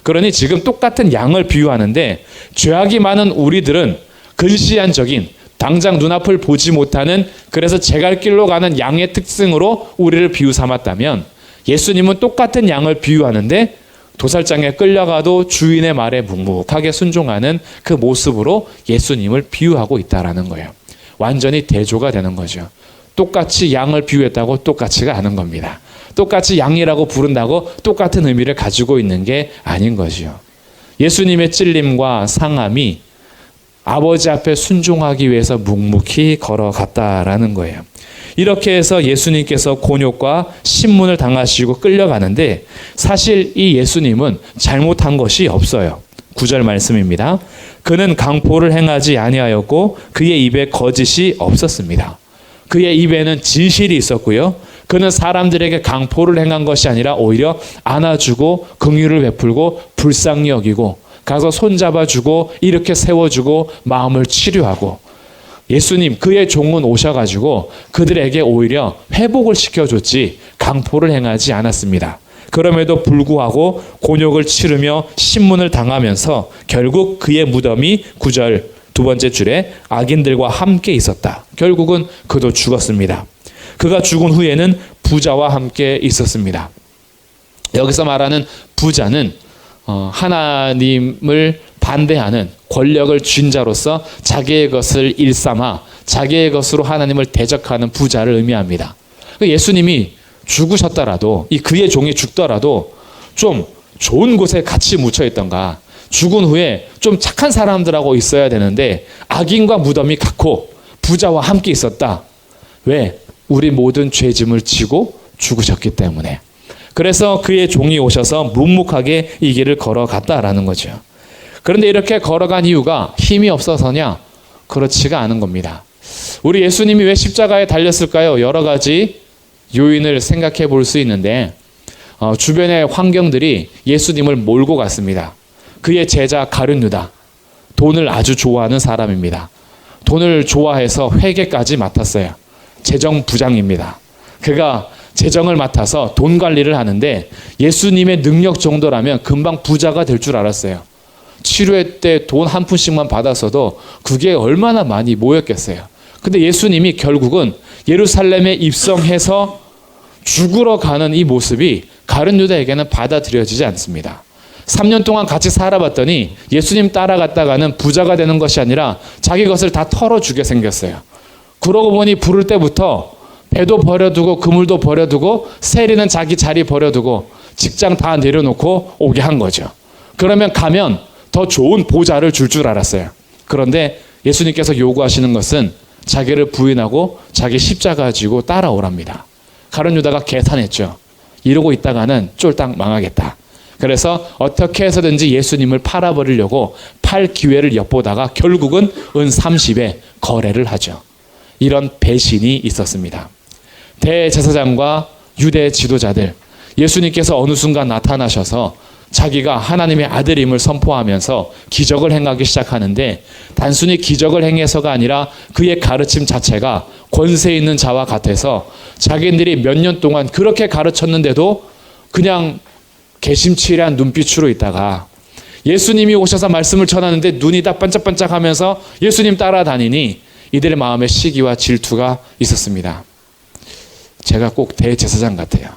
그러니 지금 똑같은 양을 비유하는데 죄악이 많은 우리들은 근시안적인 당장 눈앞을 보지 못하는 그래서 제갈 길로 가는 양의 특징으로 우리를 비유 삼았다면 예수님은 똑같은 양을 비유하는데 도살장에 끌려가도 주인의 말에 묵묵하게 순종하는 그 모습으로 예수님을 비유하고 있다라는 거예요. 완전히 대조가 되는 거죠. 똑같이 양을 비유했다고 똑같이가 않은 겁니다. 똑같이 양이라고 부른다고 똑같은 의미를 가지고 있는 게 아닌 거죠. 예수님의 찔림과 상함이 아버지 앞에 순종하기 위해서 묵묵히 걸어갔다라는 거예요. 이렇게 해서 예수님께서 곤욕과 신문을 당하시고 끌려가는데 사실 이 예수님은 잘못한 것이 없어요. 9절 말씀입니다. 그는 강포를 행하지 아니하였고 그의 입에 거짓이 없었습니다. 그의 입에는 진실이 있었고요. 그는 사람들에게 강포를 행한 것이 아니라 오히려 안아주고 긍휼을 베풀고 불쌍히 여기고 가서 손잡아주고 이렇게 세워주고 마음을 치료하고 예수님 그의 종은 오셔가지고 그들에게 오히려 회복을 시켜줬지 강포를 행하지 않았습니다. 그럼에도 불구하고 곤욕을 치르며 신문을 당하면서 결국 그의 무덤이 9절 두 번째 줄에 악인들과 함께 있었다. 결국은 그도 죽었습니다. 그가 죽은 후에는 부자와 함께 있었습니다. 여기서 말하는 부자는 하나님을 반대하는 권력을 쥔 자로서 자기의 것을 일삼아 자기의 것으로 하나님을 대적하는 부자를 의미합니다. 예수님이 죽으셨더라도 이 그의 종이 죽더라도 좀 좋은 곳에 같이 묻혀 있던가 죽은 후에 좀 착한 사람들하고 있어야 되는데 악인과 무덤이 같고 부자와 함께 있었다. 왜? 우리 모든 죄짐을 지고 죽으셨기 때문에. 그래서 그의 종이 오셔서 묵묵하게 이 길을 걸어갔다라는 거죠. 그런데 이렇게 걸어간 이유가 힘이 없어서냐? 그렇지가 않은 겁니다. 우리 예수님이 왜 십자가에 달렸을까요? 여러 가지 요인을 생각해 볼 수 있는데 주변의 환경들이 예수님을 몰고 갔습니다. 그의 제자 가룟 유다, 돈을 아주 좋아하는 사람입니다. 돈을 좋아해서 회계까지 맡았어요. 재정 부장입니다. 그가 재정을 맡아서 돈 관리를 하는데 예수님의 능력 정도라면 금방 부자가 될 줄 알았어요. 치료회 때 돈 한 푼씩만 받았어도 그게 얼마나 많이 모였겠어요. 근데 예수님이 결국은 예루살렘에 입성해서 죽으러 가는 이 모습이 가룟 유다에게는 받아들여지지 않습니다. 3년 동안 같이 살아봤더니 예수님 따라갔다가는 부자가 되는 것이 아니라 자기 것을 다 털어주게 생겼어요. 그러고 보니 부를 때부터 배도 버려두고 그물도 버려두고 세리는 자기 자리 버려두고 직장 다 내려놓고 오게 한 거죠. 그러면 가면 더 좋은 보좌를 줄 알았어요. 그런데 예수님께서 요구하시는 것은 자기를 부인하고 자기 십자가 지고 따라오랍니다. 가룟 유다가 계산했죠. 이러고 있다가는 쫄딱 망하겠다. 그래서 어떻게 해서든지 예수님을 팔아버리려고 팔 기회를 엿보다가 결국은 은 30에 거래를 하죠. 이런 배신이 있었습니다. 대제사장과 유대 지도자들, 예수님께서 어느 순간 나타나셔서 자기가 하나님의 아들임을 선포하면서 기적을 행하기 시작하는데 단순히 기적을 행해서가 아니라 그의 가르침 자체가 권세 있는 자와 같아서 자기들이 몇 년 동안 그렇게 가르쳤는데도 그냥 개심치레한 눈빛으로 있다가 예수님이 오셔서 말씀을 전하는데 눈이 다 반짝반짝하면서 예수님 따라다니니 이들의 마음에 시기와 질투가 있었습니다. 제가 꼭 대제사장 같아요.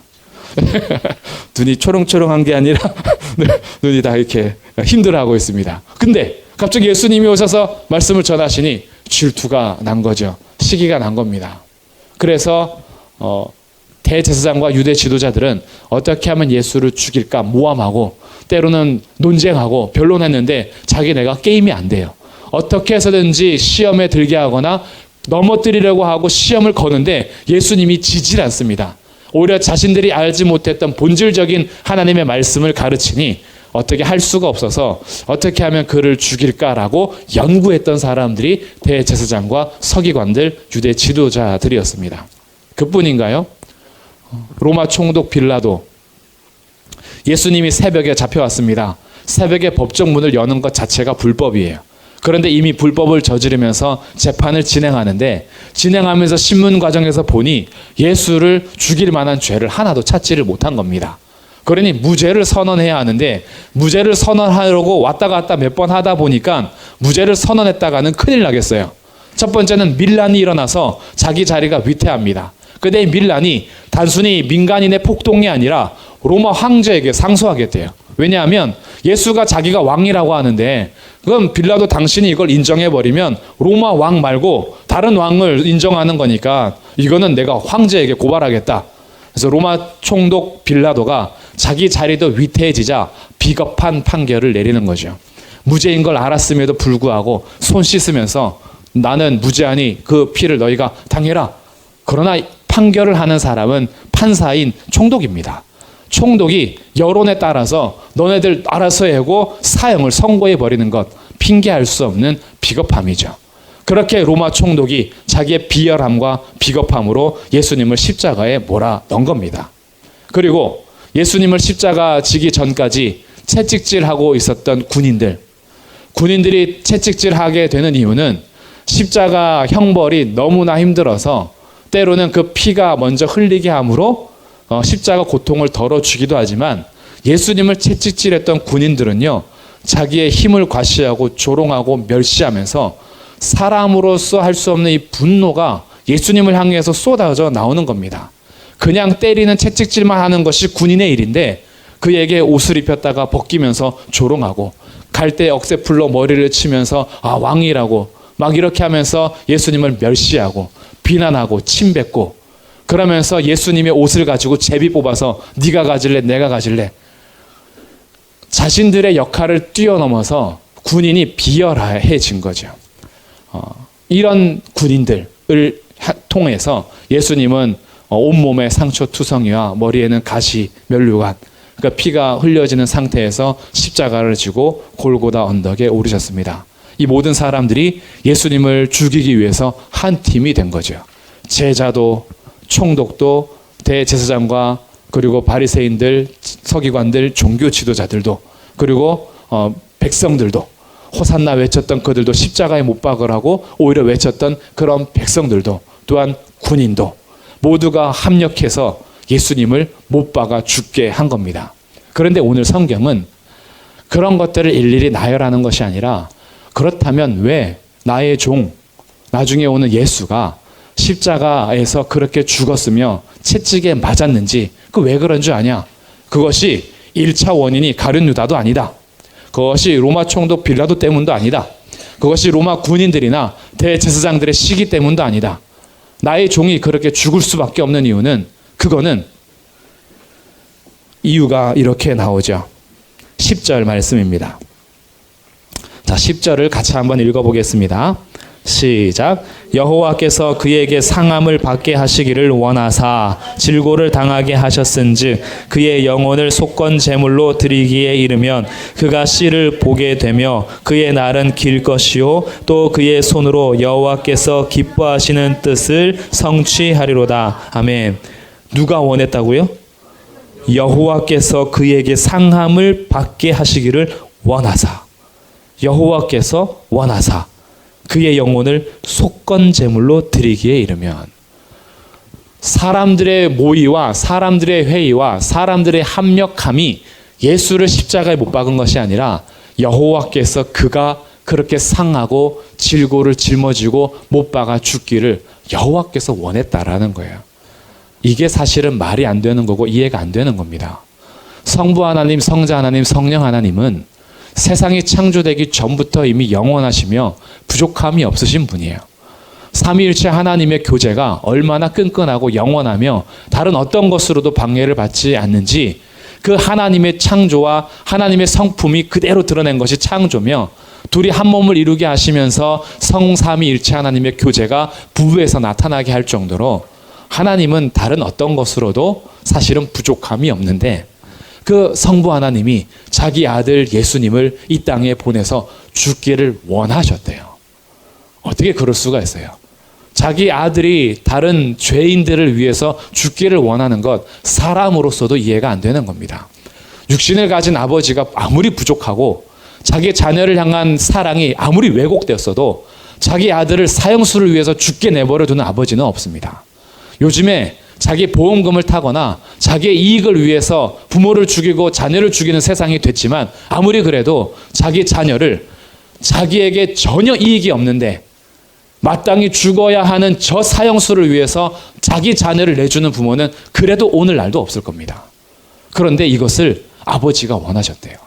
눈이 초롱초롱한 게 아니라 눈이 다 이렇게 힘들어하고 있습니다. 근데 갑자기 예수님이 오셔서 말씀을 전하시니 질투가 난 거죠. 시기가 난 겁니다. 그래서 대제사장과 유대 지도자들은 어떻게 하면 예수를 죽일까 모함하고 때로는 논쟁하고 변론했는데 자기네가 게임이 안 돼요. 어떻게 해서든지 시험에 들게 하거나 넘어뜨리려고 하고 시험을 거는데 예수님이 지질 않습니다. 오히려 자신들이 알지 못했던 본질적인 하나님의 말씀을 가르치니 어떻게 할 수가 없어서 어떻게 하면 그를 죽일까라고 연구했던 사람들이 대제사장과 서기관들, 유대 지도자들이었습니다. 그뿐인가요? 로마 총독 빌라도 예수님이 새벽에 잡혀왔습니다. 새벽에 법정문을 여는 것 자체가 불법이에요. 그런데 이미 불법을 저지르면서 재판을 진행하면서 신문 과정에서 보니 예수를 죽일 만한 죄를 하나도 찾지를 못한 겁니다. 그러니 무죄를 선언해야 하는데 무죄를 선언하려고 왔다 갔다 몇 번 하다 보니까 무죄를 선언했다가는 큰일 나겠어요. 첫 번째는 밀란이 일어나서 자기 자리가 위태합니다. 근데 이 밀란이 단순히 민간인의 폭동이 아니라 로마 황제에게 상소하겠대요. 왜냐하면 예수가 자기가 왕이라고 하는데 그럼 빌라도 당신이 이걸 인정해버리면 로마 왕 말고 다른 왕을 인정하는 거니까 이거는 내가 황제에게 고발하겠다. 그래서 로마 총독 빌라도가 자기 자리도 위태해지자 비겁한 판결을 내리는 거죠. 무죄인 걸 알았음에도 불구하고 손 씻으면서 나는 무죄하니 그 피를 너희가 당해라. 그러나 판결을 하는 사람은 판사인 총독입니다. 총독이 여론에 따라서 너네들 알아서 해고 사형을 선고해 버리는 것 핑계할 수 없는 비겁함이죠. 그렇게 로마 총독이 자기의 비열함과 비겁함으로 예수님을 십자가에 몰아 넣은 겁니다. 그리고 예수님을 십자가 지기 전까지 채찍질하고 있었던 군인들이 채찍질하게 되는 이유는 십자가 형벌이 너무나 힘들어서 때로는 그 피가 먼저 흘리게 함으로 십자가 고통을 덜어주기도 하지만, 예수님을 채찍질했던 군인들은요, 자기의 힘을 과시하고 조롱하고 멸시하면서 사람으로서 할 수 없는 이 분노가 예수님을 향해서 쏟아져 나오는 겁니다. 그냥 때리는 채찍질만 하는 것이 군인의 일인데, 그에게 옷을 입혔다가 벗기면서 조롱하고, 갈대 억새풀로 머리를 치면서 왕이라고 막 이렇게 하면서 예수님을 멸시하고 비난하고 침뱉고, 그러면서 예수님의 옷을 가지고 제비 뽑아서 네가 가질래 내가 가질래, 자신들의 역할을 뛰어넘어서 군인이 비열해진 거죠. 이런 군인들을 통해서 예수님은 온몸에 상처투성이와 머리에는 가시, 면류관, 그러니까 피가 흘려지는 상태에서 십자가를 지고 골고다 언덕에 오르셨습니다. 이 모든 사람들이 예수님을 죽이기 위해서 한 팀이 된 거죠. 제자도, 총독도, 대제사장과 그리고 바리새인들, 서기관들, 종교 지도자들도, 그리고 백성들도, 호산나 외쳤던 그들도, 십자가에 못 박으라고 오히려 외쳤던 그런 백성들도, 또한 군인도 모두가 합력해서 예수님을 못 박아 죽게 한 겁니다. 그런데 오늘 성경은 그런 것들을 일일이 나열하는 것이 아니라, 그렇다면 왜 나의 종, 나중에 오는 예수가 십자가에서 그렇게 죽었으며 채찍에 맞았는지, 그 왜 그런 줄 아냐? 그것이 1차 원인이 가룟 유다도 아니다. 그것이 로마 총독 빌라도 때문도 아니다. 그것이 로마 군인들이나 대제사장들의 시기 때문도 아니다. 나의 종이 그렇게 죽을 수밖에 없는 이유는, 그거는 이유가 이렇게 나오죠. 10절 말씀입니다. 자, 10절을 같이 한번 읽어보겠습니다. 시작. 여호와께서 그에게 상함을 받게 하시기를 원하사 질고를 당하게 하셨은즉 그의 영혼을 속건 제물로 드리기에 이르면 그가 씨를 보게 되며 그의 날은 길 것이요 또 그의 손으로 여호와께서 기뻐하시는 뜻을 성취하리로다. 아멘. 누가 원했다고요? 여호와께서 그에게 상함을 받게 하시기를 원하사. 여호와께서 원하사 그의 영혼을 속건 제물로 드리기에 이르면, 사람들의 모의와 사람들의 회의와 사람들의 합력함이 예수를 십자가에 못 박은 것이 아니라, 여호와께서 그가 그렇게 상하고 질고를 짊어지고 못 박아 죽기를 여호와께서 원했다라는 거예요. 이게 사실은 말이 안 되는 거고 이해가 안 되는 겁니다. 성부 하나님, 성자 하나님, 성령 하나님은 세상이 창조되기 전부터 이미 영원하시며 부족함이 없으신 분이에요. 삼위일체 하나님의 교제가 얼마나 끈끈하고 영원하며 다른 어떤 것으로도 방해를 받지 않는지, 그 하나님의 창조와 하나님의 성품이 그대로 드러낸 것이 창조며, 둘이 한 몸을 이루게 하시면서 성삼위일체 하나님의 교제가 부부에서 나타나게 할 정도로 하나님은 다른 어떤 것으로도 사실은 부족함이 없는데, 그 성부 하나님이 자기 아들 예수님을 이 땅에 보내서 죽기를 원하셨대요. 어떻게 그럴 수가 있어요? 자기 아들이 다른 죄인들을 위해서 죽기를 원하는 것, 사람으로서도 이해가 안 되는 겁니다. 육신을 가진 아버지가 아무리 부족하고 자기 자녀를 향한 사랑이 아무리 왜곡되었어도 자기 아들을 사형수를 위해서 죽게 내버려 두는 아버지는 없습니다. 요즘에 자기 보험금을 타거나 자기의 이익을 위해서 부모를 죽이고 자녀를 죽이는 세상이 됐지만, 아무리 그래도 자기 자녀를 자기에게 전혀 이익이 없는데 마땅히 죽어야 하는 저 사형수를 위해서 자기 자녀를 내주는 부모는 그래도 오늘날도 없을 겁니다. 그런데 이것을 아버지가 원하셨대요.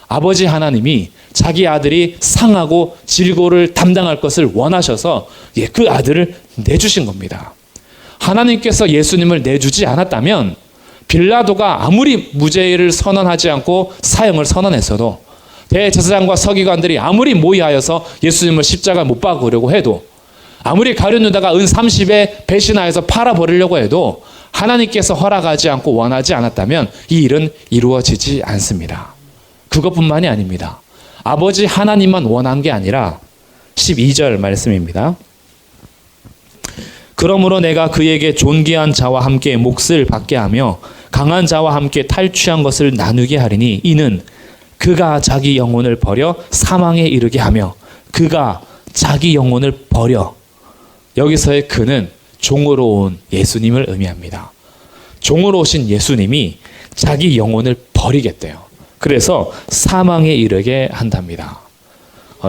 아버지 하나님이 자기 아들이 상하고 질고를 담당할 것을 원하셔서 그 아들을 내주신 겁니다. 하나님께서 예수님을 내주지 않았다면 빌라도가 아무리 무죄를 선언하지 않고 사형을 선언했어도, 대제사장과 서기관들이 아무리 모의하여서 예수님을 십자가에 못 박으려고 해도, 아무리 가룟 유다가 은 30에 배신하여서 팔아버리려고 해도 하나님께서 허락하지 않고 원하지 않았다면 이 일은 이루어지지 않습니다. 그것뿐만이 아닙니다. 아버지 하나님만 원한 게 아니라 12절 말씀입니다. 그러므로 내가 그에게 존귀한 자와 함께 몫을 받게 하며 강한 자와 함께 탈취한 것을 나누게 하리니, 이는 그가 자기 영혼을 버려 사망에 이르게 하며 그가 자기 영혼을 버려. 여기서의 그는 종으로 온 예수님을 의미합니다. 종으로 오신 예수님이 자기 영혼을 버리겠대요. 그래서 사망에 이르게 한답니다.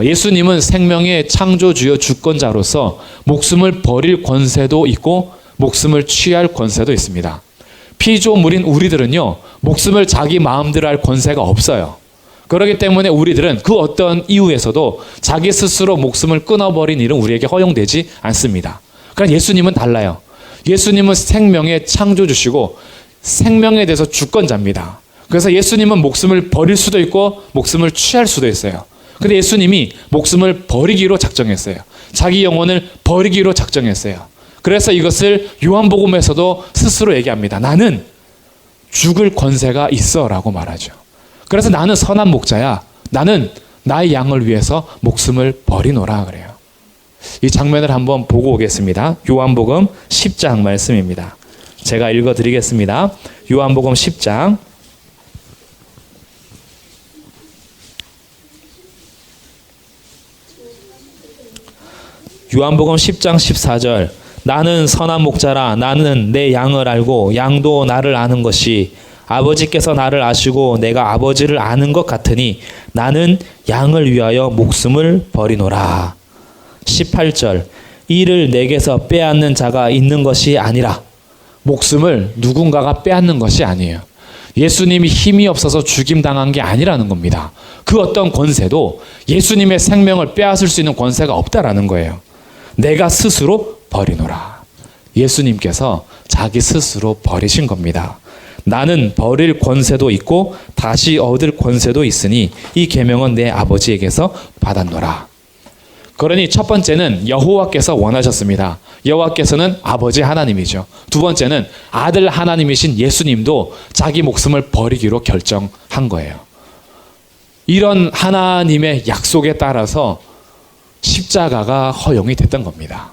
예수님은 생명의 창조주요 주권자로서 목숨을 버릴 권세도 있고 목숨을 취할 권세도 있습니다. 피조물인 우리들은요, 목숨을 자기 마음대로 할 권세가 없어요. 그렇기 때문에 우리들은 그 어떤 이유에서도 자기 스스로 목숨을 끊어버린 일은 우리에게 허용되지 않습니다. 그러나 예수님은 달라요. 예수님은 생명의 창조주시고 생명에 대해서 주권자입니다. 그래서 예수님은 목숨을 버릴 수도 있고 목숨을 취할 수도 있어요. 근데 예수님이 목숨을 버리기로 작정했어요. 자기 영혼을 버리기로 작정했어요. 그래서 이것을 요한복음에서도 스스로 얘기합니다. 나는 죽을 권세가 있어 라고 말하죠. 그래서 나는 선한 목자야. 나는 나의 양을 위해서 목숨을 버리노라 그래요. 이 장면을 한번 보고 오겠습니다. 요한복음 10장 말씀입니다. 제가 읽어드리겠습니다. 요한복음 10장 요한복음 10장 14절 나는 선한 목자라 나는 내 양을 알고 양도 나를 아는 것이 아버지께서 나를 아시고 내가 아버지를 아는 것 같으니 나는 양을 위하여 목숨을 버리노라. 18절 이를 내게서 빼앗는 자가 있는 것이 아니라 목숨을 누군가가 빼앗는 것이 아니에요. 예수님이 힘이 없어서 죽임당한 게 아니라는 겁니다. 그 어떤 권세도 예수님의 생명을 빼앗을 수 있는 권세가 없다라는 거예요. 내가 스스로 버리노라. 예수님께서 자기 스스로 버리신 겁니다. 나는 버릴 권세도 있고 다시 얻을 권세도 있으니 이 계명은 내 아버지에게서 받았노라. 그러니 첫 번째는 여호와께서 원하셨습니다. 여호와께서는 아버지 하나님이죠. 두 번째는 아들 하나님이신 예수님도 자기 목숨을 버리기로 결정한 거예요. 이런 하나님의 약속에 따라서 십자가가 허용이 됐던 겁니다.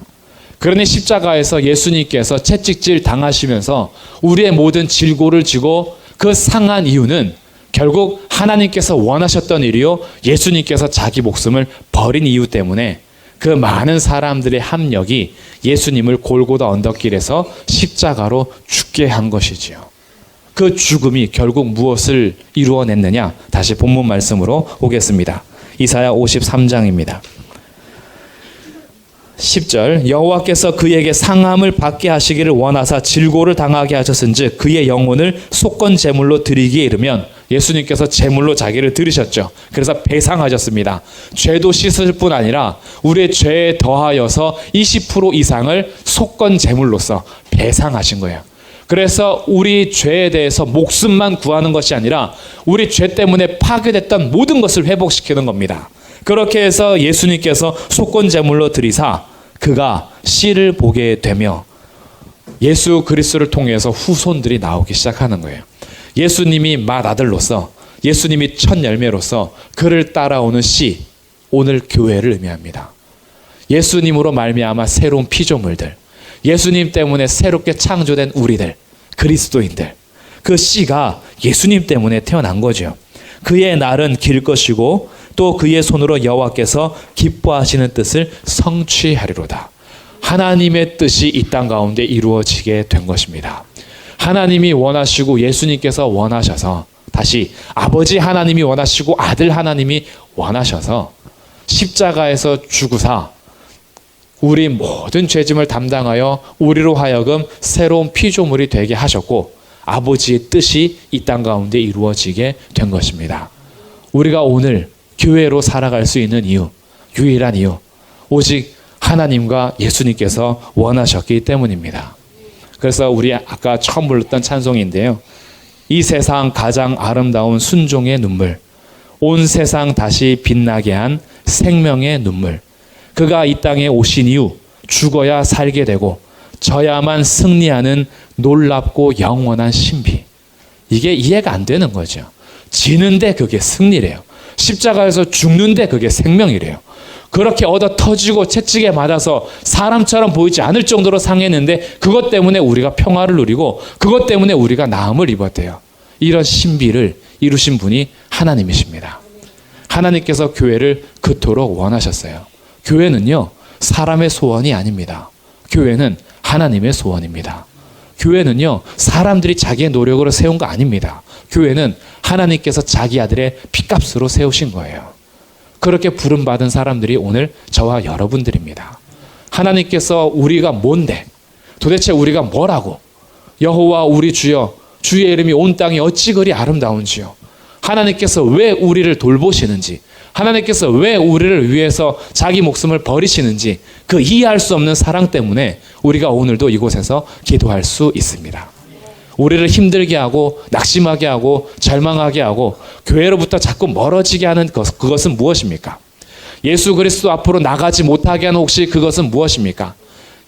그러니 십자가에서 예수님께서 채찍질 당하시면서 우리의 모든 질고를 지고 그 상한 이유는 결국 하나님께서 원하셨던 일이요, 예수님께서 자기 목숨을 버린 이유 때문에 그 많은 사람들의 합력이 예수님을 골고다 언덕길에서 십자가로 죽게 한 것이지요. 그 죽음이 결국 무엇을 이루어냈느냐? 다시 본문 말씀으로 오겠습니다. 이사야 53장입니다. 10절 여호와께서 그에게 상함을 받게 하시기를 원하사 질고를 당하게 하셨은즉 그의 영혼을 속건 제물로 드리기에 이르면 예수님께서 제물로 자기를 드리셨죠. 그래서 배상하셨습니다. 죄도 씻을 뿐 아니라 우리의 죄에 더하여서 20% 이상을 속건 제물로서 배상하신 거예요. 그래서 우리 죄에 대해서 목숨만 구하는 것이 아니라 우리 죄 때문에 파괴됐던 모든 것을 회복시키는 겁니다. 그렇게 해서 예수님께서 속건 제물로 드리사 그가 씨를 보게 되며 예수 그리스도를 통해서 후손들이 나오기 시작하는 거예요. 예수님이 맏아들로서, 예수님이 첫 열매로서 그를 따라오는 씨, 오늘 교회를 의미합니다. 예수님으로 말미암아 새로운 피조물들, 예수님 때문에 새롭게 창조된 우리들, 그리스도인들, 그 씨가 예수님 때문에 태어난 거죠. 그의 날은 길 것이고 또 그의 손으로 여호와께서 기뻐하시는 뜻을 성취하리로다. 하나님의 뜻이 이 땅 가운데 이루어지게 된 것입니다. 하나님이 원하시고 예수님께서 원하셔서, 다시 아버지 하나님이 원하시고 아들 하나님이 원하셔서 십자가에서 죽으사 우리 모든 죄짐을 담당하여 우리로 하여금 새로운 피조물이 되게 하셨고 아버지의 뜻이 이 땅 가운데 이루어지게 된 것입니다. 우리가 오늘 교회로 살아갈 수 있는 이유, 유일한 이유, 오직 하나님과 예수님께서 원하셨기 때문입니다. 그래서 우리 아까 처음 불렀던 찬송인데요. 이 세상 가장 아름다운 순종의 눈물, 온 세상 다시 빛나게 한 생명의 눈물. 그가 이 땅에 오신 이후 죽어야 살게 되고 져야만 승리하는 놀랍고 영원한 신비. 이게 이해가 안 되는 거죠. 지는데 그게 승리래요. 십자가에서 죽는데 그게 생명이래요. 그렇게 얻어 터지고 채찍에 맞아서 사람처럼 보이지 않을 정도로 상했는데 그것 때문에 우리가 평화를 누리고 그것 때문에 우리가 나음을 입었대요. 이런 신비를 이루신 분이 하나님이십니다. 하나님께서 교회를 그토록 원하셨어요. 교회는요, 사람의 소원이 아닙니다. 교회는 하나님의 소원입니다. 교회는요, 사람들이 자기의 노력으로 세운 거 아닙니다. 교회는 하나님께서 자기 아들의 핏값으로 세우신 거예요. 그렇게 부름받은 사람들이 오늘 저와 여러분들입니다. 하나님께서 우리가 뭔데, 도대체 우리가 뭐라고, 여호와 우리 주여, 주의 이름이 온 땅이 어찌 그리 아름다운지요. 하나님께서 왜 우리를 돌보시는지, 하나님께서 왜 우리를 위해서 자기 목숨을 버리시는지, 그 이해할 수 없는 사랑 때문에 우리가 오늘도 이곳에서 기도할 수 있습니다. 우리를 힘들게 하고 낙심하게 하고 절망하게 하고 교회로부터 자꾸 멀어지게 하는 그것은 무엇입니까? 예수 그리스도 앞으로 나가지 못하게 하는 혹시 그것은 무엇입니까?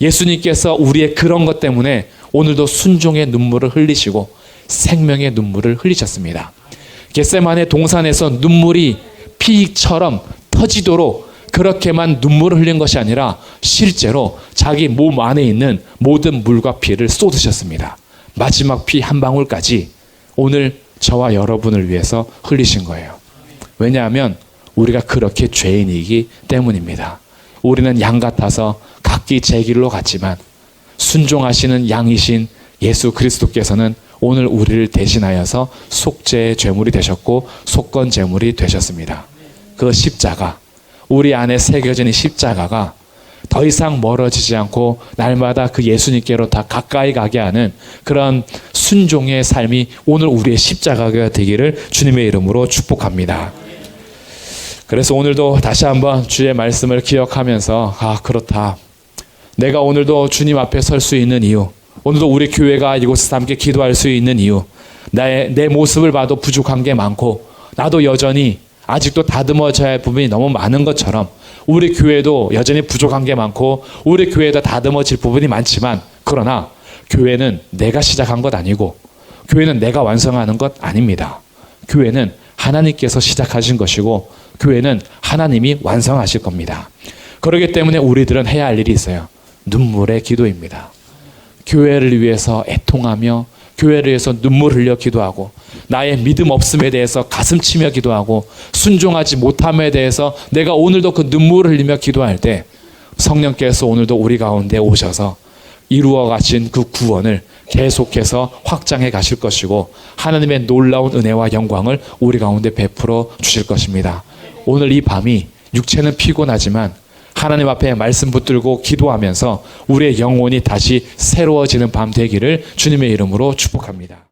예수님께서 우리의 그런 것 때문에 오늘도 순종의 눈물을 흘리시고 생명의 눈물을 흘리셨습니다. 겟세마네 동산에서 눈물이 피처럼 터지도록 그렇게만 눈물을 흘린 것이 아니라 실제로 자기 몸 안에 있는 모든 물과 피를 쏟으셨습니다. 마지막 피 한 방울까지 오늘 저와 여러분을 위해서 흘리신 거예요. 왜냐하면 우리가 그렇게 죄인이기 때문입니다. 우리는 양 같아서 각기 제 길로 갔지만 순종하시는 양이신 예수 그리스도께서는 오늘 우리를 대신하여서 속죄의 죄물이 되셨고 속건 제물이 되셨습니다. 그 십자가, 우리 안에 새겨진 이 십자가가 더 이상 멀어지지 않고 날마다 그 예수님께로 다 가까이 가게 하는 그런 순종의 삶이 오늘 우리의 십자가가 되기를 주님의 이름으로 축복합니다. 그래서 오늘도 다시 한번 주의 말씀을 기억하면서 그렇다. 내가 오늘도 주님 앞에 설 수 있는 이유, 오늘도 우리 교회가 이곳에서 함께 기도할 수 있는 이유, 내 모습을 봐도 부족한 게 많고 나도 여전히 아직도 다듬어져야 할 부분이 너무 많은 것처럼 우리 교회도 여전히 부족한 게 많고 우리 교회도 다듬어질 부분이 많지만 그러나 교회는 내가 시작한 것 아니고 교회는 내가 완성하는 것 아닙니다. 교회는 하나님께서 시작하신 것이고 교회는 하나님이 완성하실 겁니다. 그렇기 때문에 우리들은 해야 할 일이 있어요. 눈물의 기도입니다. 교회를 위해서 애통하며 교회를 위해서 눈물 흘려 기도하고 나의 믿음 없음에 대해서 가슴 치며 기도하고 순종하지 못함에 대해서 내가 오늘도 그 눈물을 흘리며 기도할 때 성령께서 오늘도 우리 가운데 오셔서 이루어 가신 그 구원을 계속해서 확장해 가실 것이고 하나님의 놀라운 은혜와 영광을 우리 가운데 베풀어 주실 것입니다. 오늘 이 밤이 육체는 피곤하지만 하나님 앞에 말씀 붙들고 기도하면서 우리의 영혼이 다시 새로워지는 밤 되기를 주님의 이름으로 축복합니다.